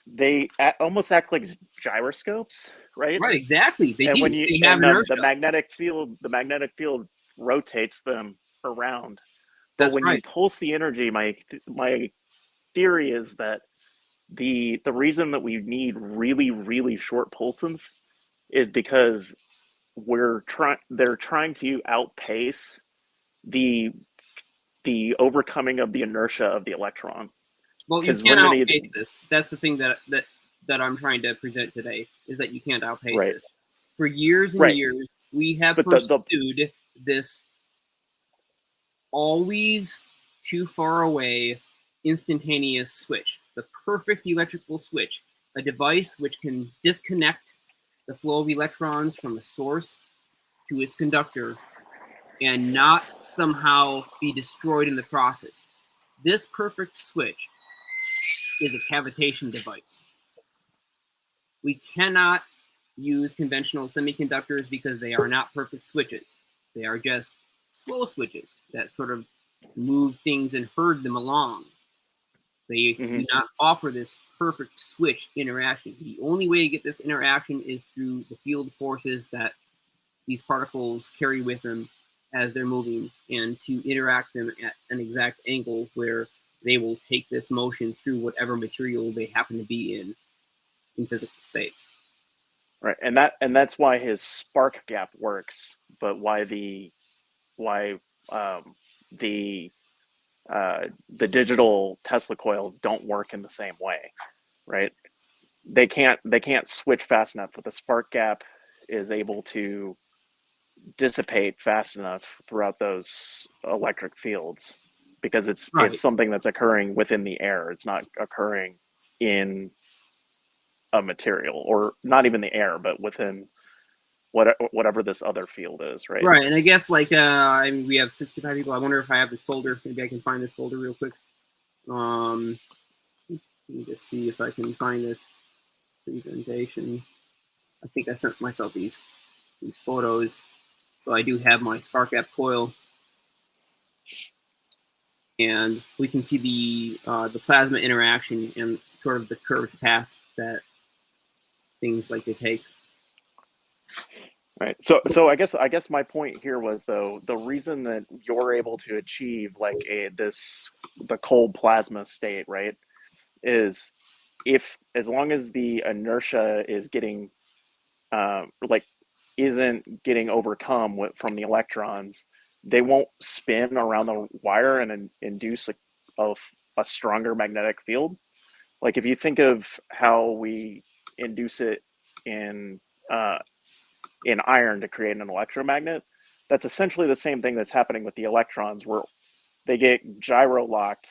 They almost act like gyroscopes, right? Right, exactly. They and do. When you, they have and the magnetic field rotates them around. But That's when right. you pulse the energy, my theory is that the reason that we need really, really short pulses is because they're trying to outpace the overcoming of the inertia of the electron. Well, you can't outpace this. That's the thing that I'm trying to present today, is that you can't outpace this. For years and years, we have pursued this always too far away instantaneous switch, the perfect electrical switch, a device which can disconnect the flow of electrons from the source to its conductor and not somehow be destroyed in the process. This perfect switch is a cavitation device. We cannot use conventional semiconductors because they are not perfect switches. They are just slow switches that sort of move things and herd them along. They do not offer this perfect switch interaction. The only way to get this interaction is through the field forces that these particles carry with them as they're moving, and to interact them at an exact angle where they will take this motion through whatever material they happen to be in physical space. Right, and that's why his spark gap works, but why the digital Tesla coils don't work in the same way, right? They can't switch fast enough, but the spark gap is able to dissipate fast enough throughout those electric fields, because it's something that's occurring within the air. It's not occurring in a material, or not even the air, but within whatever this other field is, right? Right, and I guess like I mean, we have 65 people. I wonder if I have this folder. Maybe I can find this folder real quick. Let me just see if I can find this presentation. I think I sent myself these photos, so I do have my spark gap coil, and we can see the plasma interaction and sort of the curved path that things like they take. Right. So I guess my point here was, though, the reason that you're able to achieve like the cold plasma state, right, is if as long as the inertia is getting isn't getting overcome from the electrons, they won't spin around the wire and induce a stronger magnetic field. Like if you think of how we induce it in iron to create an electromagnet, that's essentially the same thing that's happening with the electrons, where they get gyro locked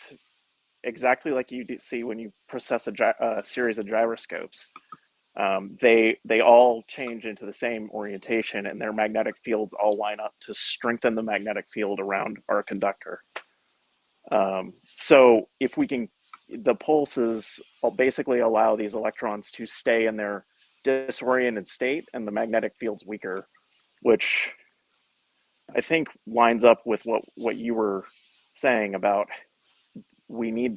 exactly like you see when you process a series of gyroscopes. They all change into the same orientation, and their magnetic fields all line up to strengthen the magnetic field around our conductor. So if we can, the pulses will basically allow these electrons to stay in their disoriented state, and the magnetic field's weaker, which I think lines up with what you were saying about we need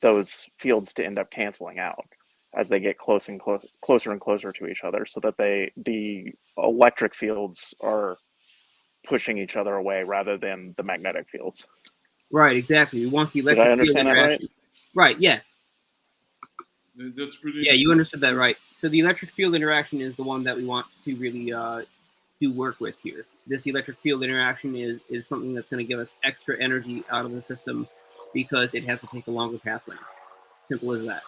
those fields to end up canceling out as they get closer and closer to each other, so that the electric fields are pushing each other away rather than the magnetic fields. Right, exactly. We want the electric Did I field understand that interaction. Right, yeah. That's pretty. Yeah, you understood that right. So the electric field interaction is the one that we want to really do work with here. This electric field interaction is something that's going to give us extra energy out of the system because it has to take a longer path length. Simple as that.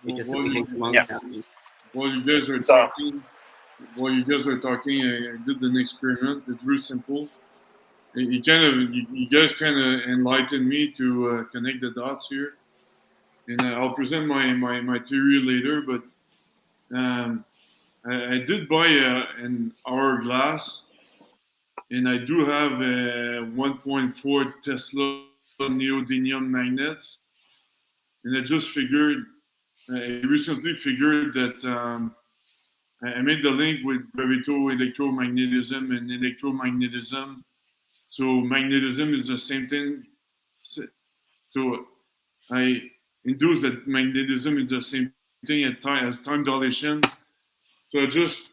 It just simply takes a longer path length. While you guys are talking, I did an experiment. It's very simple. You guys kind of enlightened me to connect the dots here, and I'll present my theory later. But I did buy an hourglass, and I do have a 1.4 Tesla neodymium magnets, and I recently figured that I made the link with gravito-electromagnetism and electromagnetism. So magnetism is the same thing. So I induce that magnetism is the same thing as time dilation. So I just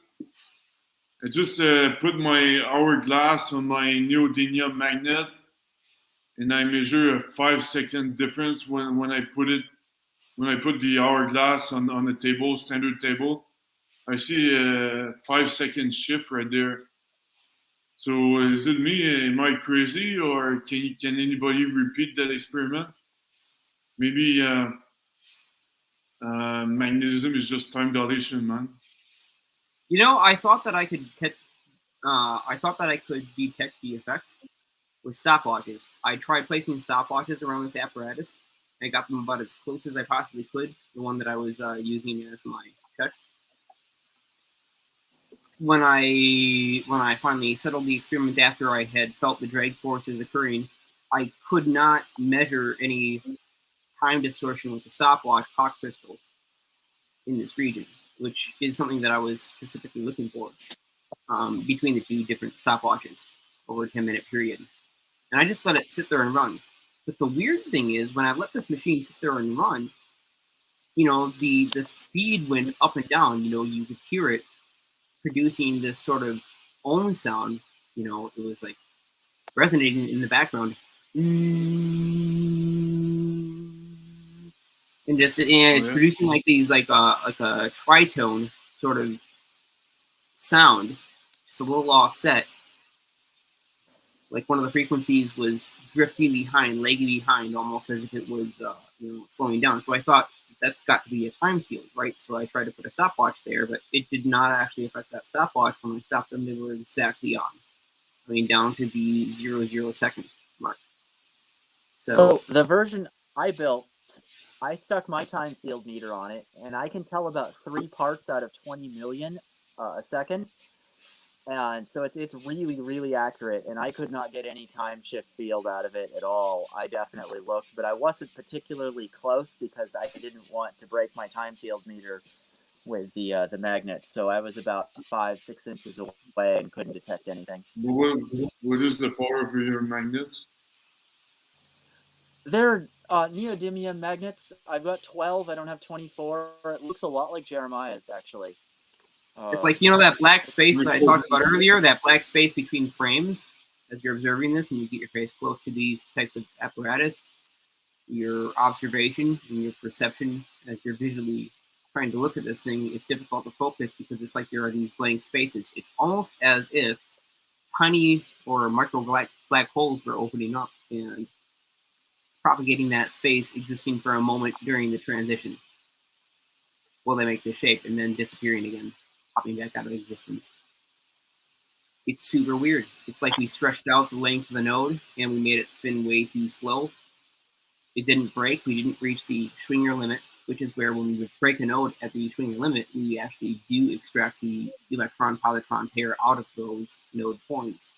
put my hourglass on my neodymium magnet, and I measure a 5-second difference when I put the hourglass on the table, standard table. I see a 5-second shift right there. So is it me? Am I crazy, or can anybody repeat that experiment? Maybe magnetism is just time dilation, man. You know, I thought that I could detect the effect with stopwatches. I tried placing stopwatches around this apparatus. I got them about as close as I possibly could. The one that I was using as my check. When I finally settled the experiment after I had felt the drag forces occurring, I could not measure any time distortion with the stopwatch clock crystal in this region, which is something that I was specifically looking for between the two different stopwatches over a 10-minute period. And I just let it sit there and run. But the weird thing is, when I let this machine sit there and run, you know, the speed went up and down. You know, you could hear it producing this sort of ohm sound. You know, it was like resonating in the background. And it's producing like these like a tritone sort of sound, just a little offset. Like one of the frequencies was drifting behind, lagging behind, almost as if it was slowing down. So I thought that's got to be a time field, right? So I tried to put a stopwatch there, but it did not actually affect that stopwatch. When I stopped them, they were exactly on. I mean, down to the 0.00 mark. So the version I built, I stuck my time field meter on it, and I can tell about 3 parts out of 20 million a second. And so it's really, really accurate, and I could not get any time shift field out of it at all. I definitely looked, but I wasn't particularly close because I didn't want to break my time field meter with the magnet. So I was about 5-6 inches away and couldn't detect anything. What is the power of your magnets? They're neodymium magnets. I've got 12. I don't have 24. It looks a lot like Jeremiah's, actually. It's like, that black space that I talked about earlier, that black space between frames, as you're observing this and you get your face close to these types of apparatus, your observation and your perception as you're visually trying to look at this thing, it's difficult to focus because it's like there are these blank spaces. It's almost as if tiny or micro black holes were opening up and propagating that space, existing for a moment during the transition while they make the shape and then disappearing again, popping back out of existence. It's super weird. It's like we stretched out the length of the node and we made it spin way too slow. It didn't break. We didn't reach the Schwinger limit, which is where when we would break a node at the Schwinger limit, we actually do extract the electron-positron pair out of those node points.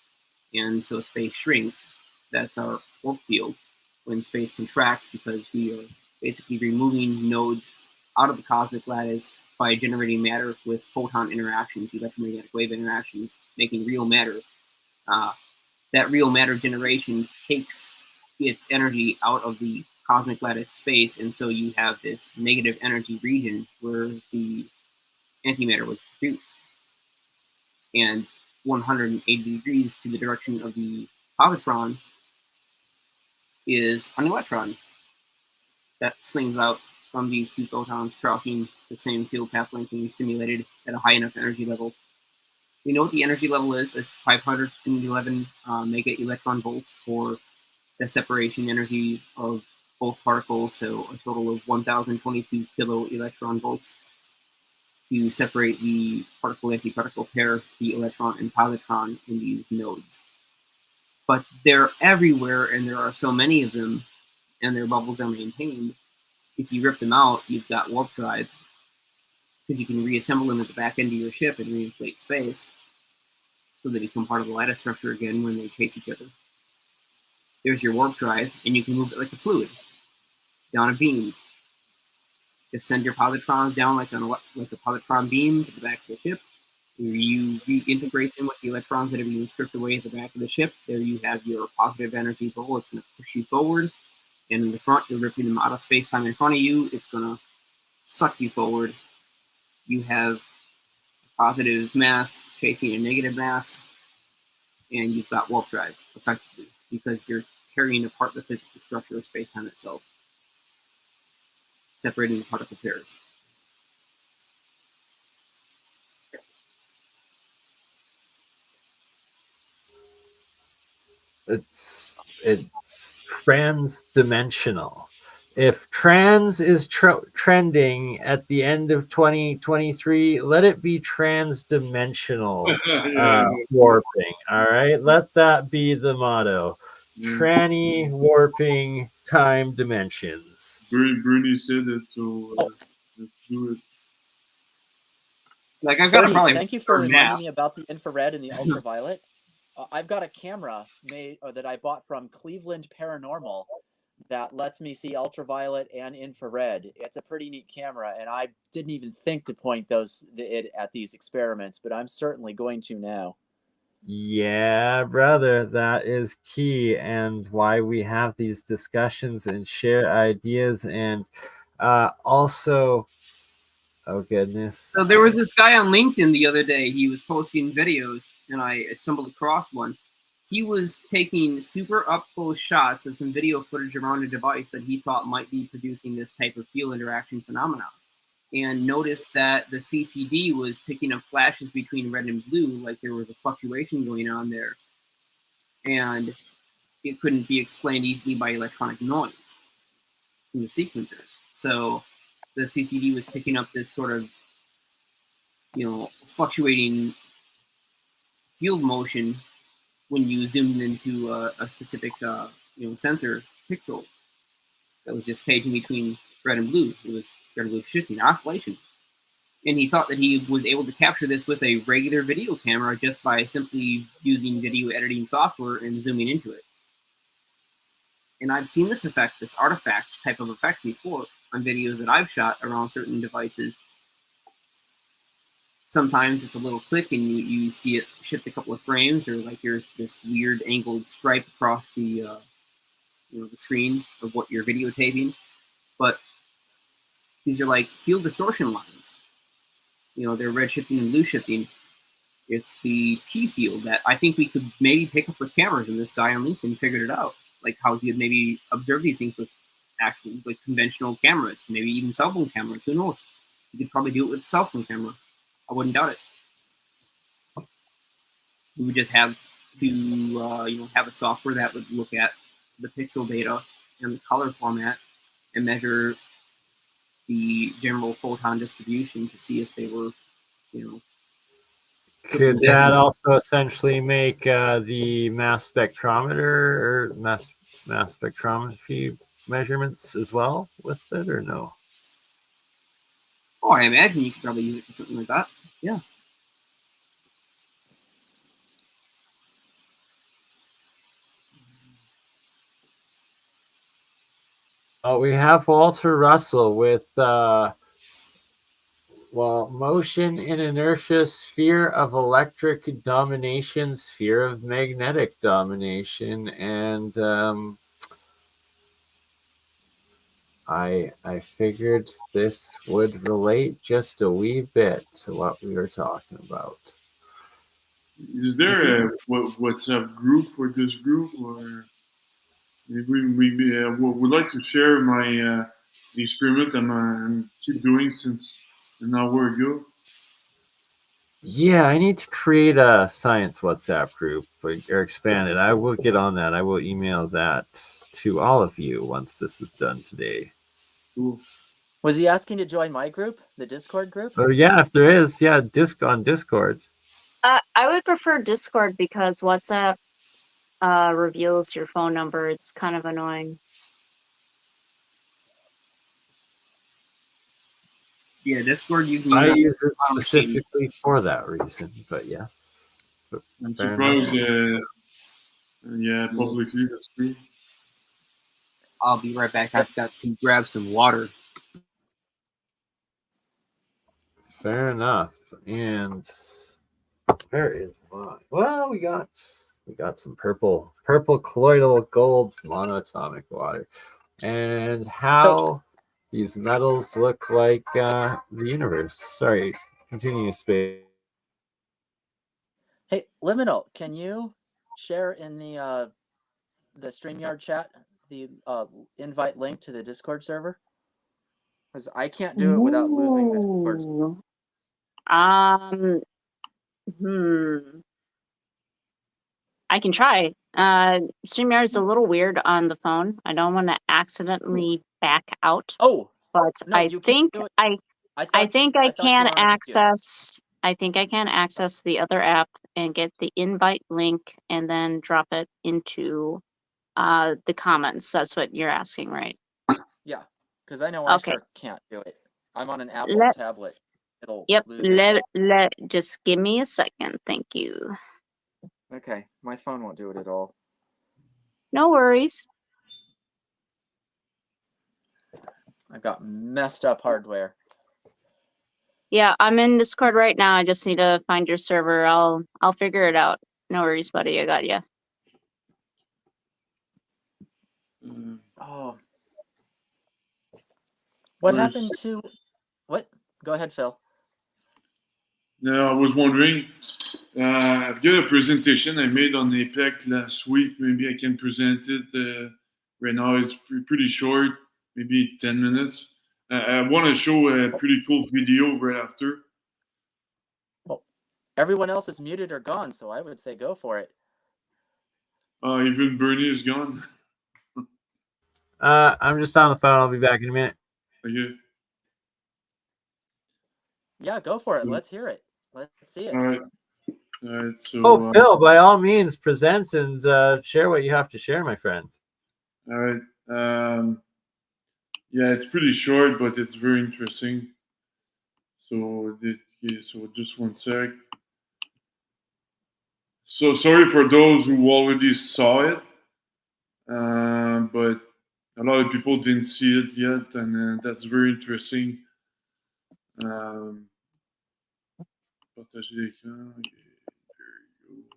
And so space shrinks. That's our warp field. When space contracts, because we are basically removing nodes out of the cosmic lattice by generating matter with photon interactions, electromagnetic wave interactions, making real matter. That real matter generation takes its energy out of the cosmic lattice space, and so you have this negative energy region where the antimatter was produced. And 180 degrees to the direction of the positron is an electron that slings out from these two photons crossing the same field path length being stimulated at a high enough energy level. We know what the energy level is. It's 511 mega electron volts for the separation energy of both particles, so a total of 1022 kilo electron volts to separate the particle-antiparticle pair, the electron and positron in these nodes. But they're everywhere, and there are so many of them, and their bubbles are maintained. If you rip them out, you've got warp drive, because you can reassemble them at the back end of your ship and reinflate space, so they become part of the lattice structure again when they chase each other. There's your warp drive, and you can move it like a fluid, down a beam. Just send your positrons down like a positron beam to the back of the ship. You reintegrate them with the electrons that are being stripped away at the back of the ship. There you have your positive energy bowl. It's going to push you forward. And in the front, you're ripping them out of space-time in front of you. It's going to suck you forward. You have a positive mass chasing a negative mass. And you've got warp drive, effectively, because you're tearing apart the physical structure of space-time itself, separating the particle pairs. It's trans-dimensional. If trans is trending at the end of 2023, let it be trans-dimensional warping. All right, let that be the motto. Tranny warping time dimensions. BurnEye said it, so let's do it. Like, I've got to probably. Thank you for reminding me about the infrared and the ultraviolet. I've got a camera that I bought from Cleveland Paranormal that lets me see ultraviolet and infrared. It's a pretty neat camera, and I didn't even think to point it at these experiments, but I'm certainly going to now. Yeah, brother, that is key, and why we have these discussions and share ideas, and also, oh goodness. So there was this guy on LinkedIn the other day. He was posting videos, and I stumbled across one. He was taking super up-close shots of some video footage around a device that he thought might be producing this type of field interaction phenomenon, and noticed that the CCD was picking up flashes between red and blue, like there was a fluctuation going on there, and it couldn't be explained easily by electronic noise from the sequencers. So the CCD was picking up this sort of, fluctuating field motion when you zoomed into a specific, sensor pixel that was just paging between red and blue. It was red and blue shifting, oscillation. And he thought that he was able to capture this with a regular video camera just by simply using video editing software and zooming into it. And I've seen this effect, this artifact type of effect before on videos that I've shot around certain devices. Sometimes it's a little click and you see it shift a couple of frames, or like there's this weird angled stripe across the the screen of what you're videotaping. But these are like field distortion lines. They're red shifting and blue shifting. It's the T field that I think we could maybe pick up with cameras, and this guy on LinkedIn figured it out. Like how he had maybe observed these things with actual like conventional cameras, maybe even cell phone cameras. Who knows? You could probably do it with a cell phone camera. I wouldn't doubt it. We would just have to have a software that would look at the pixel data and the color format and measure the general photon distribution to see if they were, Could that also essentially make the mass spectrometer or mass spectrometry measurements as well with it, or no? Oh, I imagine you could probably use it for something like that. Yeah. We have Walter Russell with motion and inertia, sphere of electric domination, sphere of magnetic domination, and I figured this would relate just a wee bit to what we were talking about. Is there a WhatsApp group for this group, or maybe we would like to share my the experiment I'm keep doing since an hour ago? Yeah, I need to create a science WhatsApp group or expand it. I will get on that. I will email that to all of you once this is done today. Cool. Was he asking to join my group, the Discord group? Oh yeah, if there is, yeah, on Discord. I would prefer Discord because WhatsApp reveals your phone number. It's kind of annoying. Yeah, Discord you can I use use it specifically for that reason, but yes. I'm Fair surprised. enough. Yeah, publicly that's true. I'll be right back. I've got to grab some water. Fair enough. And where is mine? Well, we got some purple colloidal gold monatomic water. And how these metals look like the universe. Sorry, continue, space. Hey, Liminal, can you share in the StreamYard chat the invite link to the Discord server? Because I can't do it without losing the Discord server. I can try. StreamYard is a little weird on the phone. I don't want to accidentally back out. Oh, but no, I think I think I can access. I think I can access the other app and get the invite link and then drop it into the comments. That's what you're asking, right? Yeah, because I know I sure can't do it. I'm on an Apple tablet. It'll lose it. Just give me a second. Thank you. Okay, my phone won't do it at all. No worries. I've got messed up hardware. Yeah, I'm in Discord right now. I just need to find your server. I'll figure it out. No worries, buddy. I got you. Oh. What happened to what? Go ahead, Phil. No, I was wondering. I've got a presentation I made on APEC last week. Maybe I can present it right now. It's pretty short, maybe 10 minutes. I want to show a pretty cool video right after. Well, everyone else is muted or gone, so I would say go for it. Even BurnEye is gone. I'm just on the phone. I'll be back in a minute. Okay. Yeah, go for it. Let's hear it. Let's see it. All right. So, Phil, by all means, present and share what you have to share, my friend. All right. Yeah, it's pretty short, but it's very interesting. So, okay, so just one sec. So sorry for those who already saw it, but a lot of people didn't see it yet, and that's very interesting. Partager l'écran. Okay, there you go.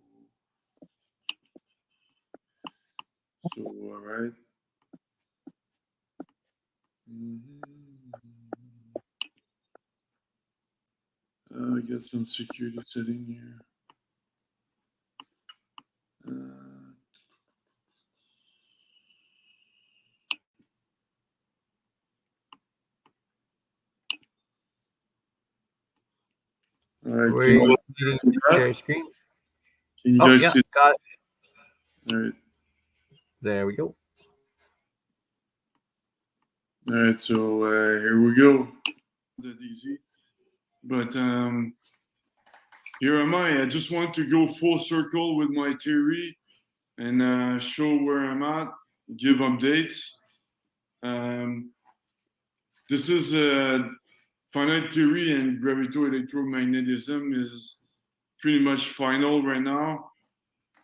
So, all right. I got some security setting here. All right, Where can you you see that? share screen? Can you Oh, guys yeah, see? got it. All right. There we go. All right, so here we go. That easy. But here am I. I just want to go full circle with my theory and show where I'm at, give updates. This is finite theory and gravito-electromagnetism is pretty much final right now.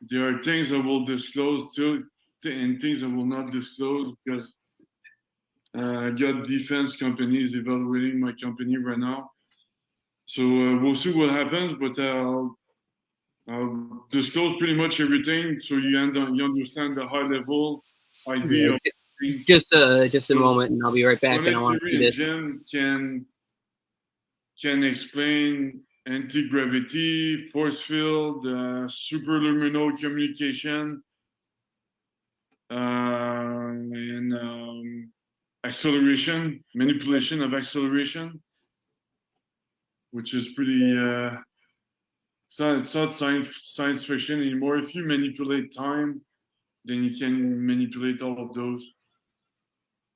There are things I will disclose too, and things I will not disclose because I got defense companies evaluating my company right now. So we'll see what happens, but I'll disclose pretty much everything so you understand the high level idea of Just a moment, and I'll be right back. And I want to do and this. Jim can explain anti-gravity, force field, superluminal communication, and acceleration, manipulation of acceleration, which is pretty. It's not science fiction anymore. If you manipulate time, then you can manipulate all of those.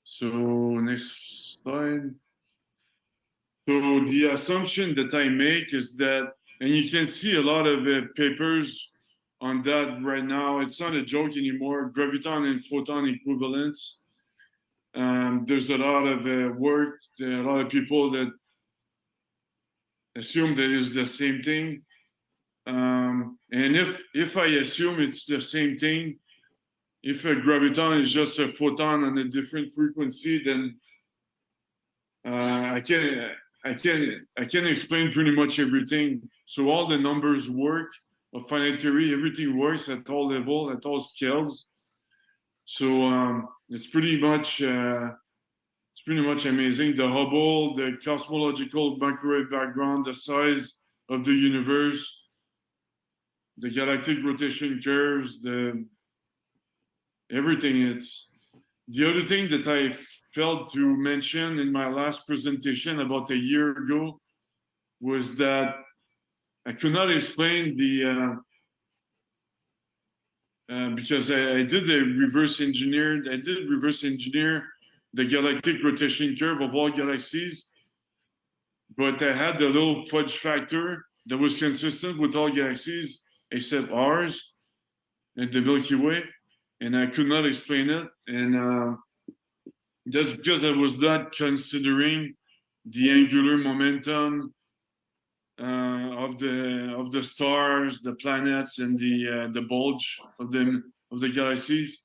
So next slide. So the assumption that I make is that, and you can see a lot of papers on that right now. It's not a joke anymore. Graviton and photon equivalence. There's a lot of work. There are a lot of people that assume that it's the same thing. And if I assume it's the same thing, if a graviton is just a photon on a different frequency, then I can explain pretty much everything. So all the numbers work of finite theory. Everything works at all levels, at all scales. So it's pretty much amazing. The Hubble, the cosmological microwave background, the size of the universe, the galactic rotation curves, everything. It's the other thing that I failed to mention in my last presentation about a year ago was that I could not explain because I did reverse engineer the galactic rotation curve of all galaxies, but I had the little fudge factor that was consistent with all galaxies except ours and the Milky Way, and I could not explain it. And that's because I was not considering the angular momentum of the stars, the planets, and the bulge of the galaxies.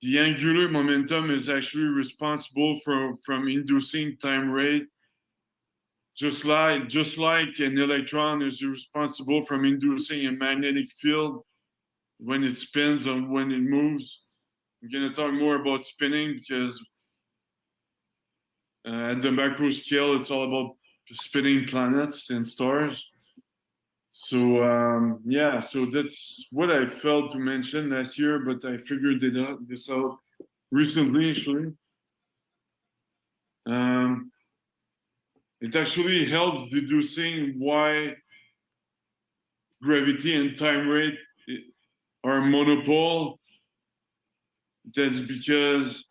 The angular momentum is actually responsible from inducing time rate, just like an electron is responsible from inducing a magnetic field when it spins or when it moves. I'm going to talk more about spinning because at the macro scale, it's all about spinning planets and stars. So yeah, so that's what I failed to mention last year, but I figured this out recently, actually. It actually helps deducing why gravity and time rate are monopole. That's because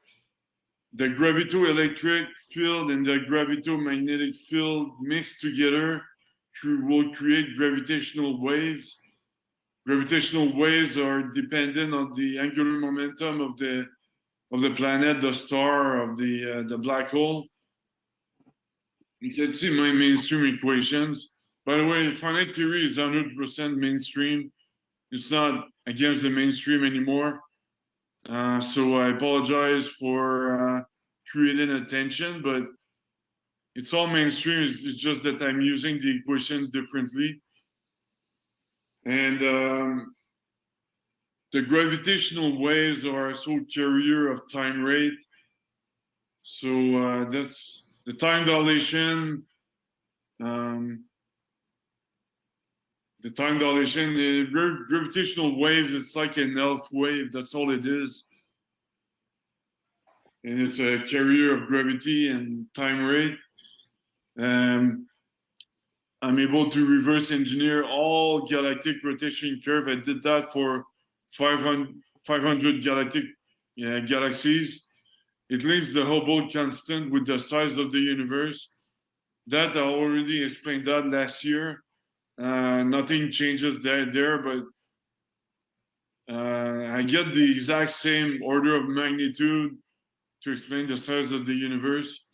the gravito-electric field and the gravito-magnetic field mixed together will create gravitational waves. Gravitational waves are dependent on the angular momentum of the planet, the star, of the black hole. You can see my mainstream equations. By the way, finite theory is 100% mainstream. It's not against the mainstream anymore. So I apologize for creating attention, but it's all mainstream. It's just that I'm using the equation differently. And the gravitational waves are also carrier of time rate. So that's the time dilation. The time dilation, gravitational waves, it's like an ELF wave. That's all it is. And it's a carrier of gravity and time rate. I'm able to reverse engineer all galactic rotation curve. I did that for 500 galactic galaxies. It links the Hubble constant with the size of the universe. That I already explained that last year. Nothing changes there, but I get the exact same order of magnitude to explain the size of the universe.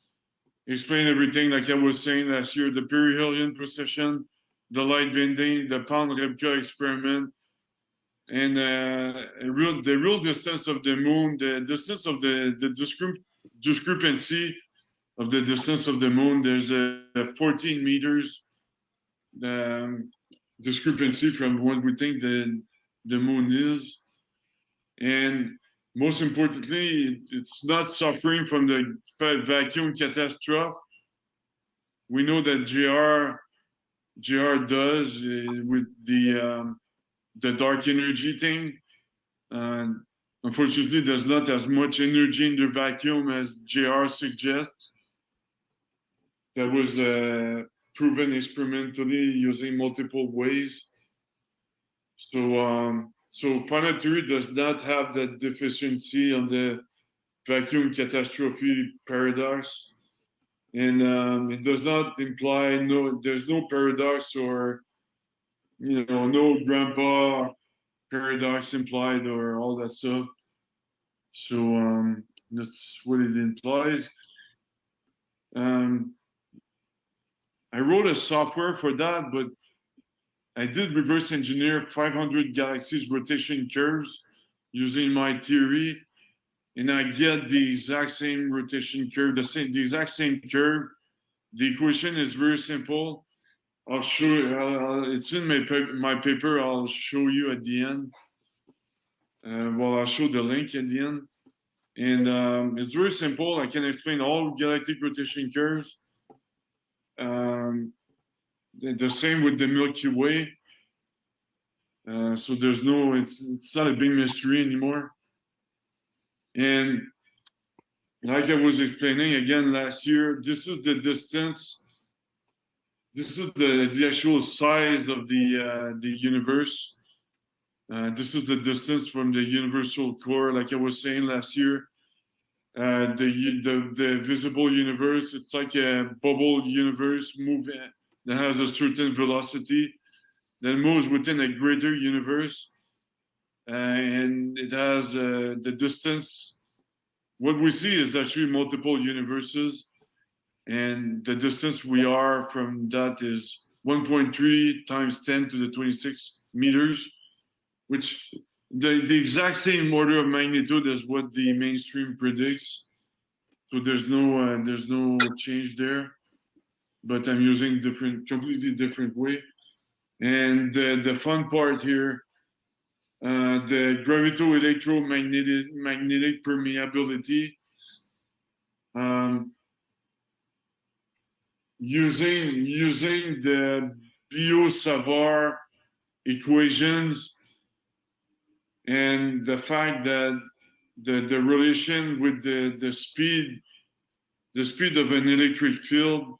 Explain everything like I was saying last year, the perihelion precession, the light bending, the Pound-Rebka experiment, and the real distance of the moon, the distance of the discrepancy of the distance of the moon. There's a 14 meters discrepancy from what we think the moon is. And most importantly, it's not suffering from the vacuum catastrophe. We know that JR does with the dark energy thing. Unfortunately, there's not as much energy in the vacuum as JR suggests. That was proven experimentally using multiple ways. So finite theory does not have that deficiency on the vacuum catastrophe paradox. And it does not imply there's no paradox or no grandpa paradox implied or all that stuff. So that's what it implies. I wrote a software for that, but I did reverse engineer 500 galaxies rotation curves using my theory, and I get the exact same rotation curve, the exact same curve. The equation is very simple. I'll show it's in my paper. I'll show you at the end. I'll show the link at the end. And it's very simple. I can explain all galactic rotation curves. The same with the Milky Way. So there's it's not a big mystery anymore. And like I was explaining again last year, this is the distance. This is the actual size of the universe. This is the distance from the universal core, like I was saying last year. The visible universe, it's like a bubble universe that has a certain velocity that moves within a greater universe. And it has the distance. What we see is actually multiple universes. And the distance we are from that is 1.3 times 10 to the 26 meters, which the exact same order of magnitude as what the mainstream predicts. So there's no change there, but I'm using completely different way. And the fun part here, the gravito-electromagnetic permeability. Using the Biot-Savart equations and the fact that the relation with the speed of an electric field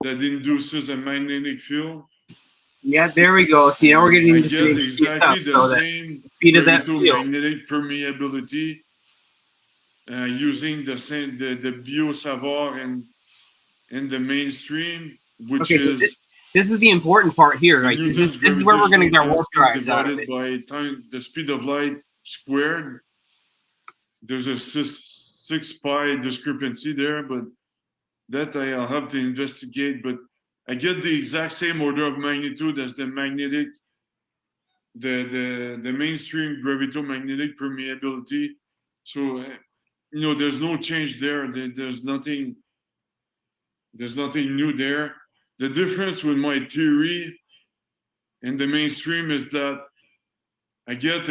that induces a magnetic field. Yeah, there we go. See, now we're getting into some interesting exactly stuff. the same the speed of that field. magnetic permeability using the Biot-Savart and the mainstream, which is. So this is the important part here, right? This is where we're going to get our warp drives out of it. By the speed of light squared. There's a 6 pi discrepancy there, but that I'll have to investigate, but I get the exact same order of magnitude as the magnetic, the mainstream gravitomagnetic permeability. So, there's no change there. There's nothing new there. The difference with my theory and the mainstream is that I get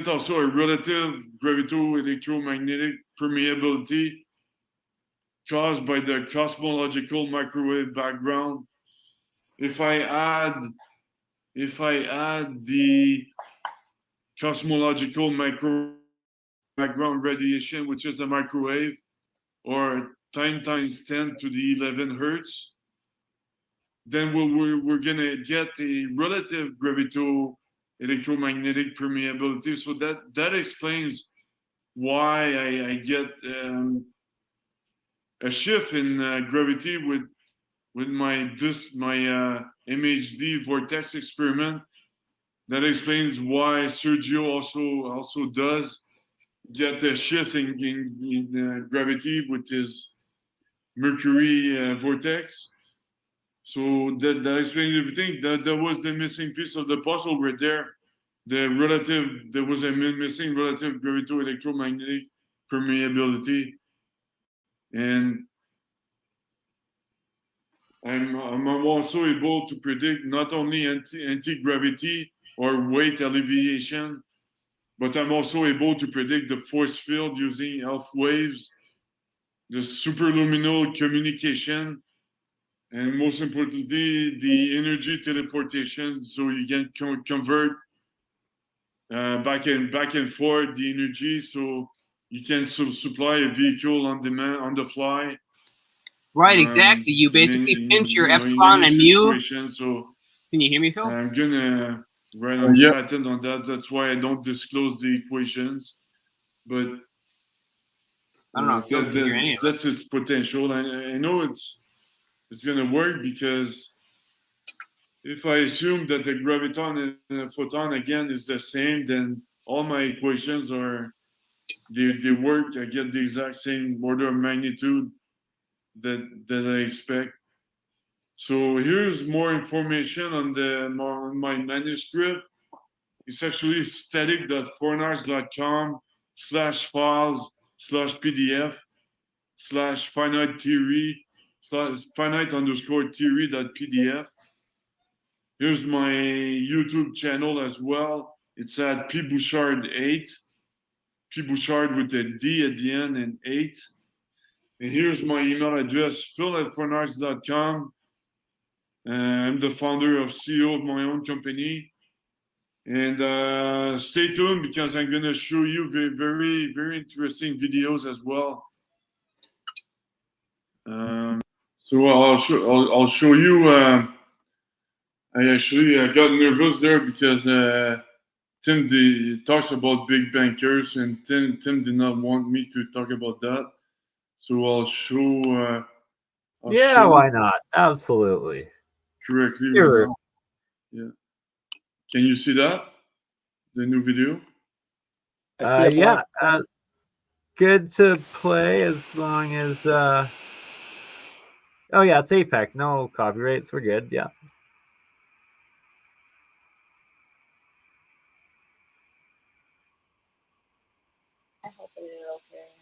also a relative gravito-electromagnetic permeability caused by the cosmological microwave background. If I add the cosmological microwave background radiation, which is the microwave, or 10 times 10 to the 11 hertz, then we're gonna get a relative gravito-electromagnetic permeability. So that explains why I get a shift in gravity with my MHD vortex experiment. That explains why Sergio also does get a shift in gravity with his Mercury vortex. So that explains everything. That was the missing piece of the puzzle right there. There was a missing relative gravito-electromagnetic permeability, and I'm also able to predict not only anti-gravity or weight alleviation, but I'm also able to predict the force field using ELF waves, the superluminal communication, and most importantly, the energy teleportation. So you can convert back and forth the energy, so you can supply a vehicle on demand, on the fly. Right, exactly. You basically pinch your epsilon and mu. So can you hear me, Phil? I'm gonna write on patent on that. That's why I don't disclose the equations, but I don't know if Phil can hear any of that's its potential. I know it's gonna work, because if I assume that the graviton and the photon again is the same, then all my equations they work. I get the exact same order of magnitude that I expect. So here's more information on my manuscript. It's actually static.fornars.com/files/pdf/finite theory /finite_theory.pdf. Here's my YouTube channel as well. It's at P Bouchard 8. P Bouchard with a D at the end and 8. And here's my email address, phil@fornars.com. I'm the founder of CEO of my own company. And stay tuned, because I'm going to show you very, very interesting videos as well. So I'll show you. I got nervous there because Tim talks about big bankers, and Tim did not want me to talk about that. So I'll show. Why not? Absolutely. Correctly right now. Yeah. Can you see that? The new video? I see a blank. Good to play as long as oh yeah, it's APEC. No copyrights. We're good. Yeah.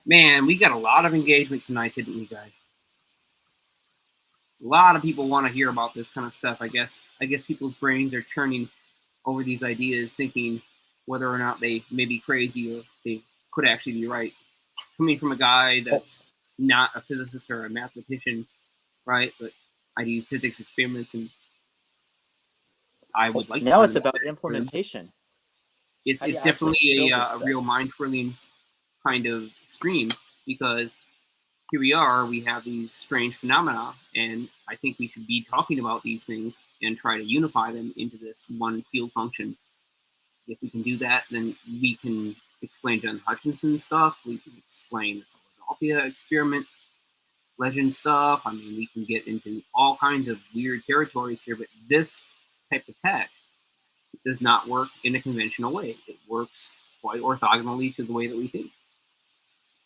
Man, we got a lot of engagement tonight, didn't we, guys? A lot of people want to hear about this kind of stuff. I guess people's brains are churning over these ideas, thinking whether or not they may be crazy or they could actually be right. Coming from a guy that's not a physicist or a mathematician, right? But I do physics experiments, and I would like now it's about implementation. It's definitely a real mind-twirling kind of stream, because here we are, we have these strange phenomena, and I think we should be talking about these things and try to unify them into this one field function. If we can do that, then we can explain John Hutchinson stuff, we can explain the Philadelphia experiment legend stuff. I mean, we can get into all kinds of weird territories here, but this type of tech does not work in a conventional way. It works quite orthogonally to the way that we think.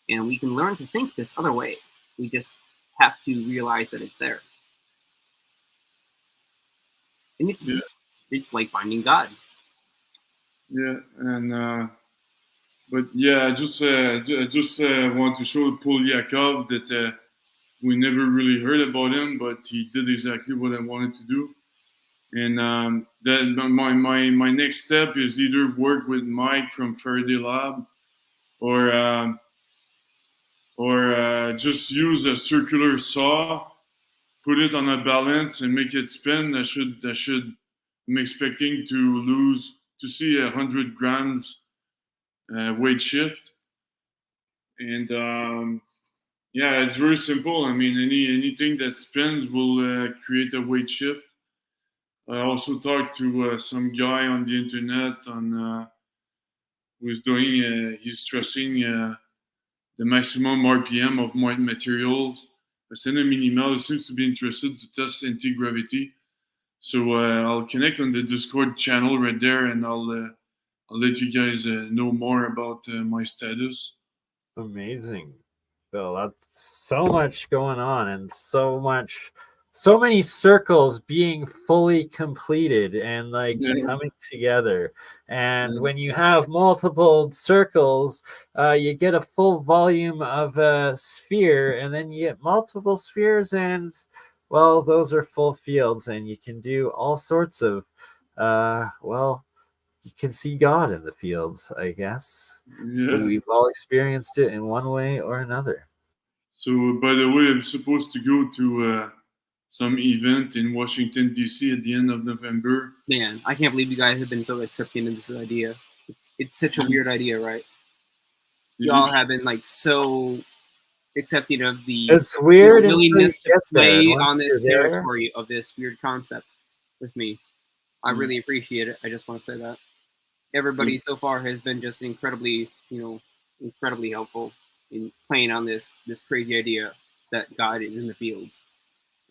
And we can learn to think this other way. We just have to realize that it's there. And it's like finding God. Yeah, and but yeah, I just want to show Paul Yakov that we never really heard about him, but he did exactly what I wanted to do. And then my next step is either work with Mike from Faraday Lab, or just use a circular saw, put it on a balance, and make it spin. I'm expecting to see 100 grams weight shift, and yeah, it's very simple. I mean, anything that spins will create a weight shift. I also talked to some guy on the internet he's stressing the maximum RPM of my materials. I sent him an email. He seems to be interested to test anti-gravity. So I'll connect on the Discord channel right there, and I'll let you guys know more about my status. Amazing, Bill. That's so much going on, and so many circles being fully completed and like coming together. And when you have multiple circles, you get a full volume of a sphere, and then you get multiple spheres, and well, those are full fields, and you can do all sorts of well, you can see God in the fields, I guess. Yeah. We've all experienced it in one way or another. So, by the way, I'm supposed to go to some event in Washington, D.C. at the end of November. Man, I can't believe you guys have been so accepting of this idea. It's such a weird idea, right? Y'all have been like so accepting of the willingness to play on this territory of this weird concept with me. I really appreciate it. I just want to say that everybody so far has been just incredibly helpful in playing on this crazy idea that God is in the fields.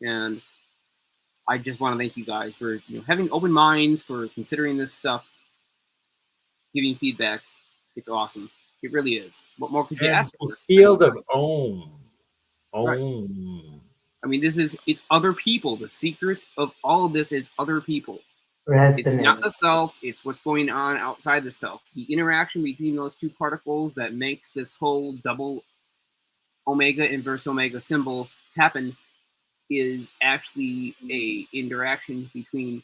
And I just want to thank you guys for having open minds, for considering this stuff, giving feedback. It's awesome. It really is. What more could you ask for? Field of Om. Right. I mean, it's other people. The secret of all of this is other people. It's not the self, it's what's going on outside the self. The interaction between those two particles that makes this whole double omega inverse omega symbol happen is actually a interaction between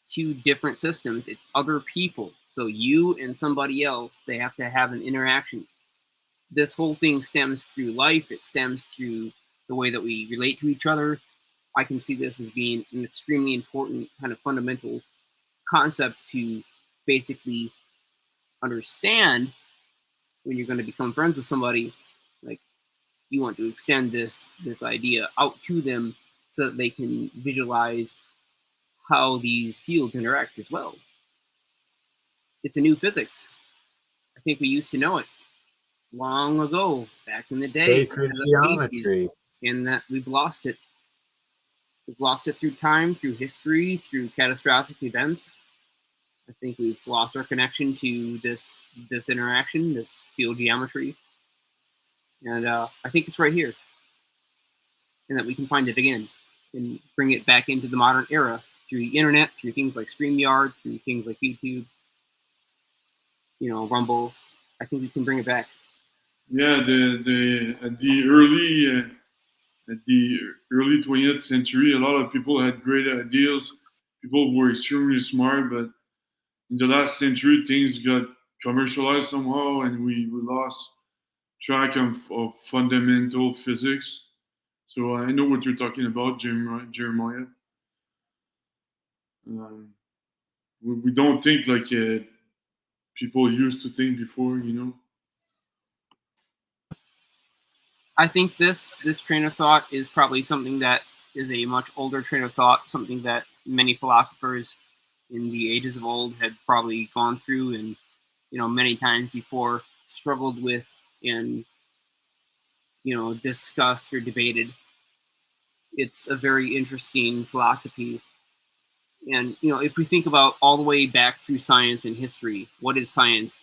two different systems. It's other people. So you and somebody else, they have to have an interaction. This whole thing stems through life. It stems through the way that we relate to each other. I can see this as being an extremely important kind of fundamental concept to basically understand when you're going to become friends with somebody. Like, you want to extend this idea out to them so that they can visualize how these fields interact as well. It's a new physics. I think we used to know it long ago, back in the day, as a species, and that we've lost it. We've lost it through time, through history, through catastrophic events. I think we've lost our connection to this interaction, this field geometry, and I think it's right here, and that we can find it again and bring it back into the modern era through the internet, through things like StreamYard, through things like YouTube, Rumble. I think we can bring it back. Yeah, at the early 20th century, a lot of people had great ideas. People were extremely smart, but in the last century, things got commercialized somehow, and we lost track of fundamental physics. So I know what you're talking about, Jeremiah. We don't think like people used to think before, I think this train of thought is probably something that is a much older train of thought, something that many philosophers in the ages of old had probably gone through and, many times before struggled with and, discussed or debated. It's a very interesting philosophy. And, if we think about all the way back through science and history, what is science?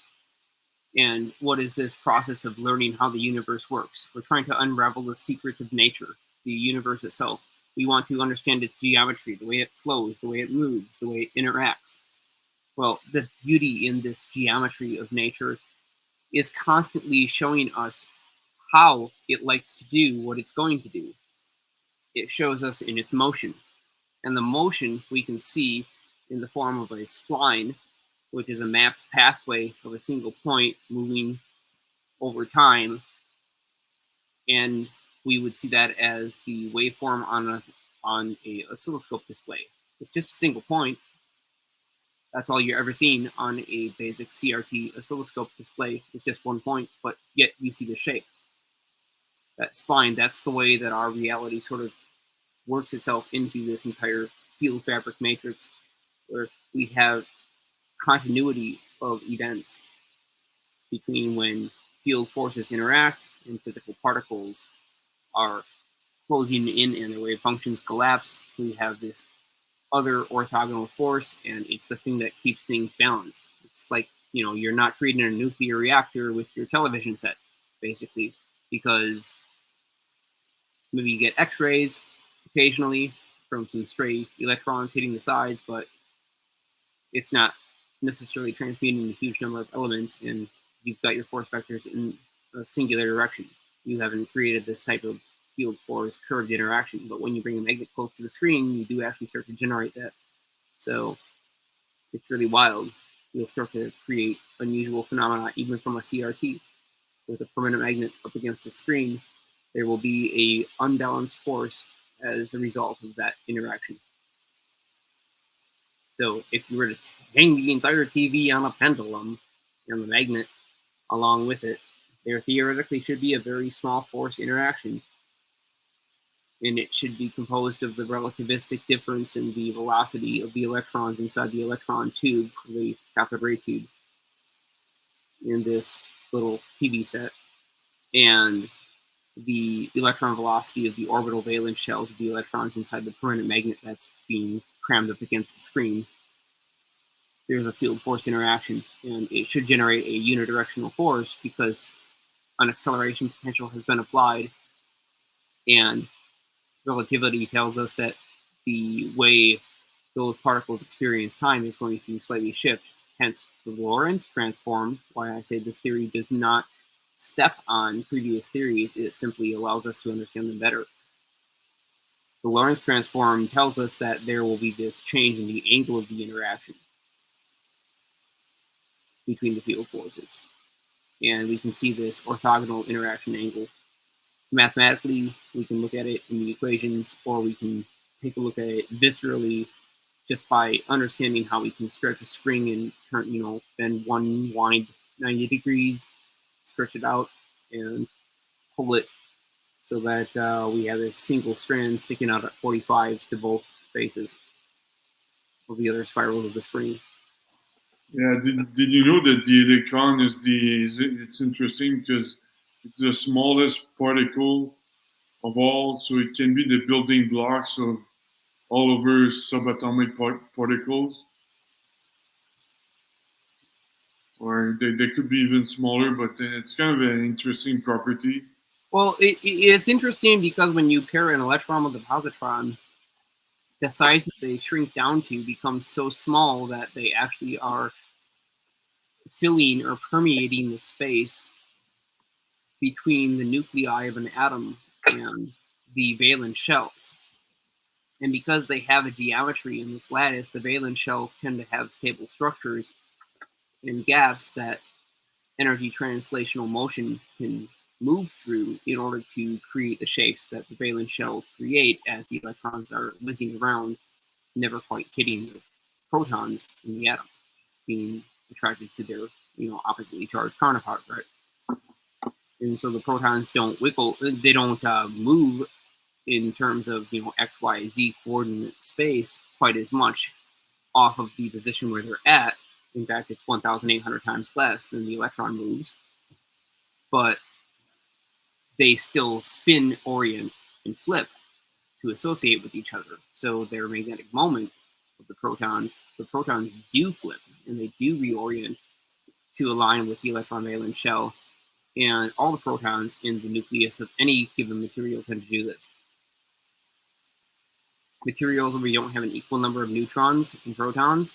And what is this process of learning how the universe works? We're trying to unravel the secrets of nature, the universe itself. We want to understand its geometry, the way it flows, the way it moves, the way it interacts. Well, the beauty in this geometry of nature is constantly showing us how it likes to do what it's going to do. It shows us in its motion. And the motion we can see in the form of a spline, which is a mapped pathway of a single point moving over time. And we would see that as the waveform on a oscilloscope display. It's just a single point. That's all you're ever seeing on a basic CRT oscilloscope display. It's just one point, but yet you see the shape. That spline, that's the way that our reality sort of works itself into this entire field fabric matrix, where we have continuity of events between when field forces interact and physical particles are closing in and their wave functions collapse. We have this other orthogonal force, and it's the thing that keeps things balanced. It's like, you're not creating a nuclear reactor with your television set, basically, because maybe you get X-rays occasionally from some stray electrons hitting the sides, but it's not necessarily transmuting a huge number of elements, and you've got your force vectors in a singular direction. You haven't created this type of field force curved interaction, but when you bring a magnet close to the screen, you do actually start to generate that. So it's really wild. You'll start to create unusual phenomena even from a CRT. With a permanent magnet up against the screen, there will be a unbalanced force as a result of that interaction. So if you were to hang the entire TV on a pendulum and the magnet along with it, there theoretically should be a very small force interaction. And it should be composed of the relativistic difference in the velocity of the electrons inside the electron tube, the cathode ray tube, in this little TV set, and the electron velocity of the orbital valence shells of the electrons inside the permanent magnet that's being crammed up against the screen. There's a field force interaction, and it should generate a unidirectional force because an acceleration potential has been applied, and relativity tells us that the way those particles experience time is going to slightly shift. Hence, the Lorentz transform, why I say this theory does not step on previous theories, it simply allows us to understand them better. The Lorentz transform tells us that there will be this change in the angle of the interaction between the field forces. And we can see this orthogonal interaction angle. Mathematically, we can look at it in the equations, or we can take a look at it viscerally just by understanding how we can stretch a spring and turn, bend one wind 90 degrees, stretch it out, and pull it so that we have a single strand sticking out at 45 to both faces of the other spirals of the spring. Yeah, did you know that the electron it's interesting because it's the smallest particle of all, so it can be the building blocks of all over subatomic particles, or they could be even smaller, but it's kind of an interesting property. Well, it's interesting because when you pair an electron with a positron, the size that they shrink down to becomes so small that they actually are filling or permeating the space between the nuclei of an atom and the valence shells. And because they have a geometry in this lattice, the valence shells tend to have stable structures and gaps that energy translational motion can move through in order to create the shapes that the valence shells create as the electrons are whizzing around, never quite hitting the protons in the atom, being attracted to their oppositely charged counterpart, right? And so the protons don't wiggle, they don't move in terms of X, Y, Z coordinate space quite as much off of the position where they're at. In fact, it's 1,800 times less than the electron moves, but they still spin, orient, and flip to associate with each other. So their magnetic moment of the protons do flip and they do reorient to align with the electron valence shell, and all the protons in the nucleus of any given material tend to do this. Materials where we don't have an equal number of neutrons and protons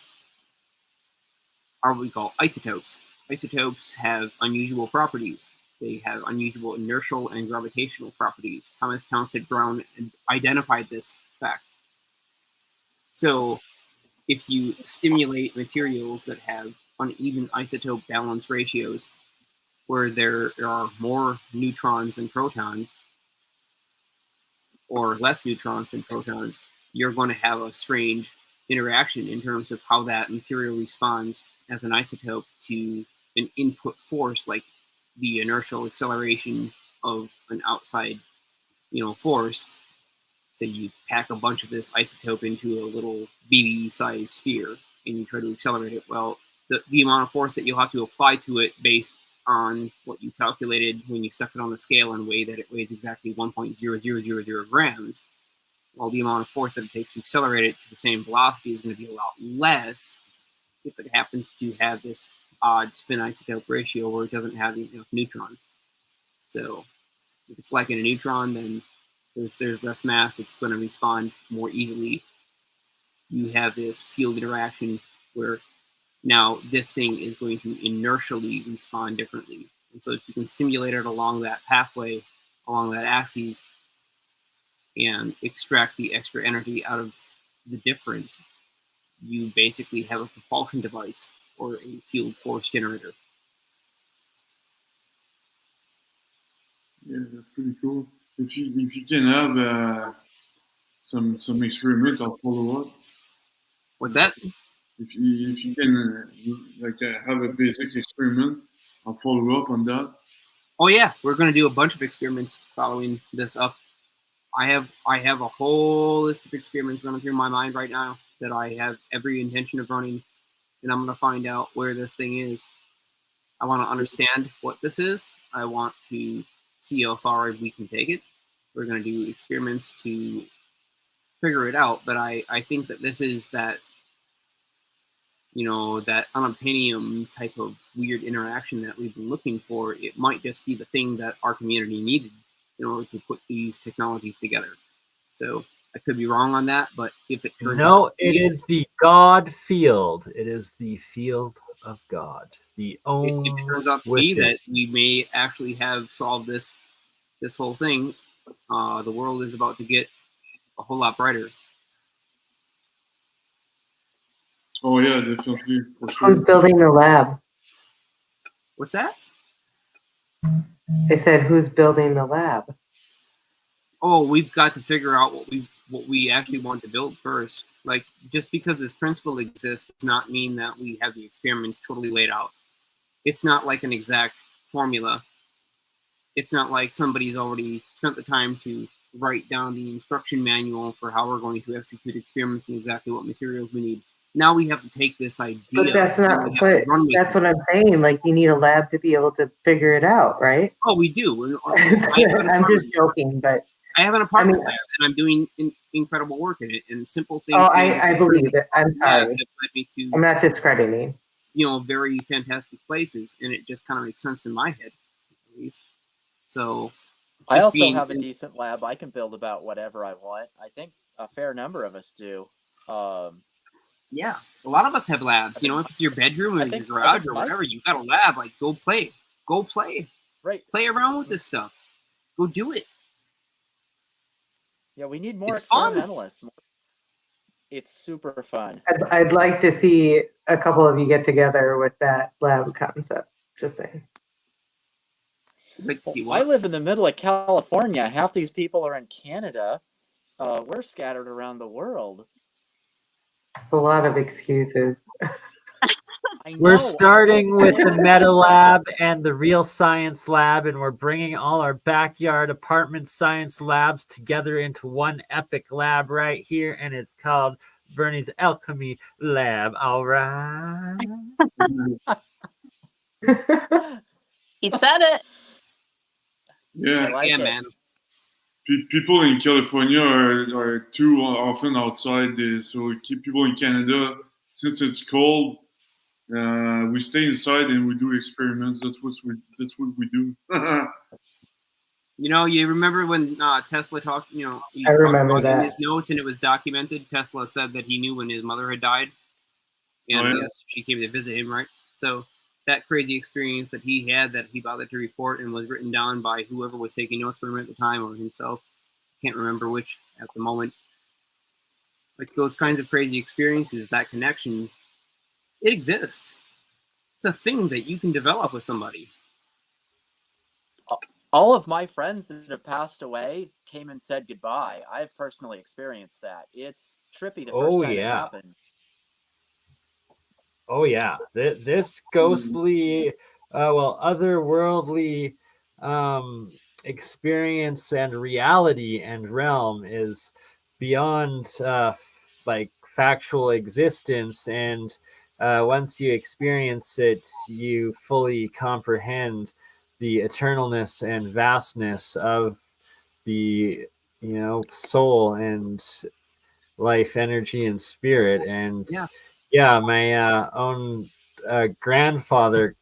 are what we call isotopes. Isotopes have unusual properties. They have unusual inertial and gravitational properties. Thomas Townsend Brown identified this fact. So if you stimulate materials that have uneven isotope balance ratios, where there are more neutrons than protons, or less neutrons than protons, you're going to have a strange interaction in terms of how that material responds as an isotope to an input force, like the inertial acceleration of an outside, force. So you pack a bunch of this isotope into a little BB-sized sphere, and you try to accelerate it. Well, the amount of force that you'll have to apply to it based on what you calculated when you stuck it on the scale and weigh that it weighs exactly 1.0000 grams, well, the amount of force that it takes to accelerate it to the same velocity is going to be a lot less if it happens to have this odd spin isotope ratio where it doesn't have enough neutrons. So if it's like in a neutron, then there's less mass, it's going to respond more easily. You have this field interaction where now this thing is going to inertially respond differently. And so if you can simulate it along that pathway, along that axis, and extract the extra energy out of the difference, you basically have a propulsion device or a field force generator. Yeah, that's pretty cool. If you can have some experiment, I'll follow up. What's that? If you can have a basic experiment, I'll follow up on that. Oh yeah, we're going to do a bunch of experiments following this up. I have a whole list of experiments running through my mind right now that I have every intention of running, and I'm going to find out where this thing is. I want to understand what this is. I want to see how far we can take it. We're going to do experiments to figure it out, but I think that this is that, that unobtainium type of weird interaction that we've been looking for. It might just be the thing that our community needed in order to put these technologies together. So I could be wrong on that, but if it turns out... No, it is the God field. It is the field of God. The if it turns out to be that we may actually have solved this whole thing, the world is about to get a whole lot brighter. Oh yeah, definitely. For sure. Who's building the lab? What's that? I said, who's building the lab? Oh, we've got to figure out what we actually want to build first. Like, just because this principle exists does not mean that we have the experiments totally laid out. It's not like an exact formula. It's not like somebody's already spent the time to write down the instruction manual for how we're going to execute experiments and exactly what materials we need. Now we have to take this idea. But that's not. But that's what I'm saying. Like, you need a lab to be able to figure it out, right? Oh, we do. I'm just joking, but I have an apartment lab, and I'm doing incredible work in it, and simple things. Oh, I believe it. I'm sorry. That led me to, I'm not discrediting. Very fantastic places, and it just kind of makes sense in my head, at least. So, I also have a decent lab. I can build about whatever I want. I think a fair number of us do. Yeah, a lot of us have labs. If it's your bedroom or your garage or whatever, you got a lab. Like, go play. Right. Play around with this stuff. Go do it. Yeah, we need more It's experimentalists. Fun. It's super fun. I'd like to see a couple of you get together with that lab concept. Just saying. Like to see I live in the middle of California. Half these people are in Canada. We're scattered around the world. It's a lot of excuses. We're starting with the Meta Lab and the Real Science Lab, and we're bringing all our backyard apartment science labs together into one epic lab right here, and it's called Bernie's Alchemy Lab. All right. He said it. Yeah, man. People in California are too often outside, so keep people in Canada, since it's cold, We stay inside and we do experiments. That's what we do. You know, you remember when Tesla talked, you know, he I talked remember about in that. his notes and it was documented. Tesla said that he knew when his mother had died. And Oh, yeah? yes, she came to visit him, right? So that crazy experience that he had that he bothered to report and was written down by whoever was taking notes for him at the time or himself. Can't remember which at the moment. Like those kinds of crazy experiences, that connection, it exists. It's a thing that you can develop with somebody. All of my friends that have passed away came and said goodbye. I've personally experienced that. It's trippy the first Oh time it yeah. happened. Oh yeah, this ghostly, otherworldly experience and reality and realm is beyond like factual existence, and once you experience it, you fully comprehend the eternalness and vastness of the soul and life, energy, and spirit. And Yeah. yeah, my own grandfather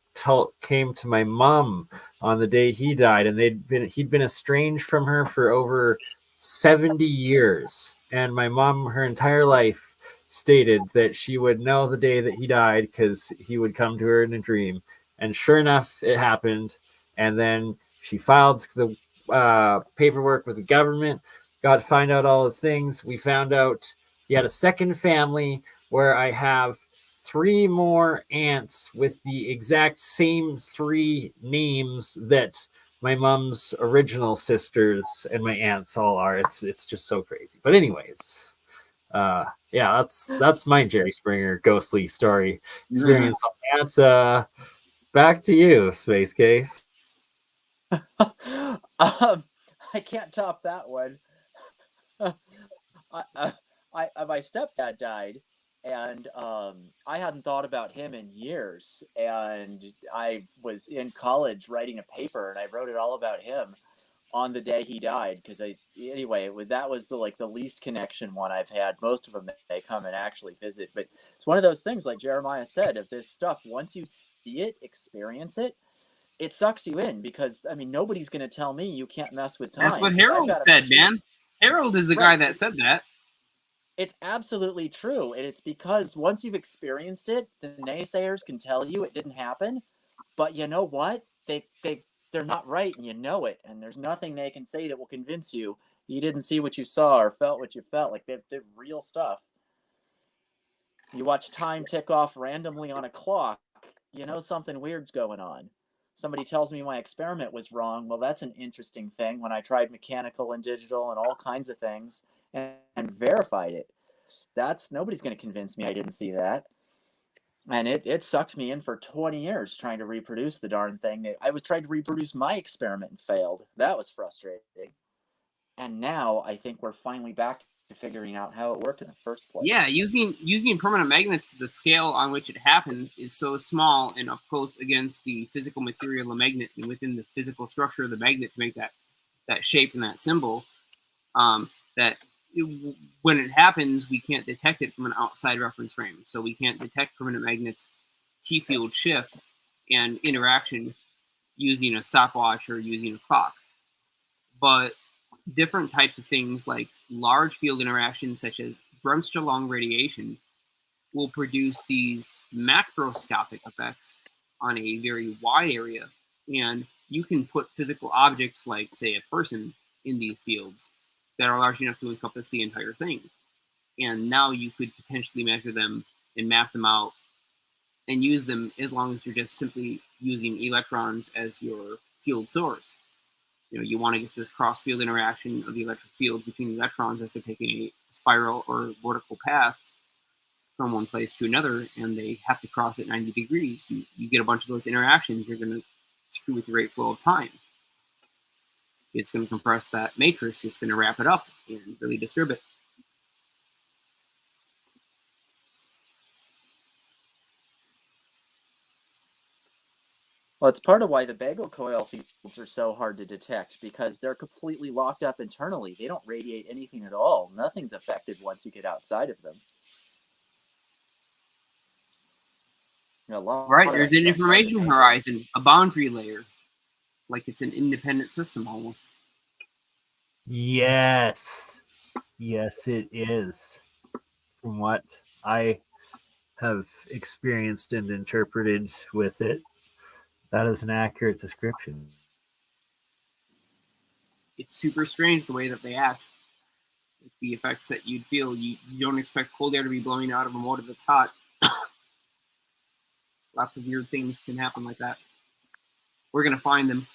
came to my mom on the day he died, and he'd been estranged from her for over 70 years. And my mom, her entire life, stated that she would know the day that he died because he would come to her in a dream. And sure enough, it happened. And then she filed the paperwork with the government, got to find out all his things. We found out he had a second family where I have 3 more aunts with the exact same 3 names that my mom's original sisters and my aunts all are. It's just so crazy. But anyways, yeah, that's my Jerry Springer ghostly story experience on that. Back to you, Space Case. I can't top that one. My stepdad died, and I hadn't thought about him in years. And I was in college writing a paper, and I wrote it all about him on the day he died. Because that was the least connection one I've had. Most of them they come and actually visit, but it's one of those things, like Jeremiah said, of this stuff. Once you see it, experience it, it sucks you in, because I mean nobody's going to tell me you can't mess with That's time. what 'Cause I've Harold got a said, machine. man. Harold is the guy Right. that said that. It's absolutely true, and it's because once you've experienced it, the naysayers can tell you it didn't happen, but you know what? They're not right, and you know it, and there's nothing they can say that will convince you you didn't see what you saw or felt what you felt. Like they're real stuff. You watch time tick off randomly on a clock, you know something weird's going on. Somebody tells me my experiment was wrong. Well, that's an interesting thing. When I tried mechanical and digital and all kinds of things and verified it, that's nobody's going to convince me I didn't see that. And it sucked me in for 20 years trying to reproduce the darn thing. I was trying to reproduce my experiment and failed. That was frustrating. And now I think we're finally back to figuring out how it worked in the first place. Yeah, using permanent magnets, the scale on which it happens is so small and up close against the physical material of the magnet and within the physical structure of the magnet to make that shape and that symbol, that when it happens, we can't detect it from an outside reference frame. So we can't detect permanent magnets' T-field shift and interaction using a stopwatch or using a clock. But different types of things like large field interactions such as Bremsstrahlung radiation will produce these macroscopic effects on a very wide area. And you can put physical objects like, say, a person in these fields that are large enough to encompass the entire thing. And now you could potentially measure them and map them out and use them as long as you're just simply using electrons as your field source. You know, you want to get this cross field interaction of the electric field between electrons as they're taking a spiral or vertical path from one place to another, and they have to cross at 90 degrees. You get a bunch of those interactions, you're going to screw with the rate flow of time. It's going to compress that matrix. It's going to wrap it up and really disturb it. Well, it's part of why the bagel coil fields are so hard to detect, because they're completely locked up internally. They don't radiate anything at all. Nothing's affected once you get outside of them. A lot Right, of there's that an stuff's already information nature. horizon, a boundary layer, like it's an independent system almost. Yes. Yes, it is. From what I have experienced and interpreted with it, that is an accurate description. It's super strange the way that they act. The effects that you'd feel. You don't expect cold air to be blowing out of a motor that's hot. Lots of weird things can happen like that. We're going to find them.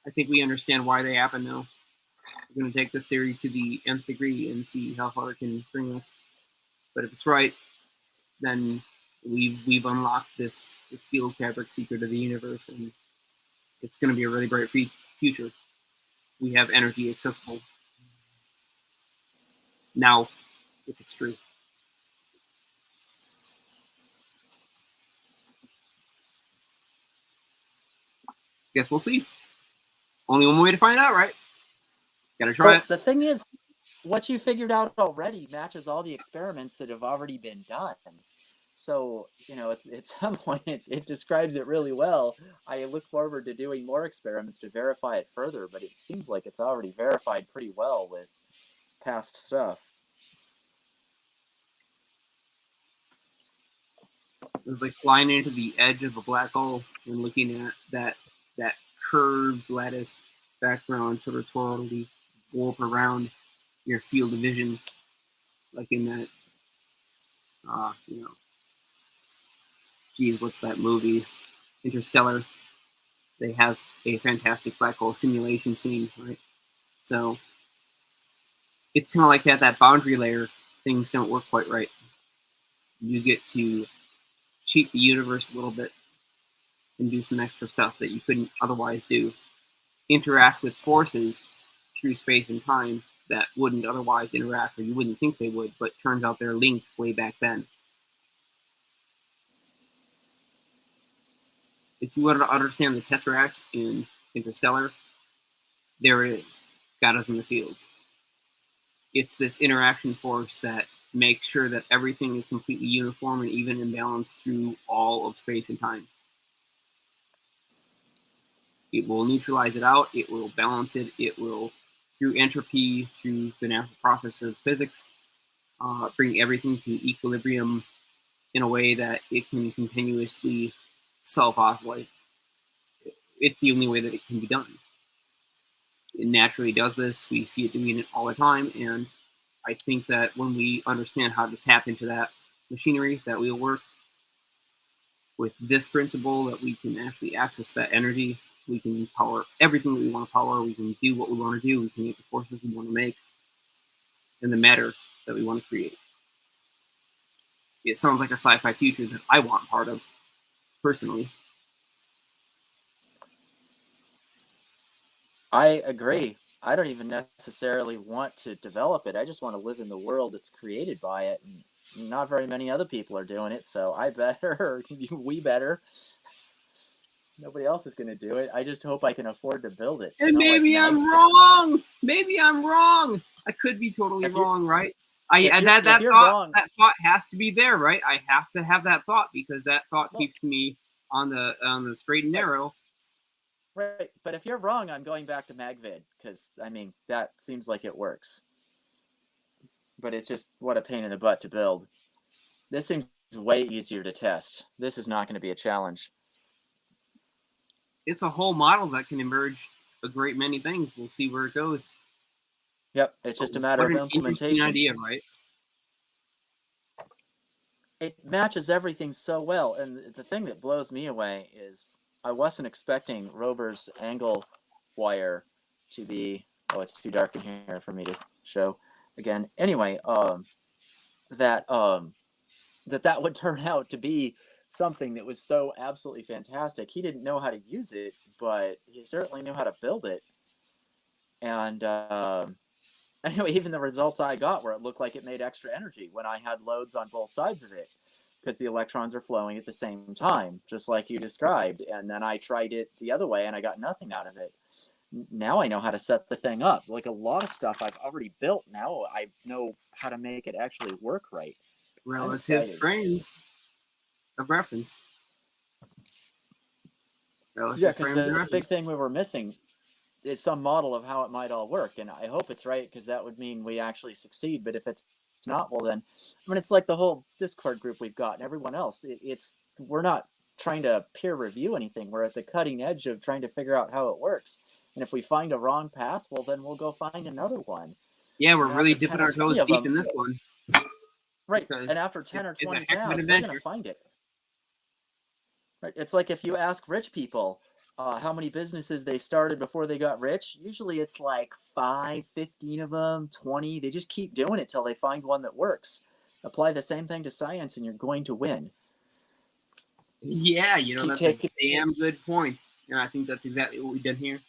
I think we understand why they happen now. We're going to take this theory to the nth degree and see how far it can bring us. But if it's right, then we've unlocked this field fabric secret of the universe, and it's going to be a really bright future. We have energy accessible now, if it's true. Guess we'll see. Only one way to find out, right? Gotta try it. The thing is, what you figured out already matches all the experiments that have already been done. So, you know, it's at some point it describes it really well. I look forward to doing more experiments to verify it further, but it seems like it's already verified pretty well with past stuff. It was like flying into the edge of a black hole and looking at that curved lattice background sort of totally warp around your field of vision, like in that, geez, what's that movie? Interstellar. They have a fantastic black hole simulation scene, right? So it's kind of like that boundary layer. Things don't work quite right. You get to cheat the universe a little bit and do some extra stuff that you couldn't otherwise do. Interact with forces through space and time that wouldn't otherwise interact, or you wouldn't think they would, but turns out they're linked way back then. If you wanted to understand the Tesseract in Interstellar, there it is. Got us in the fields. It's this interaction force that makes sure that everything is completely uniform and even in balance through all of space and time. It will neutralize it out. It will balance it. It will, through entropy, through the natural process of physics, bring everything to equilibrium in a way that it can continuously self-oscillate. It's the only way that it can be done. It naturally does this. We see it doing it all the time, and I think that when we understand how to tap into that machinery, that will work with this principle, that we can actually access that energy. We can power everything that we want to power. We can do what we want to do. We can make the forces we want to make and the matter that we want to create. It sounds like a sci-fi future that I want part of, personally. I agree. I don't even necessarily want to develop it. I just want to live in the world that's created by it. And not very many other people are doing it, so I better, we better. Nobody else is going to do it. I just hope I can afford to build it. And maybe like I'm wrong. Maybe I'm wrong. I could be totally wrong, right? That thought has to be there, right? I have to have that thought because that thought keeps me on the straight and narrow. Right, but if you're wrong, I'm going back to MagVid because I mean that seems like it works. But it's just what a pain in the butt to build. This seems way easier to test. This is not going to be a challenge. It's a whole model that can emerge a great many things. We'll see where it goes. Yep, it's just a matter of implementation. Interesting idea, right? It matches everything so well, and the thing that blows me away is I wasn't expecting Rober's angle wire to be. Oh, it's too dark in here for me to show again. Anyway, that would turn out to be something that was so absolutely fantastic. He didn't know how to use it, but he certainly knew how to build it. And anyway, even the results I got where it looked like it made extra energy when I had loads on both sides of it because the electrons are flowing at the same time, just like you described. And then I tried it the other way and I got nothing out of it. Now I know how to set the thing up. Like a lot of stuff I've already built. Now I know how to make it actually work right. Relative frames of reference. relative because frame of the reference. big thing we were missing is some model of how it might all work, and I hope it's right because that would mean we actually succeed. But if it's not, well then, I mean, it's like the whole Discord group we've got and everyone else. It's we're not trying to peer review anything. We're at the cutting edge of trying to figure out how it works. And if we find a wrong path, well then we'll go find another one. Yeah, we're And really after 10 dipping or our 20 toes of deep them, in this one. right? Because And after 10 or it's a 20 heck of an paths, we're adventure. gonna find it. Right? It's like if you ask rich people how many businesses they started before they got rich, usually it's like 5, 15 of them, 20. They just keep doing it till they find one that works. Apply the same thing to science and you're going to win. Yeah, you know, Keep that's taking. a damn good point. And I think that's exactly what we've done here.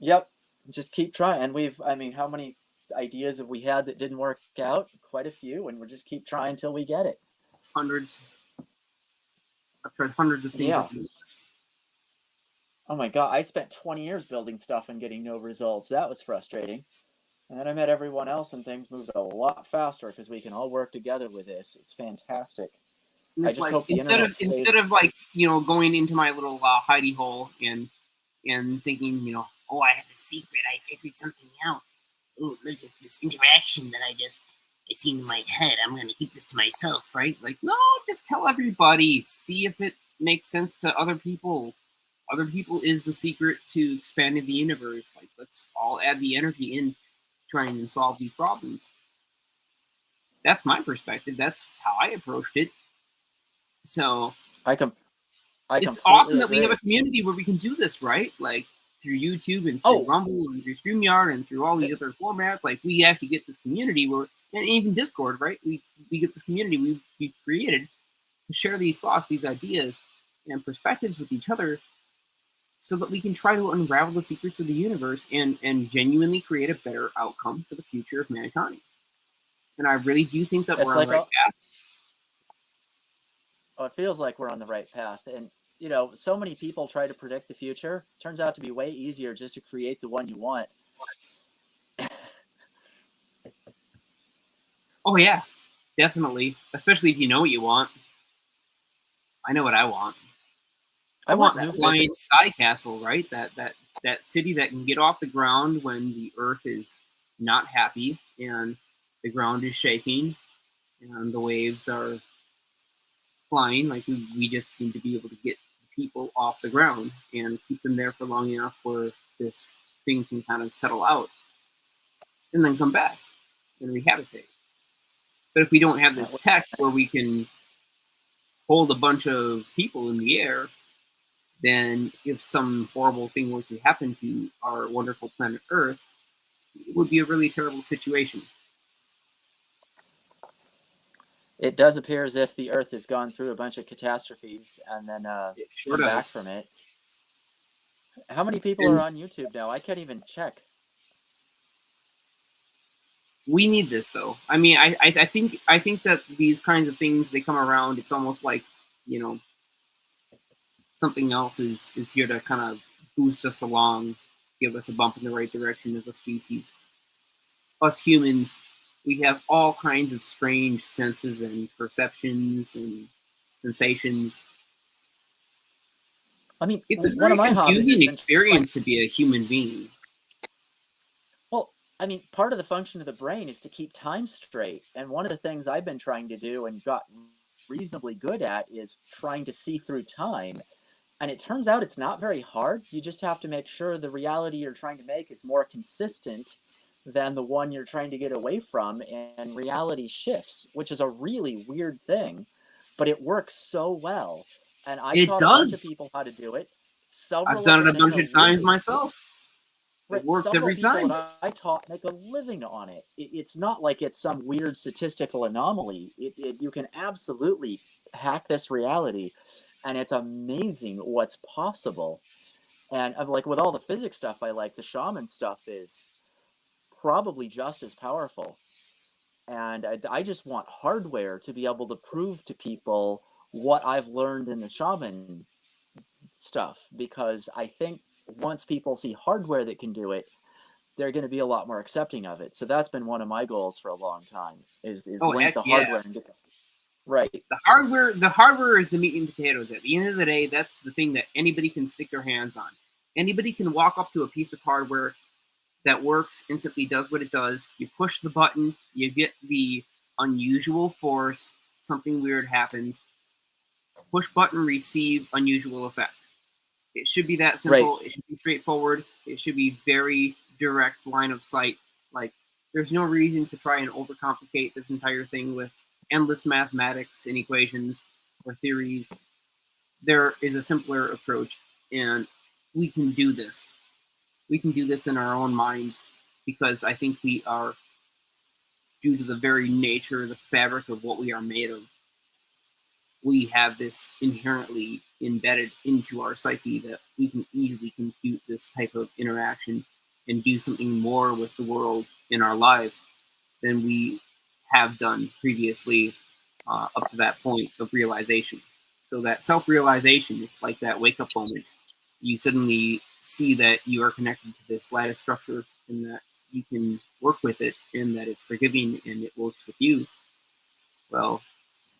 Yep. Just keep trying. And I mean, how many ideas have we had that didn't work out? Quite a few. And we'll just keep trying till we get it. Hundreds. I've tried hundreds of things. Yeah. Oh my God. I spent 20 years building stuff and getting no results. That was frustrating. And then I met everyone else and things moved a lot faster because we can all work together with this. It's fantastic. And I it's just like, hope the internet stays... instead of like, you know, going into my little hidey hole and thinking, you know, oh, I have a secret, I figured something out. Oh, look at this interaction that I seen in my head. I'm gonna keep this to myself, right? Like, no, just tell everybody. See if it makes sense to other people. Other people is the secret to expanding the universe. Like, let's all add the energy in trying to solve these problems. That's my perspective. That's how I approached it. So it's awesome that we have a community where we can do this, right? Like through YouTube and through Rumble and through StreamYard and through all these other formats. Like we actually get this community where, and even Discord, right? We get this community we've created to share these thoughts, these ideas, and perspectives with each other, so that we can try to unravel the secrets of the universe and genuinely create a better outcome for the future of mankind. And I really do think that we're on the right path. Oh, it feels like we're on the right path. And, you know, so many people try to predict the future. Turns out to be way easier just to create the one you want. Oh, yeah, definitely. Especially if you know what you want. I know what I want. I want that flying sky castle, right? That city that can get off the ground when the earth is not happy and the ground is shaking and the waves are flying. Like we just need to be able to get people off the ground and keep them there for long enough where this thing can kind of settle out and then come back and rehabitate. But if we don't have this tech where we can hold a bunch of people in the air, then if some horrible thing were to happen to our wonderful planet Earth, it would be a really terrible situation. It does appear as if the Earth has gone through a bunch of catastrophes and then come back from it. How many people are on YouTube now? I can't even check. We need this, though. I mean, I think that these kinds of things, they come around. It's almost like, you know, something else is here to kind of boost us along, give us a bump in the right direction as a species. Us humans, we have all kinds of strange senses and perceptions and sensations. I mean, it's a very confusing experience to be a human being. Well, I mean, part of the function of the brain is to keep time straight. And one of the things I've been trying to do and got reasonably good at is trying to see through time. And it turns out it's not very hard. You just have to make sure the reality you're trying to make is more consistent than the one you're trying to get away from, and reality shifts, which is a really weird thing, but it works so well. And I taught a bunch of people how to do it. I've done it a bunch of times myself. It works every time. That I taught make a living on it. It's not like it's some weird statistical anomaly. You can absolutely hack this reality, and it's amazing what's possible. And like with all the physics stuff I like, the shaman stuff is probably just as powerful. And I just want hardware to be able to prove to people what I've learned in the shaman stuff, because I think once people see hardware that can do it, they're going to be a lot more accepting of it. So that's been one of my goals for a long time is link the hardware and get Right. The hardware is the meat and potatoes. At the end of the day, that's the thing that anybody can stick their hands on. Anybody can walk up to a piece of hardware that works, instantly does what it does. You push the button, you get the unusual force, something weird happens. Push button, receive unusual effect. It should be that simple. Right. It should be straightforward. It should be very direct line of sight. Like, there's no reason to try and overcomplicate this entire thing with endless mathematics and equations or theories. There is a simpler approach, and we can do this. We can do this in our own minds, because I think we are, due to the very nature, the fabric of what we are made of, we have this inherently embedded into our psyche that we can easily compute this type of interaction and do something more with the world in our life than we have done previously up to that point of realization. So that self-realization is like that wake-up moment. You suddenly see that you are connected to this lattice structure and that you can work with it and that it's forgiving and it works with you. Well,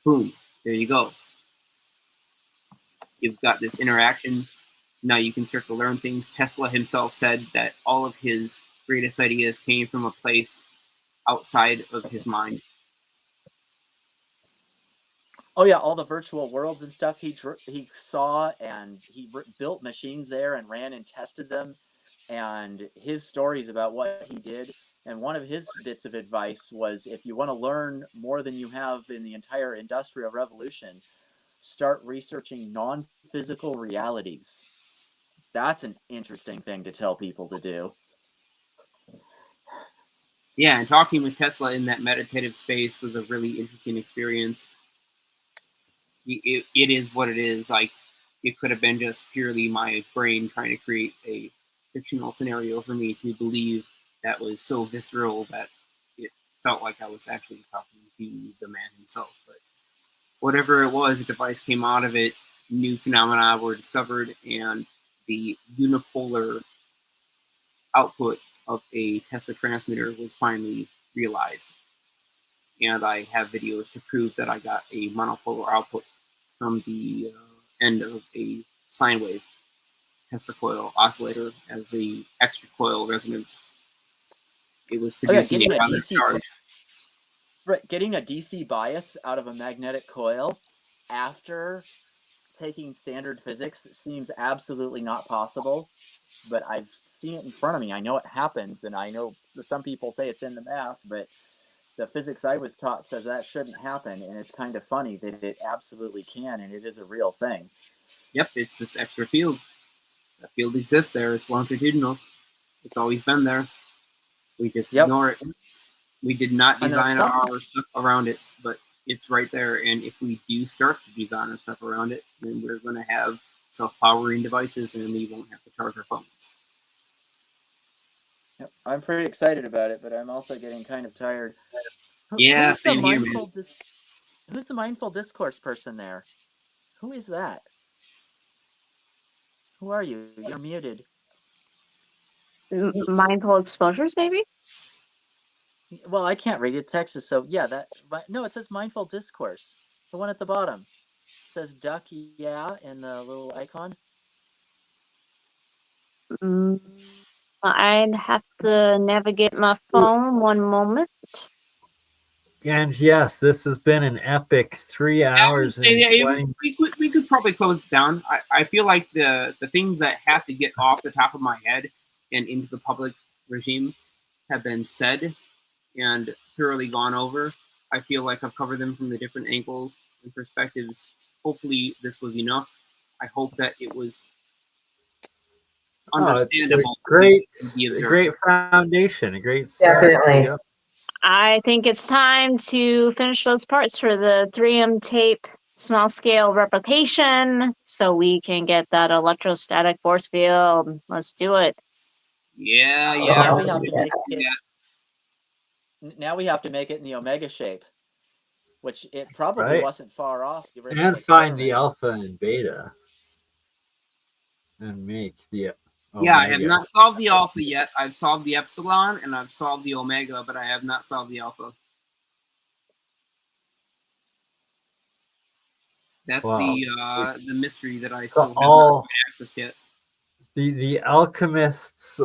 boom, there you go. You've got this interaction. Now you can start to learn things. Tesla himself said that all of his greatest ideas came from a place outside of his mind. Oh yeah, all the virtual worlds and stuff he saw, and he built machines there and ran and tested them, and his stories about what he did. And one of his bits of advice was, if you want to learn more than you have in the entire Industrial Revolution, start researching non-physical realities. That's an interesting thing to tell people to do. Yeah, and talking with Tesla in that meditative space was a really interesting experience. It is what it is. Like, it could have been just purely my brain trying to create a fictional scenario for me to believe that was so visceral that it felt like I was actually talking to the man himself. But whatever it was, a device came out of it, new phenomena were discovered, and the unipolar output of a Tesla transmitter was finally realized. And I have videos to prove that I got a monopolar output from the end of a sine wave Tesla coil oscillator as the extra coil resonance. It was producing a DC charge. Right, getting a DC bias out of a magnetic coil after taking standard physics seems absolutely not possible, but I've seen it in front of me. I know it happens, and I know some people say it's in the math, but the physics I was taught says that shouldn't happen, and it's kind of funny that it absolutely can, and it is a real thing. Yep, it's this extra field. That field exists there. It's longitudinal. It's always been there. We just ignore it. We did not design our stuff around it, but it's right there. And if we do start to design our stuff around it, then we're going to have self-powering devices, and we won't have to charge our phones. Yep. I'm pretty excited about it, but I'm also getting kind of tired. Yeah, same here, man. Who's the mindful discourse person there? Who is that? Who are you? You're muted. Mindful exposures, maybe? Well, I can't read it. Text is so no, it says mindful discourse. The one at the bottom. It says duck, yeah, and the little icon. I'd have to navigate my phone. One moment. And yes, this has been an epic 3 hours and 20. We could probably close it down. I feel like the things that have to get off the top of my head and into the public regime have been said and thoroughly gone over. I feel like I've covered them from the different angles and perspectives. Hopefully this was enough. I hope that it was understandable. It's a great foundation, a great start. Definitely. Yep. I think it's time to finish those parts for the 3M tape small scale replication so we can get that electrostatic force field. Let's do it. Yeah. Now we have to make it. Now we have to make it in the omega shape, which it probably wasn't far off the original and find the alpha and beta and make the omega. I have not solved the alpha yet. I've solved the epsilon and I've solved the omega, but I have not solved the alpha. That's Wow. the mystery that I So still have all not accessed yet. the alchemists,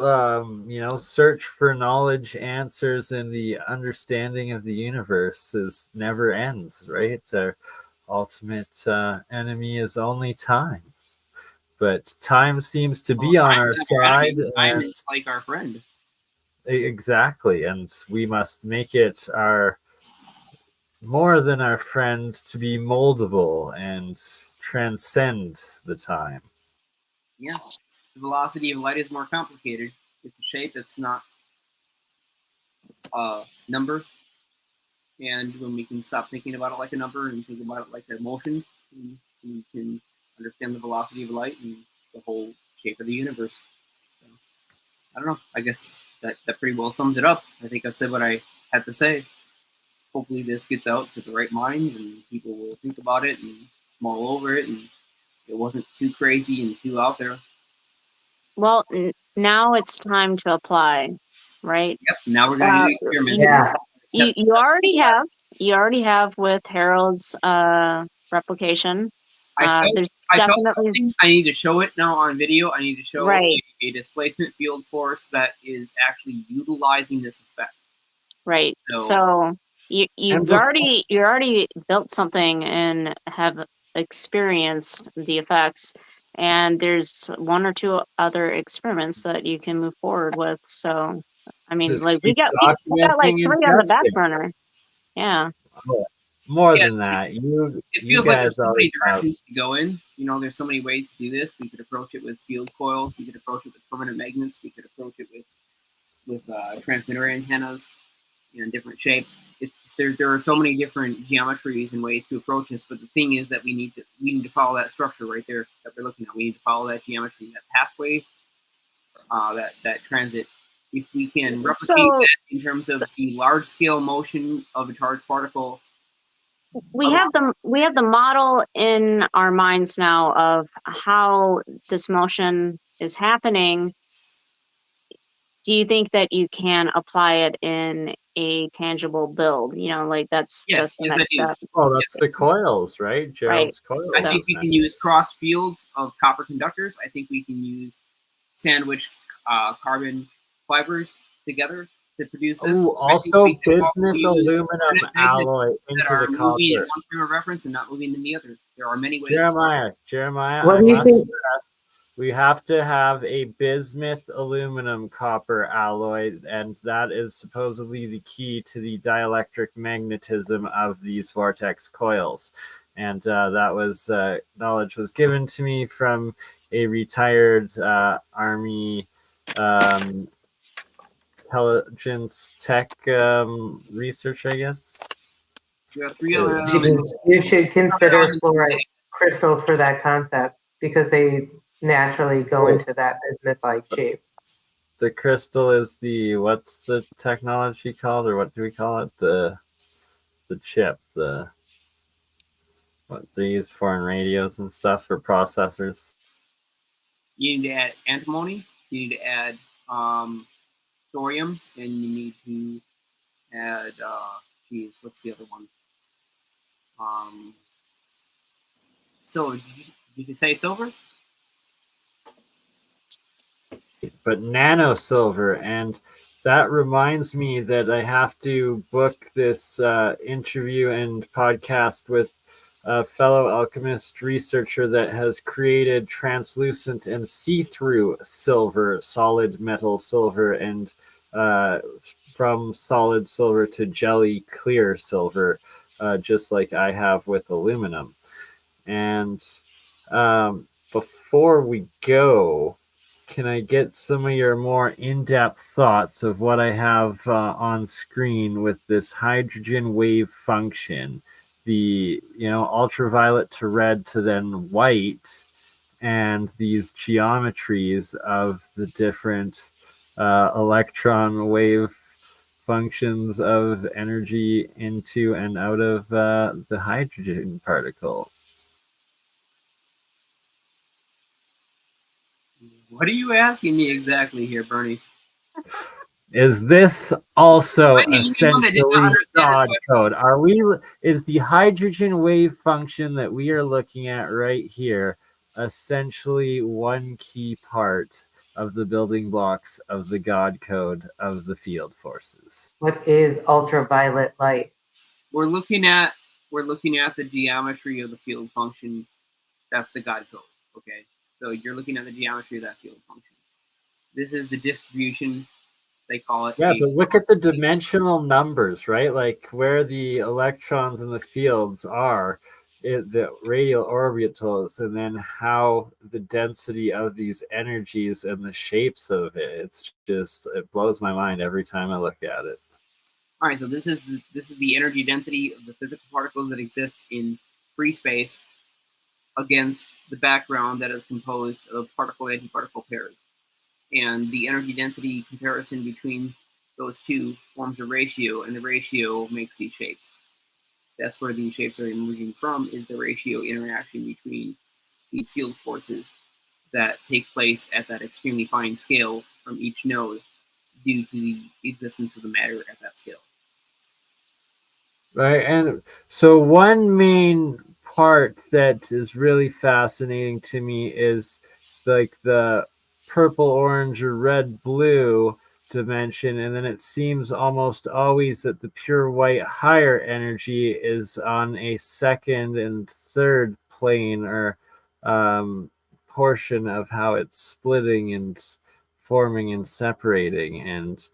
search for knowledge, answers, and the understanding of the universe never ends, right? Our ultimate enemy is only time, but time seems to be on our Time's our side, enemy. Time and is like our friend. exactly, and we must make it our more than our friend to be moldable and transcend the time. Yeah. The velocity of light is more complicated. It's a shape. It's not a number. And when we can stop thinking about it like a number and think about it like a motion, we can understand the velocity of light and the whole shape of the universe. So I don't know. I guess that pretty well sums it up. I think I've said what I had to say. Hopefully this gets out to the right minds and people will think about it and mull over it and it wasn't too crazy and too out there. Well, now it's time to apply, right? Yep. Now we're gonna do experiments. Yeah. You already have with Harold's replication. There's I felt definitely something. I need to show it now on video. I need to show Right. a displacement field force that is actually utilizing this effect. right. So- So you've before- already built something and have experienced the effects. And there's one or two other experiments that you can move forward with. So, I mean, Just like we keep got like documenting and 3 on the back testing. burner. Yeah. More Yeah, than that, you feels like there's guys so many always have. directions to go in. There's so many ways to do this. We could approach it with field coils. We could approach it with permanent magnets. We could approach it with transmitter antennas in different shapes. There are so many different geometries and ways to approach this. But the thing is that we need to follow that structure right there that we're looking at. We need to follow that geometry, that pathway, that transit. If we can replicate that in terms of the large scale motion of a charged particle. We have the model in our minds now of how this motion is happening. Do you think that you can apply it in a tangible build? Like that's Yes, the yes, next I do. step. Oh, that's the coils, right? Gerald's coils. I think we can use cross fields of copper conductors. I think we can use sandwich carbon fibers together to produce this. Oh, also bismuth aluminum alloy into that are the moving in copper. one frame of reference and not moving in the other. There are many ways. Jeremiah, What I do you must think? stress, we have to have a bismuth aluminum copper alloy, and that is supposedly the key to the dielectric magnetism of these vortex coils. And that was knowledge was given to me from a retired Army intelligence tech research, I guess. You should consider fluorite crystals for that concept because they naturally go into that bismuth-like shape. The crystal is what's the technology called, or what do we call it? The chip, what they use for in radios and stuff for processors. You need to add antimony. You need to add thorium, and you need to add what's the other one? Silver. Did you say silver? But nano silver, and that reminds me that I have to book this interview and podcast with a fellow alchemist researcher that has created translucent and see-through silver, solid metal silver, and from solid silver to jelly clear silver, just like I have with aluminum. And before we go, can I get some of your more in-depth thoughts of what I have on screen with this hydrogen wave function, the ultraviolet to red to then white, and these geometries of the different electron wave functions of energy into and out of the hydrogen particle? What are you asking me exactly here, Bernie? Is this also Wendy, you're the one that did not essentially understand this God question. code? Is the hydrogen wave function that we are looking at right here essentially one key part of the building blocks of the God code of the field forces? What is ultraviolet light? We're looking at the geometry of the field function. That's the God code. Okay, so you're looking at the geometry of that field function. This is the distribution. They call it. Yeah, but look at the dimensional numbers, right? Like where the electrons in the fields are, the radial orbitals, and then how the density of these energies and the shapes of it. It blows my mind every time I look at it. All right, so this is the energy density of the physical particles that exist in free space against the background that is composed of particle-antiparticle pairs. And the energy density comparison between those two forms a ratio, and the ratio makes these shapes. That's where these shapes are emerging from, is the ratio interaction between these field forces that take place at that extremely fine scale from each node due to the existence of the matter at that scale. Right, and so one main part that is really fascinating to me is like the purple, orange, or red, blue dimension, and then it seems almost always that the pure white higher energy is on a second and third plane or portion of how it's splitting and forming and separating, and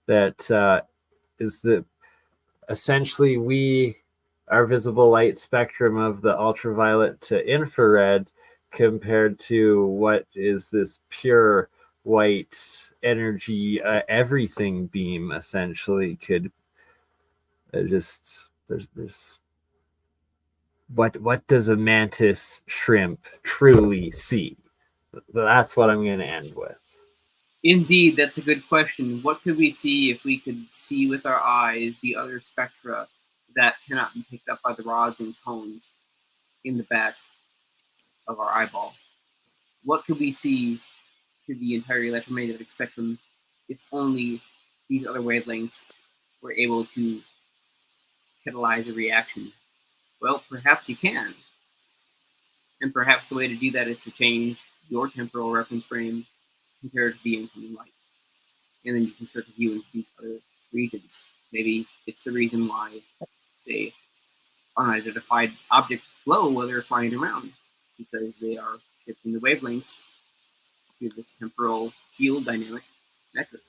that is the essentially our visible light spectrum of the ultraviolet to infrared compared to what is this pure white energy everything beam essentially could just there's what does a mantis shrimp truly see? That's what I'm going to end with. Indeed, that's a good question. What could we see if we could see with our eyes the other spectra that cannot be picked up by the rods and cones in the back of our eyeball? What could we see through the entire electromagnetic spectrum if only these other wavelengths were able to catalyze a reaction? Well, perhaps you can. And perhaps the way to do that is to change your temporal reference frame compared to the incoming light. And then you can start to view into these other regions. Maybe it's the reason why, say, unidentified objects flow while they're flying around, because they are shifting the wavelengths through this temporal field dynamic metric.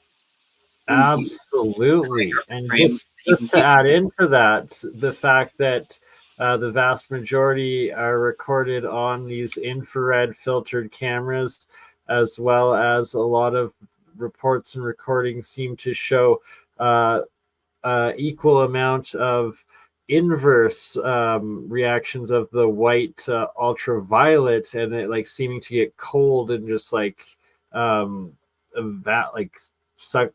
Absolutely. And just to add into that, the fact that the vast majority are recorded on these infrared filtered cameras, as well as a lot of reports and recordings seem to show equal amount of inverse reactions of the white ultraviolet, and it like seeming to get cold and just like that like suck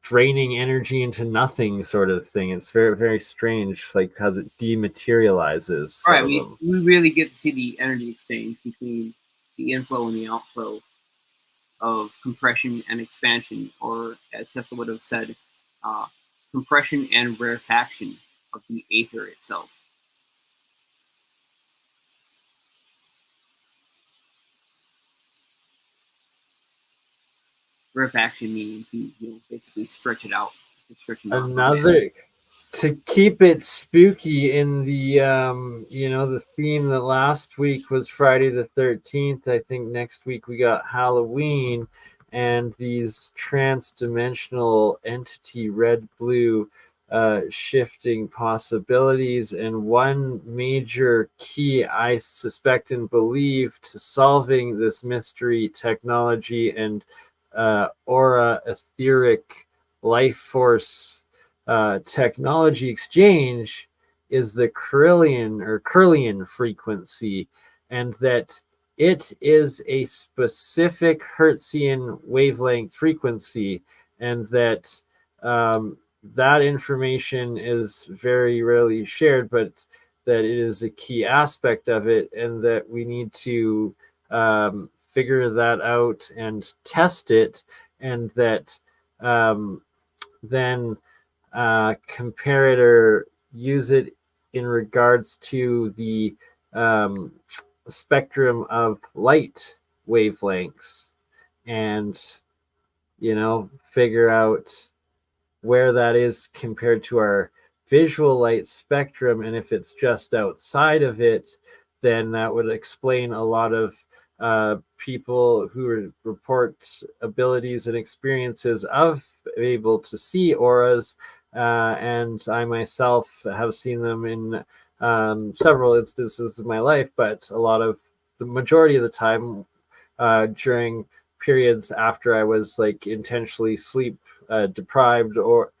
draining energy into nothing sort of thing. It's very, very strange, like because it dematerializes. Right, we really get to see the energy exchange between the inflow and the outflow of compression and expansion, or as Tesla would have said, compression and rarefaction of the aether itself. Rarefaction meaning to basically stretch it out. Another to keep it spooky in the the theme that last week was Friday the 13th. I think next week we got Halloween and these trans-dimensional entity red blue shifting possibilities, and one major key I suspect and believe to solving this mystery technology and aura etheric life force technology exchange is the Kirlian frequency, and that it is a specific Hertzian wavelength frequency, and that that information is very rarely shared, but that it is a key aspect of it, and that we need to figure that out and test it, and that then compare it or use it in regards to the spectrum of light wavelengths, and figure out where that is compared to our visual light spectrum. And if it's just outside of it, then that would explain a lot of people who report abilities and experiences of able to see auras. And I myself have seen them in several instances of my life, but the majority of the time during periods after I was like intentionally sleep deprived, or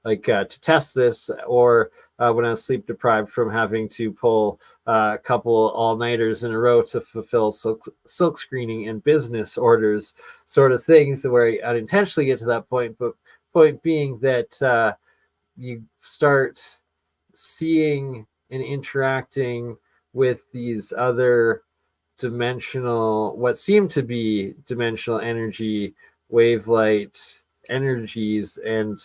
like to test this, or when I was sleep deprived from having to pull a couple all-nighters in a row to fulfill silk screening and business orders, sort of things, where I unintentionally get to that point. But point being that you start seeing and interacting with these other what seem to be dimensional energy, wavelight energies, and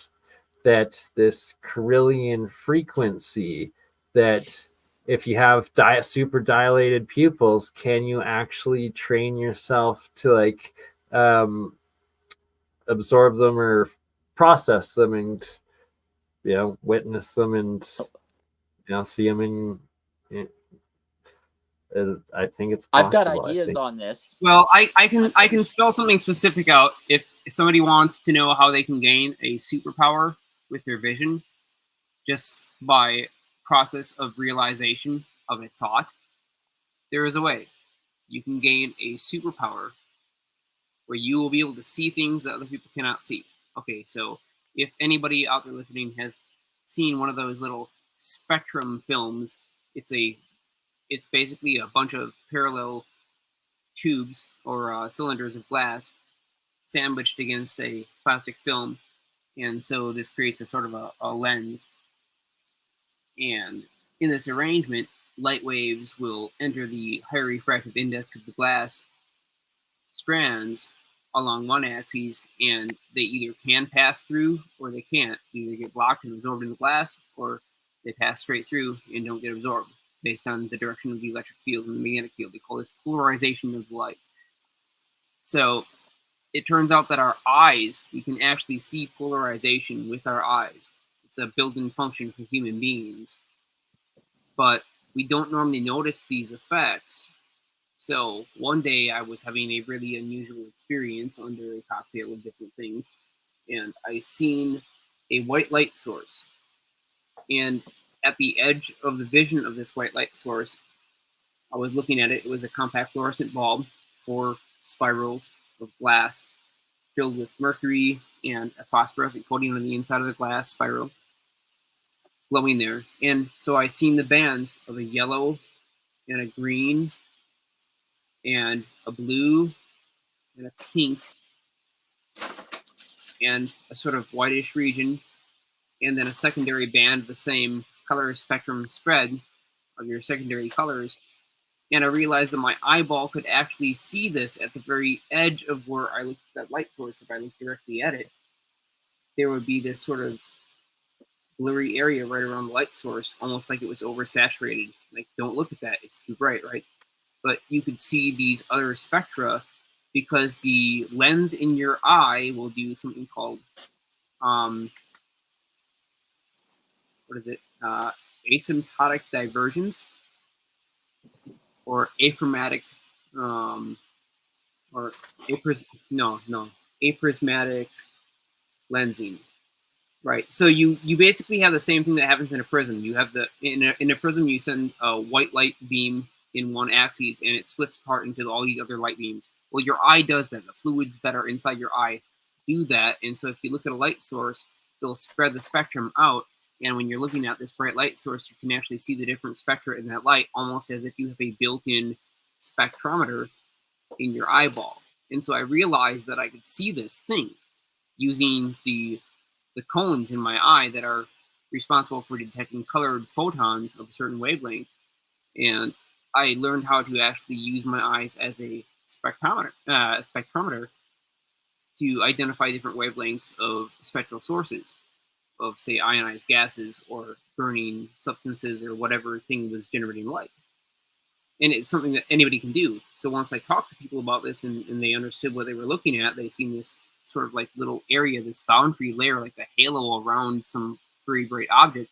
that this Carillion frequency, that if you have super dilated pupils, can you actually train yourself to like absorb them or process them, and witness them, and see them in I think it's possible. I've got ideas on this. Well, I can spell something specific out if somebody wants to know how they can gain a superpower with their vision, just by process of realization of a thought. There is a way. You can gain a superpower where you will be able to see things that other people cannot see. Okay, so if anybody out there listening has seen one of those little spectrum films, it's basically a bunch of parallel tubes or cylinders of glass sandwiched against a plastic film, and so this creates a sort of a lens. And in this arrangement, light waves will enter the higher refractive index of the glass strands along one axis, and they either can pass through or they can't. They either get blocked and absorbed in the glass, or they pass straight through and don't get absorbed based on the direction of the electric field and the magnetic field. They call this polarization of light. So it turns out that our eyes, we can actually see polarization with our eyes. It's a built-in function for human beings. But we don't normally notice these effects. So one day I was having a really unusual experience under a cocktail of different things, and I seen a white light source. And at the edge of the vision of this white light source, I was looking at it. It was a compact fluorescent bulb, 4 spirals of glass filled with mercury and a phosphorescent coating on the inside of the glass spiral, glowing there. And so I seen the bands of a yellow and a green and a blue and a pink and a sort of whitish region, and then a secondary band of the same color spectrum spread of your secondary colors. And I realized that my eyeball could actually see this at the very edge of where I looked at that light source. If I looked directly at it, there would be this sort of blurry area right around the light source, almost like it was oversaturated. Like, don't look at that, it's too bright, right? But you could see these other spectra because the lens in your eye will do something called, asymptotic divergence, or aphrematic, aprismatic lensing. Right. So you basically have the same thing that happens in a prism. You have in a prism, you send a white light beam in one axis, and it splits apart into all these other light beams. Well, your eye does that. The fluids that are inside your eye do that. And so if you look at a light source, they'll spread the spectrum out. And when you're looking at this bright light source, you can actually see the different spectra in that light, almost as if you have a built-in spectrometer in your eyeball. And so I realized that I could see this thing using the cones in my eye that are responsible for detecting colored photons of a certain wavelength. And I learned how to actually use my eyes as a spectrometer to identify different wavelengths of spectral sources of, say, ionized gases or burning substances or whatever thing was generating light. And it's something that anybody can do. So once I talked to people about this and they understood what they were looking at, they seen this sort of like little area, this boundary layer, like a halo around some very bright object.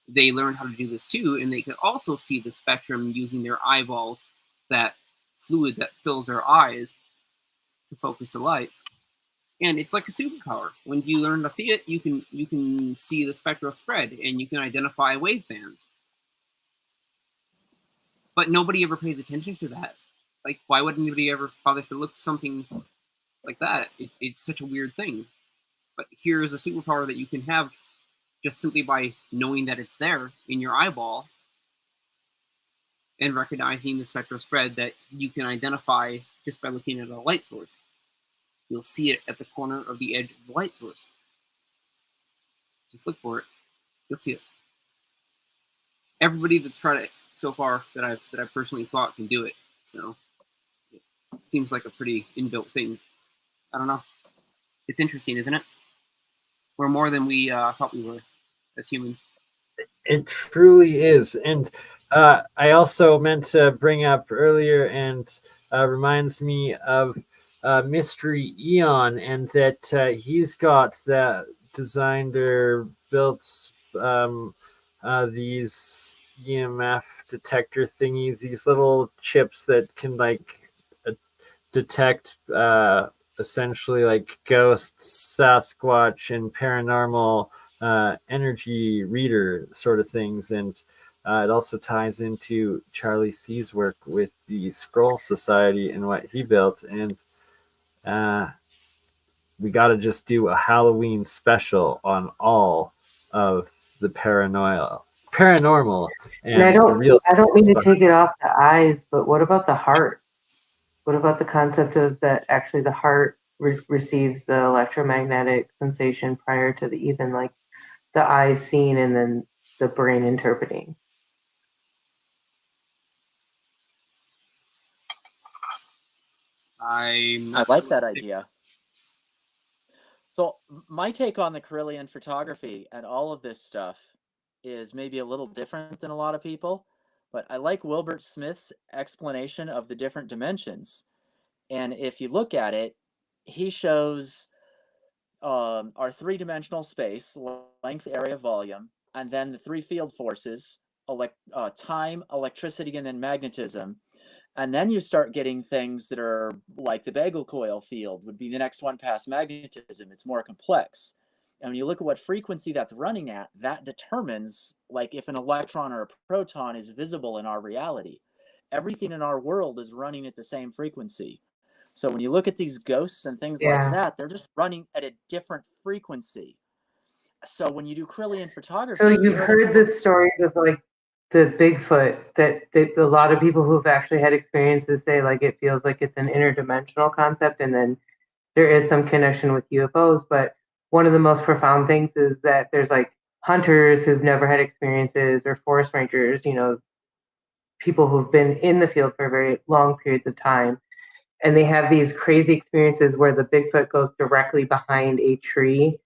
They learned how to do this too, and they could also see the spectrum using their eyeballs, that fluid that fills their eyes to focus the light. And it's like a superpower. When you learn to see it, you can see the spectral spread and you can identify wave bands. But nobody ever pays attention to that. Like, why would anybody ever bother to look something like that? It's such a weird thing. But here is a superpower that you can have just simply by knowing that it's there in your eyeball and recognizing the spectral spread that you can identify just by looking at a light source. You'll see it at the corner of the edge of the light source. Just look for it. You'll see it. Everybody that's tried it so far that I've personally taught can do it. So it seems like a pretty inbuilt thing. I don't know. It's interesting, isn't it? We're more than we thought we were as humans. It truly is. And I also meant to bring up earlier, and reminds me of Mystery Eon, and that he's got that designed or built these EMF detector thingies, these little chips that can like detect essentially like ghosts, Sasquatch, and paranormal energy reader sort of things. And it also ties into Charlie C's work with the Scroll Society and what he built. And we got to just do a Halloween special on all of the paranormal and And the real. I don't mean to take it off the eyes, but what about the heart? What about the concept of that actually the heart receives the electromagnetic sensation prior to the even like the eyes seeing and then the brain interpreting? I like that idea. So my take on the Carillion photography and all of this stuff is maybe a little different than a lot of people, but I like Wilbert Smith's explanation of the different dimensions. And if you look at it, he shows our three-dimensional space, length, area, volume, and then the three field forces, time, electricity, and then magnetism. And then you start getting things that are like the bagel coil field would be the next one past magnetism. It's more complex. And when you look at what frequency that's running at, that determines like if an electron or a proton is visible in our reality. Everything in our world is running at the same frequency. So when you look at these ghosts and things like that, they're just running at a different frequency. So when you do Carillion photography, So you've heard the stories of like the Bigfoot that a lot of people who've actually had experiences say like it feels like it's an interdimensional concept, and then there is some connection with UFOs. But one of the most profound things is that there's like hunters who've never had experiences, or forest rangers, you know, people who've been in the field for very long periods of time, and they have these crazy experiences where the Bigfoot goes directly behind a tree,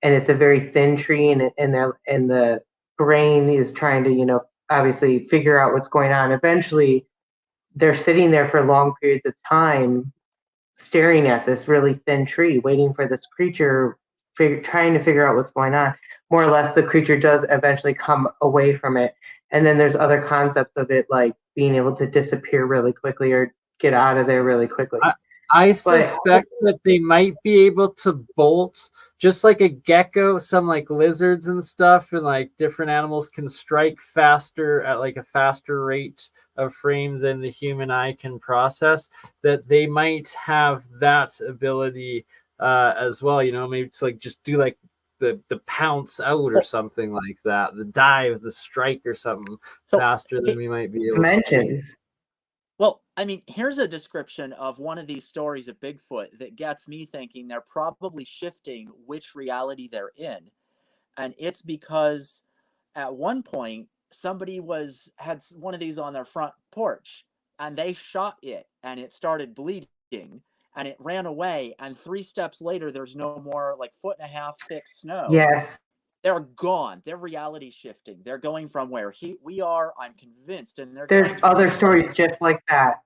and it's a very thin tree, and the brain is trying to, you know, obviously figure out what's going on. Eventually, they're sitting there for long periods of time, staring at this really thin tree, waiting for this creature, trying to figure out what's going on. More or less, the creature does eventually come away from it. And then there's other concepts of it, like being able to disappear really quickly or get out of there really quickly. I suspect that they might be able to bolt, just like a gecko, some like lizards and stuff, and like different animals can strike faster at like a faster rate of frame than the human eye can process, that they might have that ability as well. You know, maybe it's like just do like the pounce out or something like that, the dive, the strike or something faster than we might be able to see. Well, I mean, here's a description of one of these stories of Bigfoot that gets me thinking they're probably shifting which reality they're in. And it's because at one point somebody had one of these on their front porch and they shot it and it started bleeding. and it ran away, and 3 steps later there's no more like 1.5 foot thick snow. Yes. They're gone. They're reality shifting. They're going from where we are, I'm convinced, and they're There's going to other replace stories it. just like that.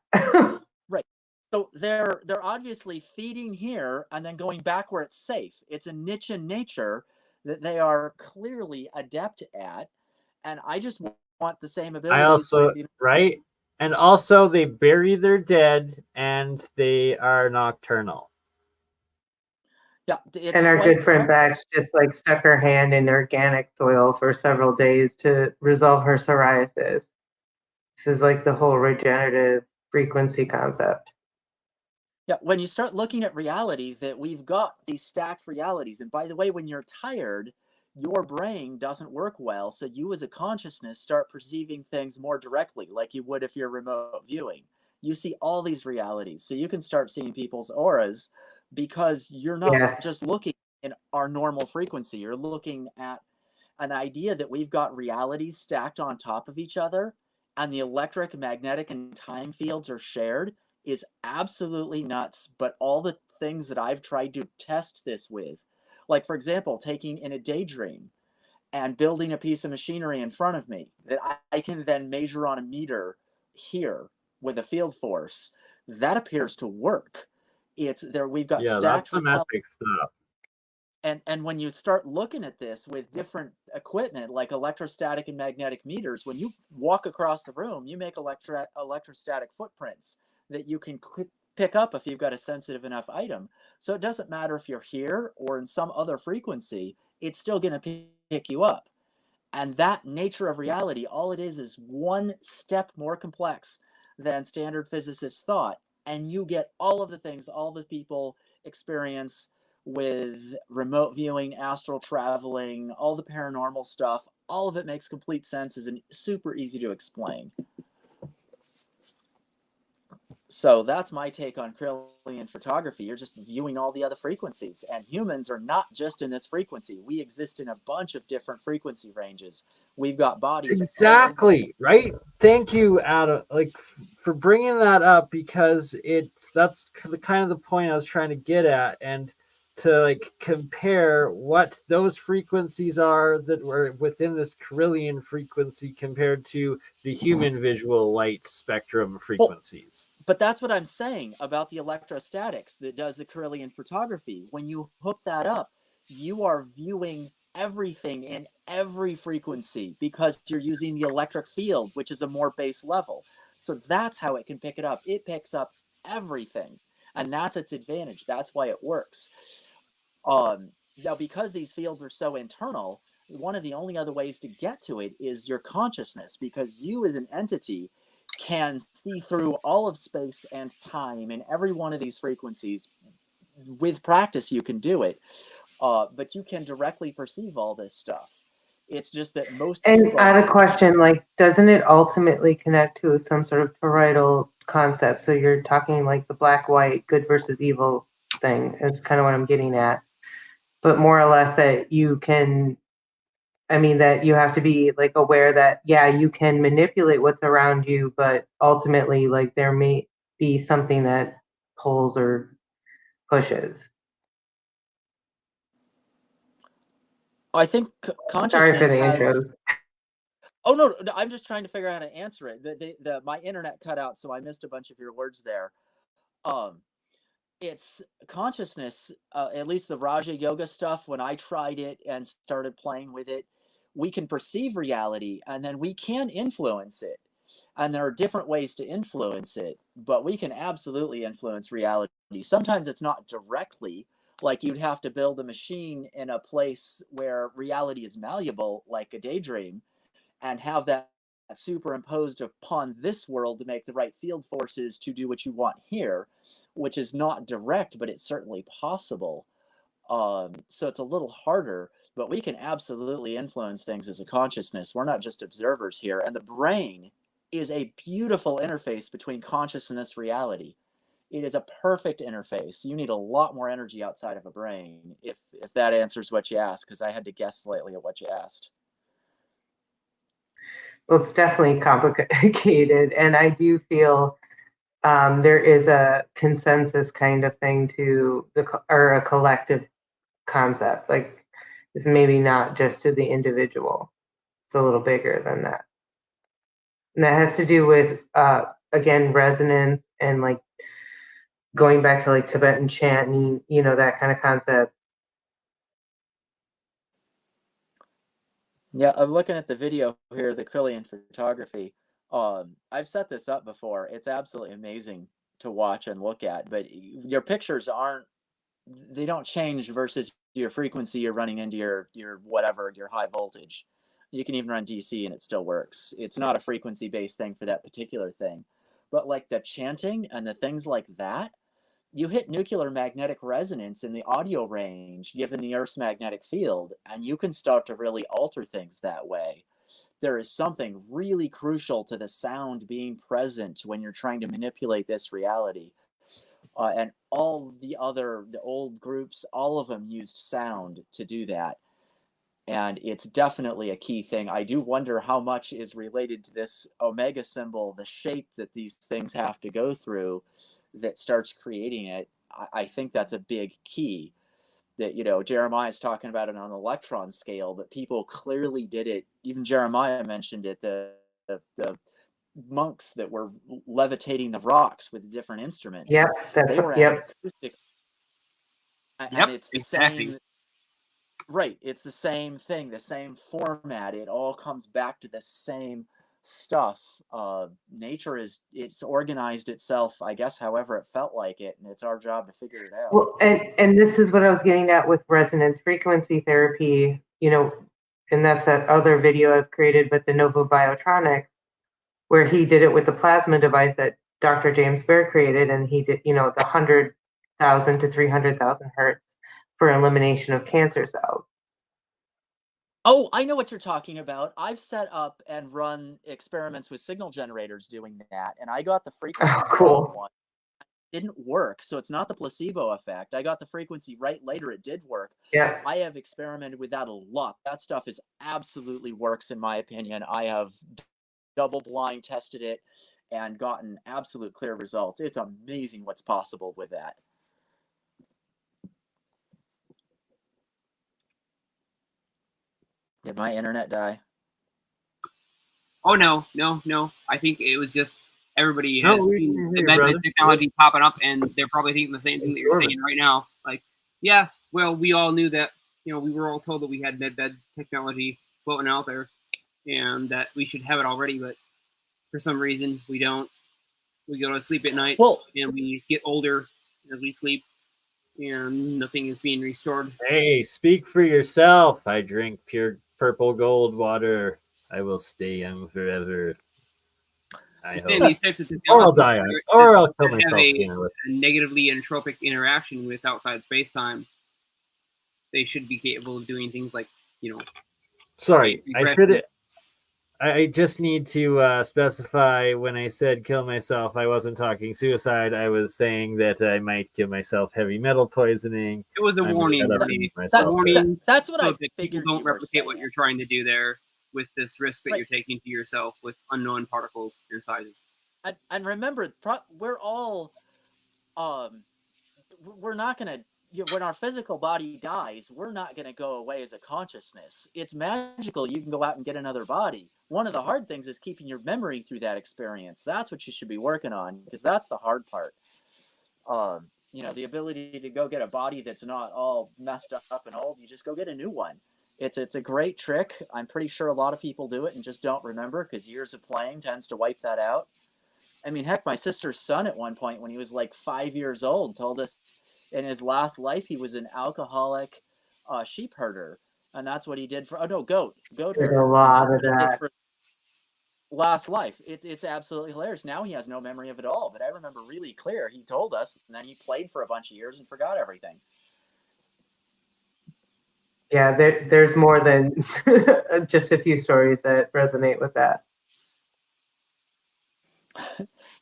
Right. So they're obviously feeding here and then going back where it's safe. It's a niche in nature that they are clearly adept at, and I just want the same I abilities also, with right? And also, they bury their dead and they are nocturnal. yeah. It's And our quite good friend hard. Bax just like stuck her hand in organic soil for several days to resolve her psoriasis. This is like the whole regenerative frequency concept. Yeah, when you start looking at reality, that we've got these stacked realities. And by the way, when you're tired, your brain doesn't work well. So you as a consciousness start perceiving things more directly, like you would if you're remote viewing. You see all these realities. So you can start seeing people's auras because you're not Yes. just looking in our normal frequency. You're looking at an idea that we've got realities stacked on top of each other, and the electric, magnetic, and time fields are shared is absolutely nuts. But all the things that I've tried to test this with, like for example, taking in a daydream and building a piece of machinery in front of me that I can then measure on a meter here with a field force, that appears to work. It's there. We've got Yeah, that's stacked some realities. epic stuff. And when you start looking at this with different equipment like electrostatic and magnetic meters, when you walk across the room, you make electrostatic footprints that you can pick up if you've got a sensitive enough item. So it doesn't matter if you're here or in some other frequency, it's still going to pick you up. And that nature of reality, all it is one step more complex than standard physicists thought. And you get all of the things all the people experience with remote viewing, astral traveling, all the paranormal stuff. All of it makes complete sense, is super easy to explain. So that's my take on Kirlian photography. You're just viewing all the other frequencies, and humans are not just in this frequency. We exist in a bunch of different frequency ranges. We've got bodies. Exactly, right? Thank you, Adam, like for bringing that up, because that's the kind of the point I was trying to get at, and to like compare what those frequencies are that were within this Kirlian frequency compared to the human visual light spectrum frequencies. But that's what I'm saying about the electrostatics that does the Kirlian photography. When you hook that up, you are viewing everything in every frequency because you're using the electric field, which is a more base level. So that's how it can pick it up. It picks up everything, and that's its advantage. That's why it works. Now, because these fields are so internal, one of the only other ways to get to it is your consciousness, because you as an entity can see through all of space and time in every one of these frequencies. With practice, you can do it, but you can directly perceive all this stuff. It's just that most And people. I had a question, like, doesn't it ultimately connect to some sort of parietal concept? So you're talking like the black-white, good versus evil thing. It's kind of what I'm getting at. But more or less that you can, I mean, that you have to be like aware that, yeah, you can manipulate what's around you, but ultimately, like, there may be something that pulls or pushes. I think Sorry for consciousness the has. intros. Oh no, I'm just trying to figure out how to answer it. My internet cut out, so I missed a bunch of your words there. It's consciousness, at least the Raja Yoga stuff, when I tried it and started playing with it, we can perceive reality and then we can influence it. And there are different ways to influence it, but we can absolutely influence reality. Sometimes it's not directly, like you'd have to build a machine in a place where reality is malleable, like a daydream, and have that superimposed upon this world to make the right field forces to do what you want here, which is not direct, but it's certainly possible. So it's a little harder, but we can absolutely influence things as a consciousness. We're not just observers here. And the brain is a beautiful interface between consciousness and reality. It is a perfect interface. You need a lot more energy outside of a brain, if that answers what you asked, because I had to guess slightly at what you asked. Well, it's definitely complicated, and I do feel there is a consensus kind of thing to or a collective concept. Like it's maybe not just to the individual. It's a little bigger than that. And that has to do with again resonance and like going back to like Tibetan chanting, that kind of concept. Yeah, I'm looking at the video here, the Krillian photography. I've set this up before. It's absolutely amazing to watch and look at, but your pictures they don't change versus your frequency you're running into your whatever, your high voltage. You can even run DC and it still works. It's not a frequency based thing for that particular thing. But like the chanting and the things like that, you hit nuclear magnetic resonance in the audio range given the Earth's magnetic field, and you can start to really alter things that way. There is something really crucial to the sound being present when you're trying to manipulate this reality. And all the old groups, all of them used sound to do that. And it's definitely a key thing. I do wonder how much is related to this omega symbol, the shape that these things have to go through that starts creating it. I think that's a big key that, Jeremiah is talking about it on an electron scale, but people clearly did it. Even Jeremiah mentioned it, the monks that were levitating the rocks with different instruments. Yep, that's They were yep. acoustic. And Yep, it's the exactly. same. Right, it's the same thing, the same format. It all comes back to the same stuff. Nature it's organized itself, I guess, however it felt like it, and it's our job to figure it out. Well, and this is what I was getting at with resonance frequency therapy, and that's that other video I've created with the Nova Biotronics, where he did it with the plasma device that Dr. James Bear created, and he did, the 100,000 to 300,000 hertz for elimination of cancer cells. Oh, I know what you're talking about. I've set up and run experiments with signal generators doing that, and I got the frequencies Oh, cool. wrong one. It didn't work, so it's not the placebo effect. I got the frequency right later, it did work. Yeah. I have experimented with that a lot. That stuff is absolutely works in my opinion. I have double blind tested it and gotten absolute clear results. It's amazing what's possible with that. Did my internet die? Oh no. I think it was just everybody No, has we seen can the hear you, med brother. technology popping up, and they're probably thinking the same thing that you're Absorb it. saying right now. Like, yeah, well, we all knew that. We were all told that we had med technology floating out there, and that we should have it already. But for some reason, we don't. We go to sleep at night, Well, and we get older as we sleep, and nothing is being restored. Hey, speak for yourself. I drink pure purple gold water. I will stay young forever. I I'm hope. saying these types of Or I'll technologies die, or I'll kill have myself a sooner. negatively entropic interaction with outside space-time. They should be capable of doing things like, Sorry, I regression. should. I just need to specify when I said kill myself, I wasn't talking suicide. I was saying that I might kill myself heavy metal poisoning. It was a I'm warning. shut up Really. and eat It's a myself. warning that's what so I that people figured don't you were replicate what saying. you're trying to do there with this risk that Right. you're taking to yourself with unknown particles and sizes. And remember, we're all, we're not going to, when our physical body dies, we're not going to go away as a consciousness. It's magical. You can go out and get another body. One of the hard things is keeping your memory through that experience. That's what you should be working on, because that's the hard part. The ability to go get a body that's not all messed up and old, you just go get a new one. It's a great trick. I'm pretty sure a lot of people do it and just don't remember, because years of playing tends to wipe that out. I mean, heck, my sister's son at one point when he was like 5 years old told us in his last life he was an alcoholic sheep herder, and that's what he did for goat There's herder, a and lot that's of what he did that. for last life. It's absolutely hilarious. Now he has no memory of it all, but I remember really clear. He told us, and then he played for a bunch of years and forgot everything. Yeah, there's more than just a few stories that resonate with that.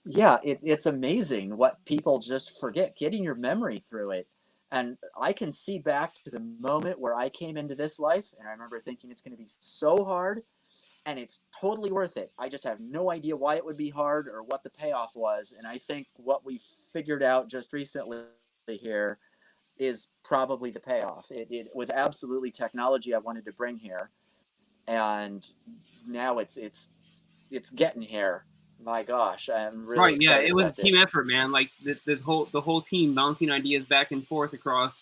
Yeah, it's amazing what people just forget, getting your memory through it. And I can see back to the moment where I came into this life, and I remember thinking it's going to be so hard. and it's totally worth it. I just have no idea why it would be hard or what the payoff was. And I think what we figured out just recently here is probably the payoff. It was absolutely technology I wanted to bring here, and now it's getting here. My gosh, I'm really Right, yeah, excited it was a about team this. effort, man. Like the whole team bouncing ideas back and forth across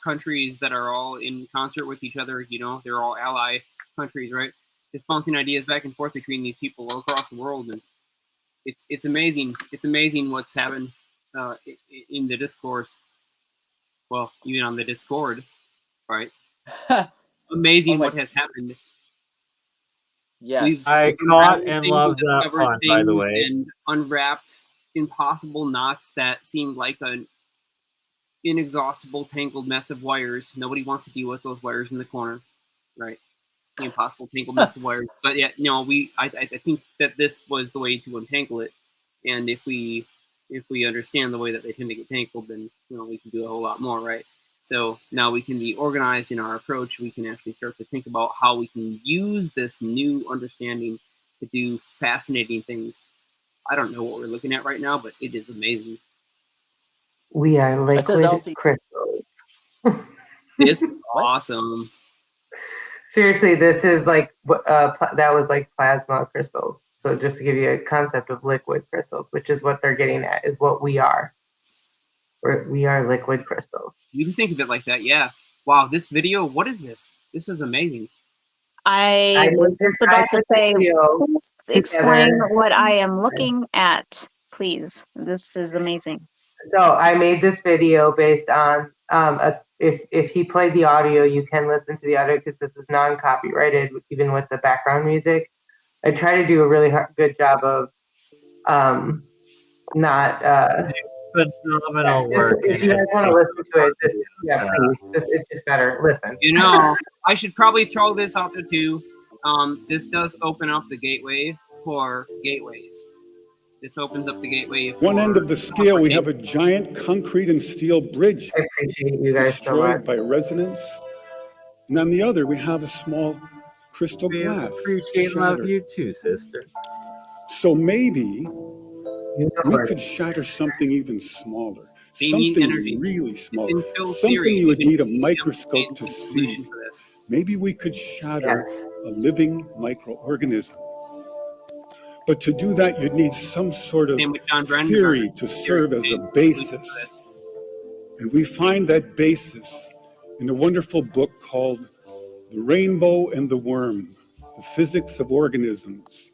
countries that are all in concert with each other. You know, they're all ally countries, right? Just bouncing ideas back and forth between these people all across the world, and it's amazing. It's amazing what's happened in the discourse. Well, even on the Discord, right? Amazing Oh my- what has happened. Yes. I caught and loved that discovered pun, by the things way. and unwrapped impossible knots that seemed like an inexhaustible, tangled mess of wires. Nobody wants to deal with those wires in the corner, right? The impossible tangled mess of wires. But yeah, no, I think that this was the way to untangle it. And if we understand the way that they tend to get tangled, then we can do a whole lot more, right? So now we can be organized in our approach. We can actually start to think about how we can use this new understanding to do fascinating things. I don't know what we're looking at right now, but it is amazing. We are It says liquid LC. crystals. This is awesome. Seriously, this is like that was like plasma crystals. So just to give you a concept of liquid crystals, which is what they're getting at, is what we are. We are liquid crystals. You can think of it like that, yeah. Wow, this video, what is this? This is amazing. I was just about to say, please explain what I am looking at, please. This is amazing. So I made this video based on if he played the audio, you can listen to the audio because this is non-copyrighted, even with the background music. I try to do a really good job of not. Phenomenal work. If you guys want to listen to it, please. It's just better. Listen. I should probably throw this out there too. This does open up the gateway for gateways. This opens up the gateway for one end of the scale, we have a giant concrete and steel bridge I appreciate you guys destroyed so by resonance. And on the other, we have a small crystal We glass. appreciate and love you too, sister. So maybe we could shatter something even smaller. Something energy. really small. Phil's Something theory. you would You need a can microscope to see. for this. Maybe we could shatter a living microorganism. But to do that, you'd need some sort of theory to serve as a basis. And we find that basis in a wonderful book called The Rainbow and the Worm, The Physics of Organisms,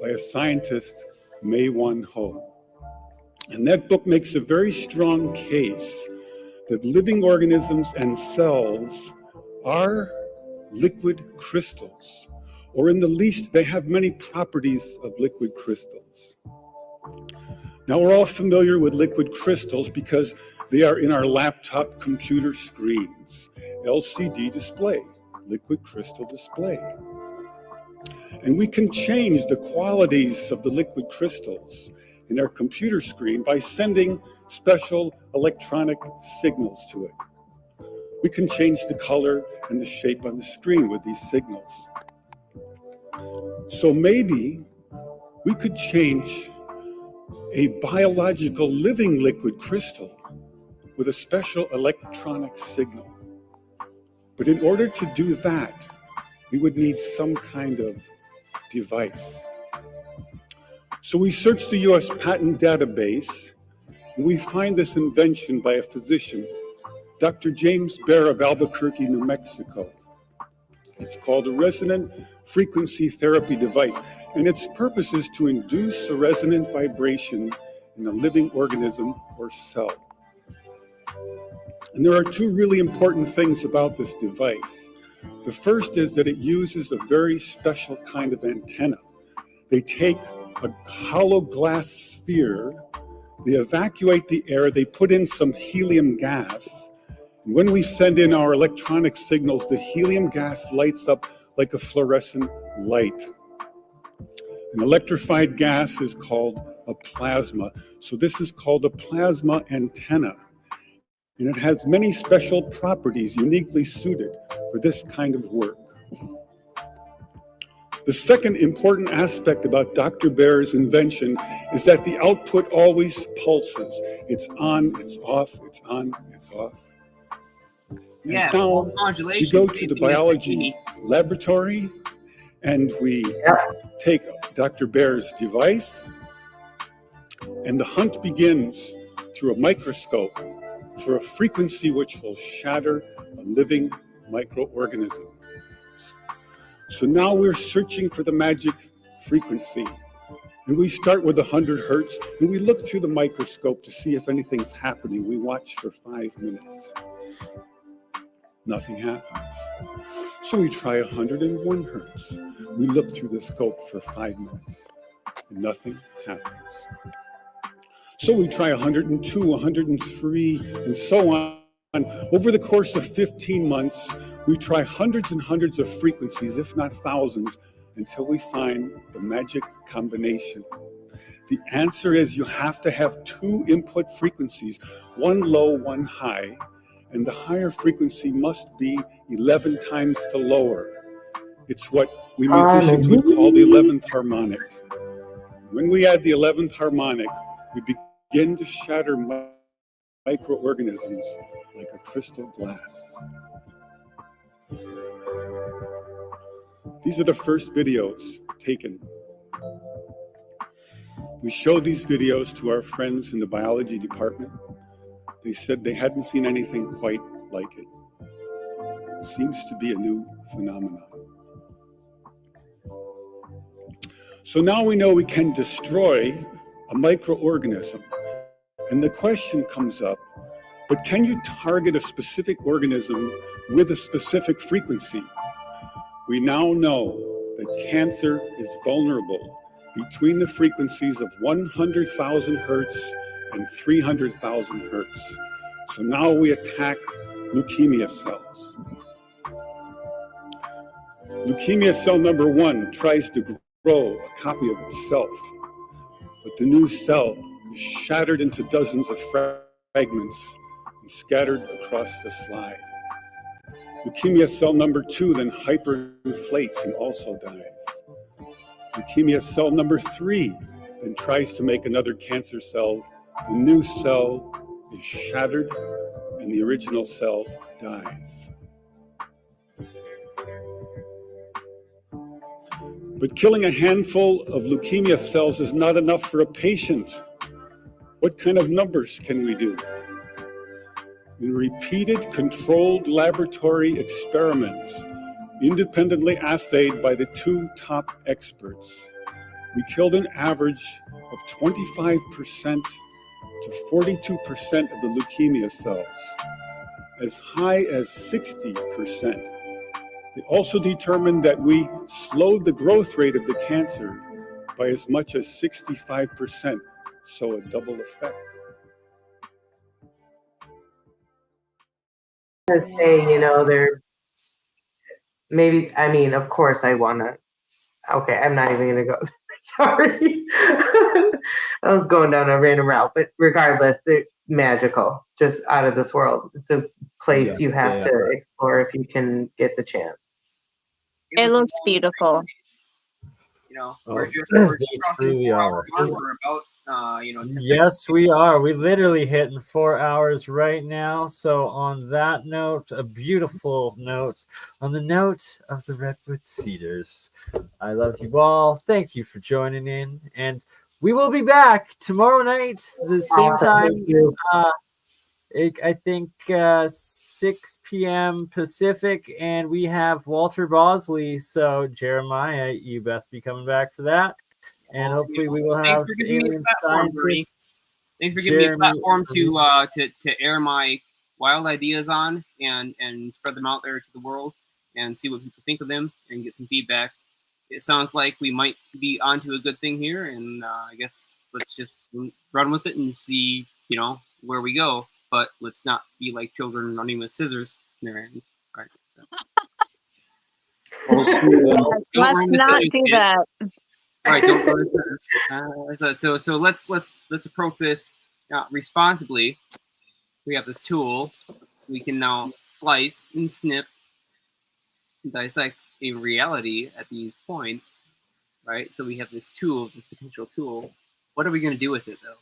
by a scientist, Mei-Wan Ho. And that book makes a very strong case that living organisms and cells are liquid crystals, or in the least, they have many properties of liquid crystals. Now, we're all familiar with liquid crystals because they are in our laptop computer screens. LCD display, liquid crystal display. And we can change the qualities of the liquid crystals in our computer screen by sending special electronic signals to it. We can change the color and the shape on the screen with these signals. So maybe we could change a biological living liquid crystal with a special electronic signal. But in order to do that, we would need some kind of device. So we search the US patent database, and we find this invention by a physician, Dr. James Baer of Albuquerque, New Mexico. It's called a resonant frequency therapy device, and its purpose is to induce a resonant vibration in a living organism or cell. And there are two really important things about this device. The first is that it uses a very special kind of antenna. They take a hollow glass sphere, they evacuate the air, they put in some helium gas. And when we send in our electronic signals, the helium gas lights up like a fluorescent light. An electrified gas is called a plasma. So this is called a plasma antenna. And it has many special properties uniquely suited for this kind of work. The second important aspect about Dr. Baer's invention is that the output always pulses. It's on, it's off, it's on, it's off. Yeah, and now we go to the biology laboratory and we take Dr. Baer's device, and the hunt begins through a microscope for a frequency which will shatter a living microorganism. So now we're searching for the magic frequency. And we start with 100 hertz, and we look through the microscope to see if anything's happening. We watch for 5 minutes. Nothing happens. So we try 101 hertz. We look through the scope for 5 minutes, and nothing happens. So we try 102, 103, and so on. Over the course of 15 months, we try hundreds and hundreds of frequencies, if not thousands, until we find the magic combination. The answer is you have to have 2 input frequencies, one low, one high, and the higher frequency must be 11 times the lower. It's what we musicians would call the 11th harmonic. When we add the 11th harmonic, we begin to shatter microorganisms like a crystal glass. These are the first videos taken. We showed these videos to our friends in the biology department. They said they hadn't seen anything quite like it. It seems to be a new phenomenon. So now we know we can destroy a microorganism. And the question comes up, but can you target a specific organism with a specific frequency? We now know that cancer is vulnerable between the frequencies of 100,000 hertz and 300,000 hertz. So now we attack leukemia cells. Leukemia cell number 1 tries to grow a copy of itself, but the new cell is shattered into dozens of fragments and scattered across the slide. Leukemia cell number 2 then hyperinflates and also dies. Leukemia cell number 3 then tries to make another cancer cell. The new cell is shattered and the original cell dies. But killing a handful of leukemia cells is not enough for a patient. What kind of numbers can we do? In repeated controlled laboratory experiments, independently assayed by the 2 top experts, we killed an average of 25% to 42% of the leukemia cells, as high as 60%. They also determined that we slowed the growth rate of the cancer by as much as 65%, so a double effect. To say, they're maybe, of course I want to, okay, I'm not even going to go, sorry. I was going down a random route, but regardless, they're magical, just out of this world. It's a place you have to explore if you can get the chance. It looks beautiful. We're just truly are. about, Yes, we are. We literally hitting 4 hours right now. So on that note, a beautiful note, on the note of the Redwood Cedars, I love you all. Thank you for joining in, and we will be back tomorrow night, the same time. I think 6 p.m. Pacific, and we have Walter Bosley. So Jeremiah, you best be coming back for that. And hopefully we will have alien scientists. Thanks for giving me a platform to air my wild ideas on and spread them out there to the world and see what people think of them and get some feedback. It sounds like we might be onto a good thing here, and I guess let's just run with it and see, where we go. But let's not be like children running with scissors in their hands. All right. So. Let's not do that. All right, don't run with scissors. So let's approach this responsibly. We have this tool. We can now slice and snip and dissect a reality at these points right? So we have this tool, this potential tool. What are we going to do with it, though?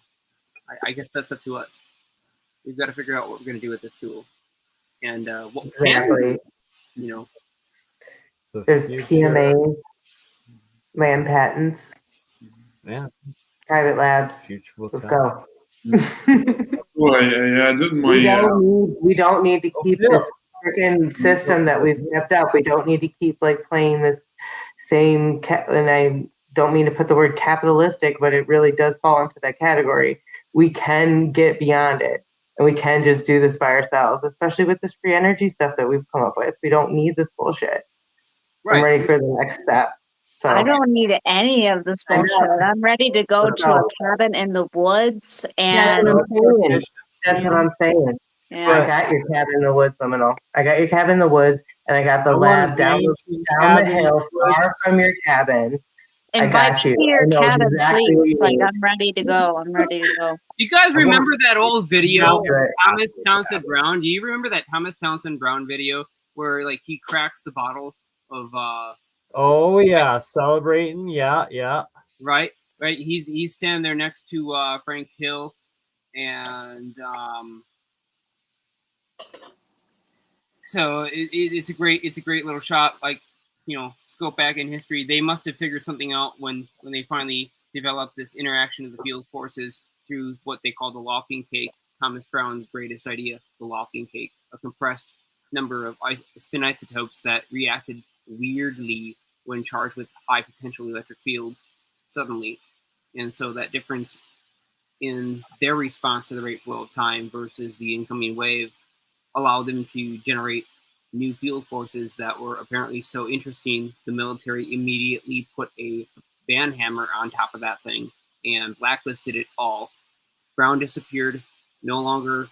I guess that's up to us. We've got to figure out what we're going to do with this tool, and what can we do, you know. There's PMA, land patents, private labs. Let's go. Well, I added my. We don't need to keep this freaking system that we've kept up. We don't need to keep like playing this same. And I don't mean to put the word capitalistic, but it really does fall into that category. We can get beyond it, and we can just do this by ourselves. Especially with this free energy stuff that we've come up with. We don't need this bullshit. Right. I'm ready for the next step. So I don't need any of this bullshit. I'm ready to go to a cabin in the woods and That's what I'm saying. Yeah. I got your cabin in the woods, Liminal. I got your cabin in the woods, and I got the lab down the hill, far from your cabin. Invite me to your cabin, please. Like, I'm ready to go. You guys remember that old video of Thomas Townsend Brown? Do you remember that Thomas Townsend Brown video where like he cracks the bottle of Oh yeah, celebrating. Yeah. Right. He's standing there next to Frank Hill, and so it's a great little shot. Like, you know, scope back in history, they must have figured something out when they finally developed this interaction of the field forces through what they call the lofting cake. Thomas Brown's greatest idea, the lofting cake, a compressed number of spin isotopes that reacted weirdly when charged with high potential electric fields suddenly. And so that difference in their response to the rate flow of time versus the incoming wave allowed them to generate new field forces that were apparently so interesting, the military immediately put a banhammer on top of that thing and blacklisted it all. Brown disappeared, no longer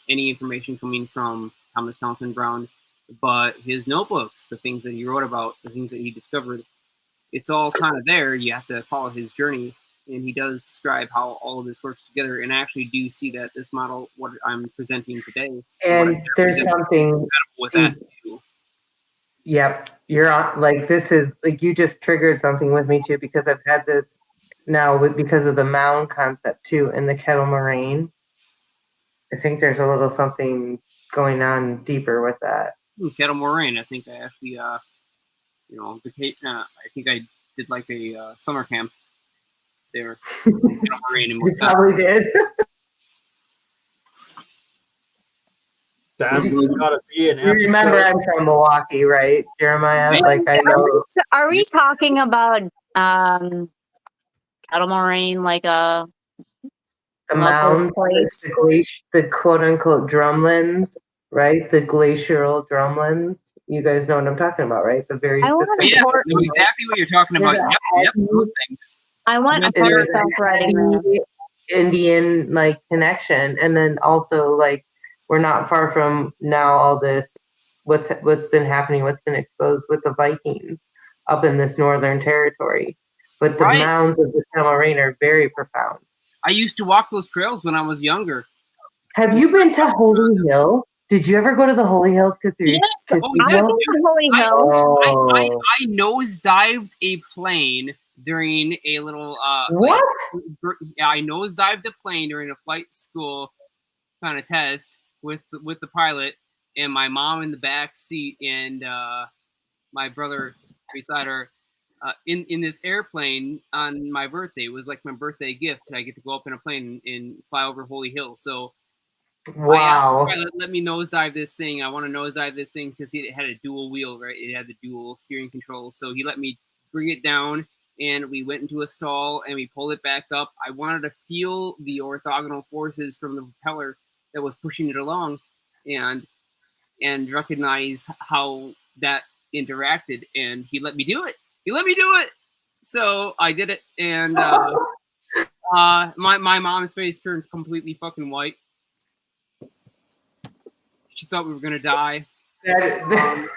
any information coming from Thomas Townsend Brown, but his notebooks, the things that he wrote about, the things that he discovered, it's all kind of there. You have to follow his journey, and he does describe how all of this works together. And I actually do see that this model, what I'm presenting today, and there's something with that too. Yep, you're on. Like, this is like, you just triggered something with me too, because I've had this now because of the mound concept too, and the kettle moraine. I think there's a little something going on deeper with that. Kettle moraine. I think I actually, I think I did like a summer camp there. Kettle moraine in You probably did. That's gotta be an episode. You remember I'm from Milwaukee, right, Jeremiah? Like, I know. Are we talking about kettle moraine, like a the mounds, the quote unquote drumlins, right? The glacial drumlins. You guys know what I'm talking about, right? The very specific. Yeah, I know exactly what you're talking about. Yep, those things. I want Indian like connection, and then also like we're not far from now all this what's been happening, what's been exposed with the Vikings up in this northern territory. But the mounds of the kettle moraine are very profound. I used to walk those trails when I was younger. Have you been to Holy Hill? Did you ever go to the Holy Hills Cathedral? Yes, I've been to Holy Hill. I nosedived a plane during a little what? I nosedived a plane during a flight school kind of test with the pilot, and my mom in the back seat, and my brother beside her. In this airplane on my birthday. It was like my birthday gift. I get to go up in a plane and fly over Holy Hill. So wow. Let me nosedive this thing. I want to nosedive this thing because it had a dual wheel, right? It had the dual steering control. So he let me bring it down, and we went into a stall and we pulled it back up. I wanted to feel the orthogonal forces from the propeller that was pushing it along and recognize how that interacted, and he let me do it. So I did it, and my mom's face turned completely fucking white. She thought we were gonna die. The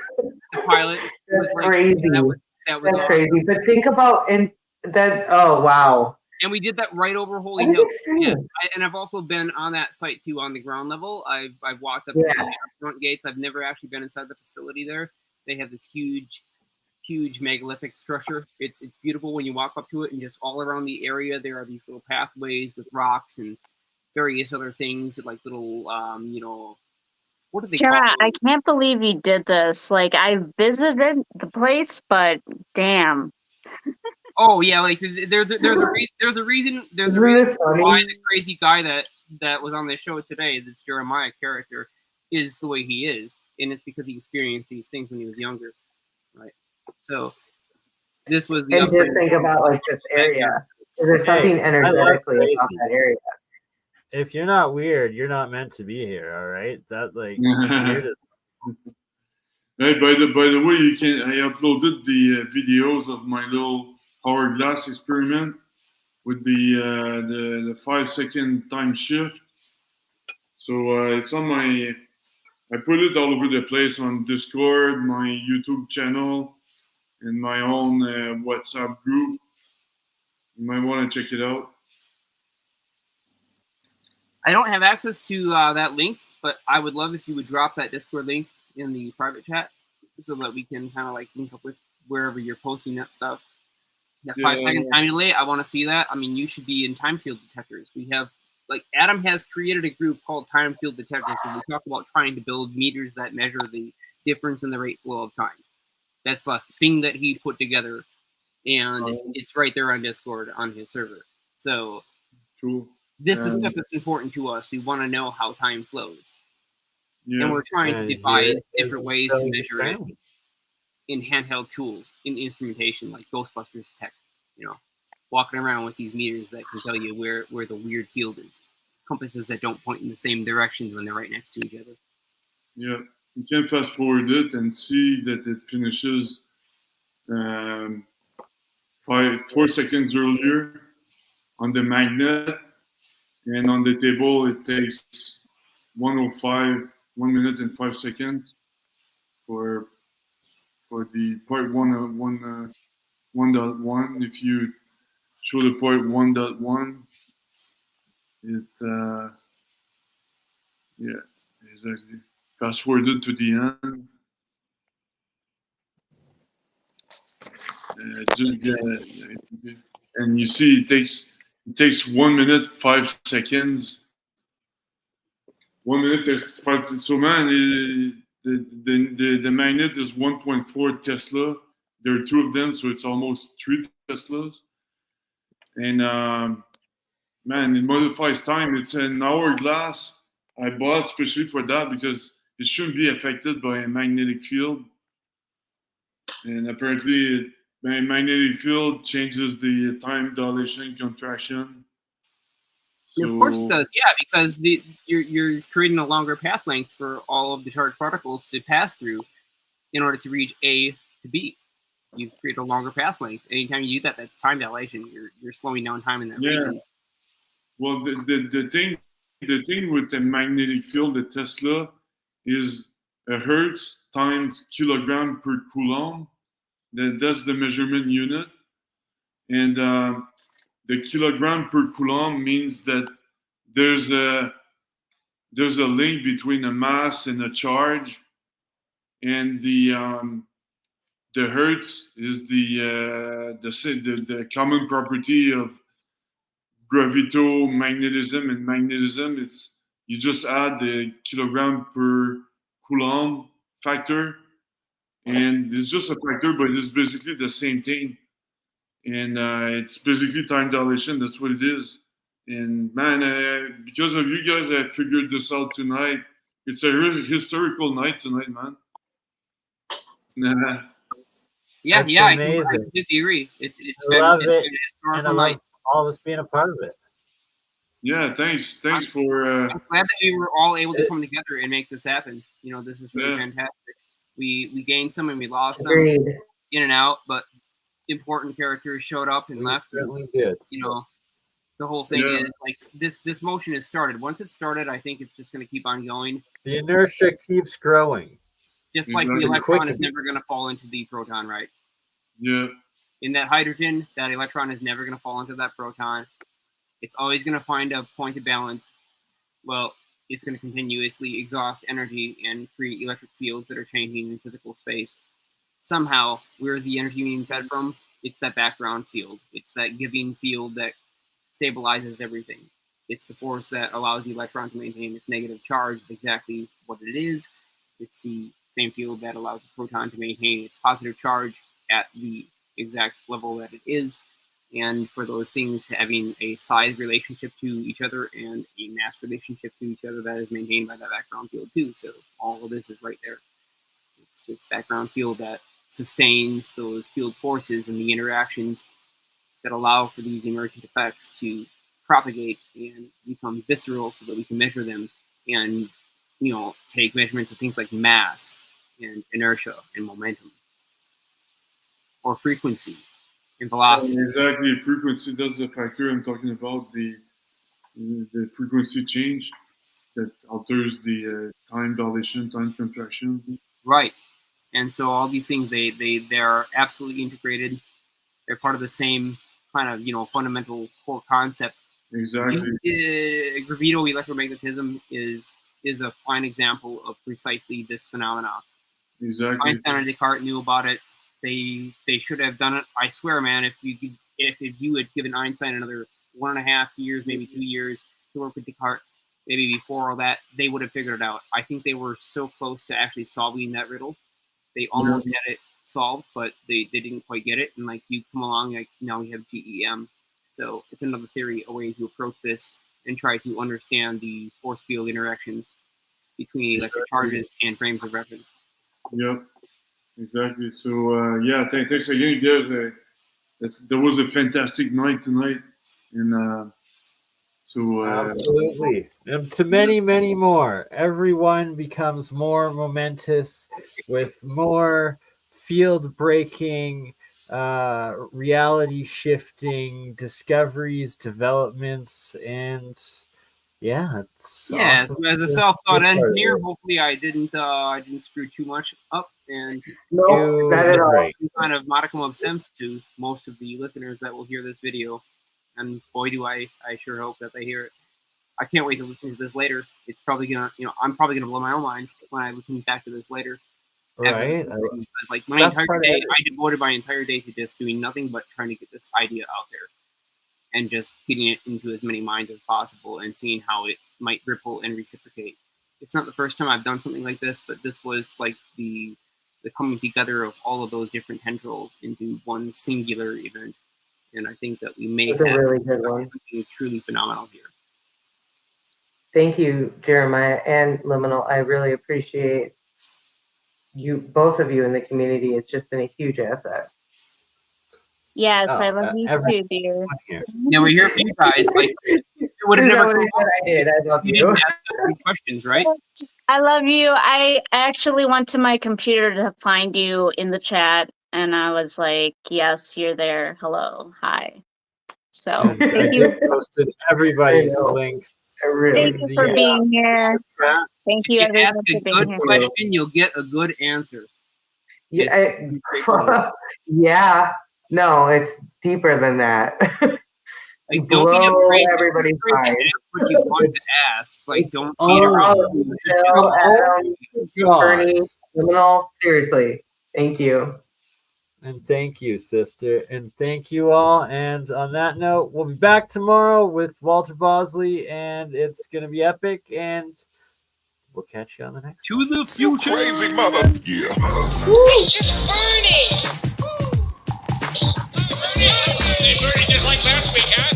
pilot was like, crazy. That was That's crazy. But think about that. Oh wow. And we did that right over Holy Hill. Yes. And I've also been on that site too on the ground level. I've walked up to the front gates. I've never actually been inside the facility there. They have this huge huge megalithic structure. It's beautiful when you walk up to it, and just all around the area there are these little pathways with rocks and various other things, like little, what do they call Jenna, I them? can't believe you did this. Like, I visited the place, but damn. Oh yeah, like there's a reason Isn't this why funny? the crazy guy that was on the show today, this Jeremiah character, is the way he is, and it's because he experienced these things when he was younger, right? So this was the And just upbringing think about like this area. There's something I love energetically about Gracie. that area. If you're not weird, you're not meant to be here. All right, that like weird is. Hey, by the way, I uploaded the videos of my little hourglass experiment with the 5-second time shift. So it's on my. I put it all over the place on Discord, my YouTube channel, and my own WhatsApp group. You might want to check it out. I don't have access to that link, but I would love if you would drop that Discord link in the private chat so that we can kind of like link up with wherever you're posting that stuff. That 5-second time delay, I want to see that. I mean, you should be in time field detectors. We have, like, Adam has created a group called Time Field Detectors, and we talk about trying to build meters that measure the difference in the rate flow of time. That's a thing that he put together, and it's right there on Discord on his server. So Cool. This is stuff that's important to us. We want to know how time flows. Yeah. And we're trying to And devise here different is ways the to measure it experiment. in handheld tools, in instrumentation, like Ghostbusters tech, walking around with these meters that can tell you where the weird field is. Compasses that don't point in the same directions when they're right next to each other. Yeah. You can fast forward it and see that it finishes 4 seconds earlier on the magnet, and on the table it takes 1:05, 1 minute and 5 seconds for the part 1.1. If you show the part 1.1, it yeah, exactly. Fast forwarded to the end. And you see it takes 1 minute 5 seconds. 1 minute is 5. So man, the magnet is 1.4 Tesla. There are two of them, so it's almost 3 Teslas. And man, it modifies time. It's an hourglass. I bought especially for that because it shouldn't be affected by a magnetic field. And apparently, my magnetic field changes the time dilation contraction. And of course it does, yeah, because you're creating a longer path length for all of the charged particles to pass through in order to reach A to B. You create a longer path length. Anytime you do that, that's time dilation. You're slowing down time in that region. Well, the thing with the magnetic field, the Tesla, is a hertz times kilogram per coulomb. That's the measurement unit, and the kilogram per coulomb means that there's a link between a mass and a charge, and the hertz is the common property of gravitomagnetism and magnetism. It's you just add the kilogram per coulomb factor, and it's just a factor, but it's basically the same thing. And it's basically time dilation. That's what it is. And man, because of you guys, I figured this out tonight. It's a really historical night tonight, man. Yeah, It's I amazing. completely agree. It's I been love it's it, been a historical and I love night. all of us being a part of it. Yeah, thanks for. I'm glad that we were all able to come together and make this happen. This is really fantastic. We gained some and we lost some in and out, but important characters showed up and left. Certainly did. The whole thing is like this motion is started. Once it's started, I think it's just going to keep on going. The inertia keeps growing. Just like the electron is never going to fall into the proton, right? Yeah. In that hydrogen, that electron is never going to fall into that proton. It's always going to find a point of balance. Well, it's going to continuously exhaust energy and create electric fields that are changing in physical space. somehow, where is the energy being fed from? It's that background field. It's that giving field that stabilizes everything. It's the force that allows the electron to maintain its negative charge, exactly what it is. It's the same field that allows the proton to maintain its positive charge at the exact level that it is. And for those things having a size relationship to each other and a mass relationship to each other, that is maintained by that background field too. So all of this is right there. It's this background field that sustains those field forces and the interactions that allow for these emergent effects to propagate and become visceral so that we can measure them and, you know, take measurements of things like mass and inertia and momentum or frequency and velocity. Exactly, frequency, that's the factor I'm talking about, the frequency change that alters the time dilation, time contraction. Right. And so all these things, they're absolutely integrated. They're part of the same kind of, you know, fundamental core concept. Exactly. Gravido electromagnetism is a fine example of precisely this phenomena. Exactly. Einstein and Descartes knew about it. They should have done it. I swear, man, if you had given Einstein another 1.5 years, maybe 2 years to work with Descartes, maybe before all that, they would have figured it out. I think they were so close to actually solving that riddle. They almost had it solved, but they didn't quite get it. And like you come along, like now we have GEM. So it's another theory, a way to approach this and try to understand the force field interactions between electric charges and frames of reference. Yep, exactly. So yeah, thanks again, guys. That was a fantastic night tonight, and absolutely, and to many, many more. Everyone becomes more momentous with more field-breaking, reality-shifting discoveries, developments, and yeah, it's awesome. As a self-taught engineer, hopefully I didn't screw too much up, and no, not at all. Kind of modicum of sense to most of the listeners that will hear this video. And boy, do I sure hope that they hear it. I can't wait to listen to this later. It's probably gonna, you know, I'm probably gonna blow my own mind when I listen back to this later. Right. It's like my entire day, I devoted my entire day to just doing nothing but trying to get this idea out there and just getting it into as many minds as possible and seeing how it might ripple and reciprocate. It's not the first time I've done something like this, but this was like the coming together of all of those different tendrils into one singular event. And I think that we may have really good one. Something truly phenomenal here. Thank you, Jeremiah and Liminal. I really appreciate you, both of you in the community. It's just been a huge asset. Yes, I love you too, dear. Yeah, we're here for you guys. Like, it would have never. I did. I love you. Didn't ask any questions, right? I love you. I actually went to my computer to find you in the chat, and I was like, "Yes, you're there. Hello, hi." So I just posted everybody's links. Thank you for being here. Thank you, everyone, for being here. Ask a good question, you'll get a good answer. Yeah, yeah. No, it's deeper than that. Like, don't be afraid. Everybody's Ask what you want to ask. Like, don't beat around. Bernie, Liminal, seriously, thank you. And thank you, sister. And thank you all. And on that note, we'll be back tomorrow with Walter Bosley, and it's going to be epic. And we'll catch you on the next one. To the future. Crazy mother. Yeah. It's just Bernie. Bernie just like last week, huh?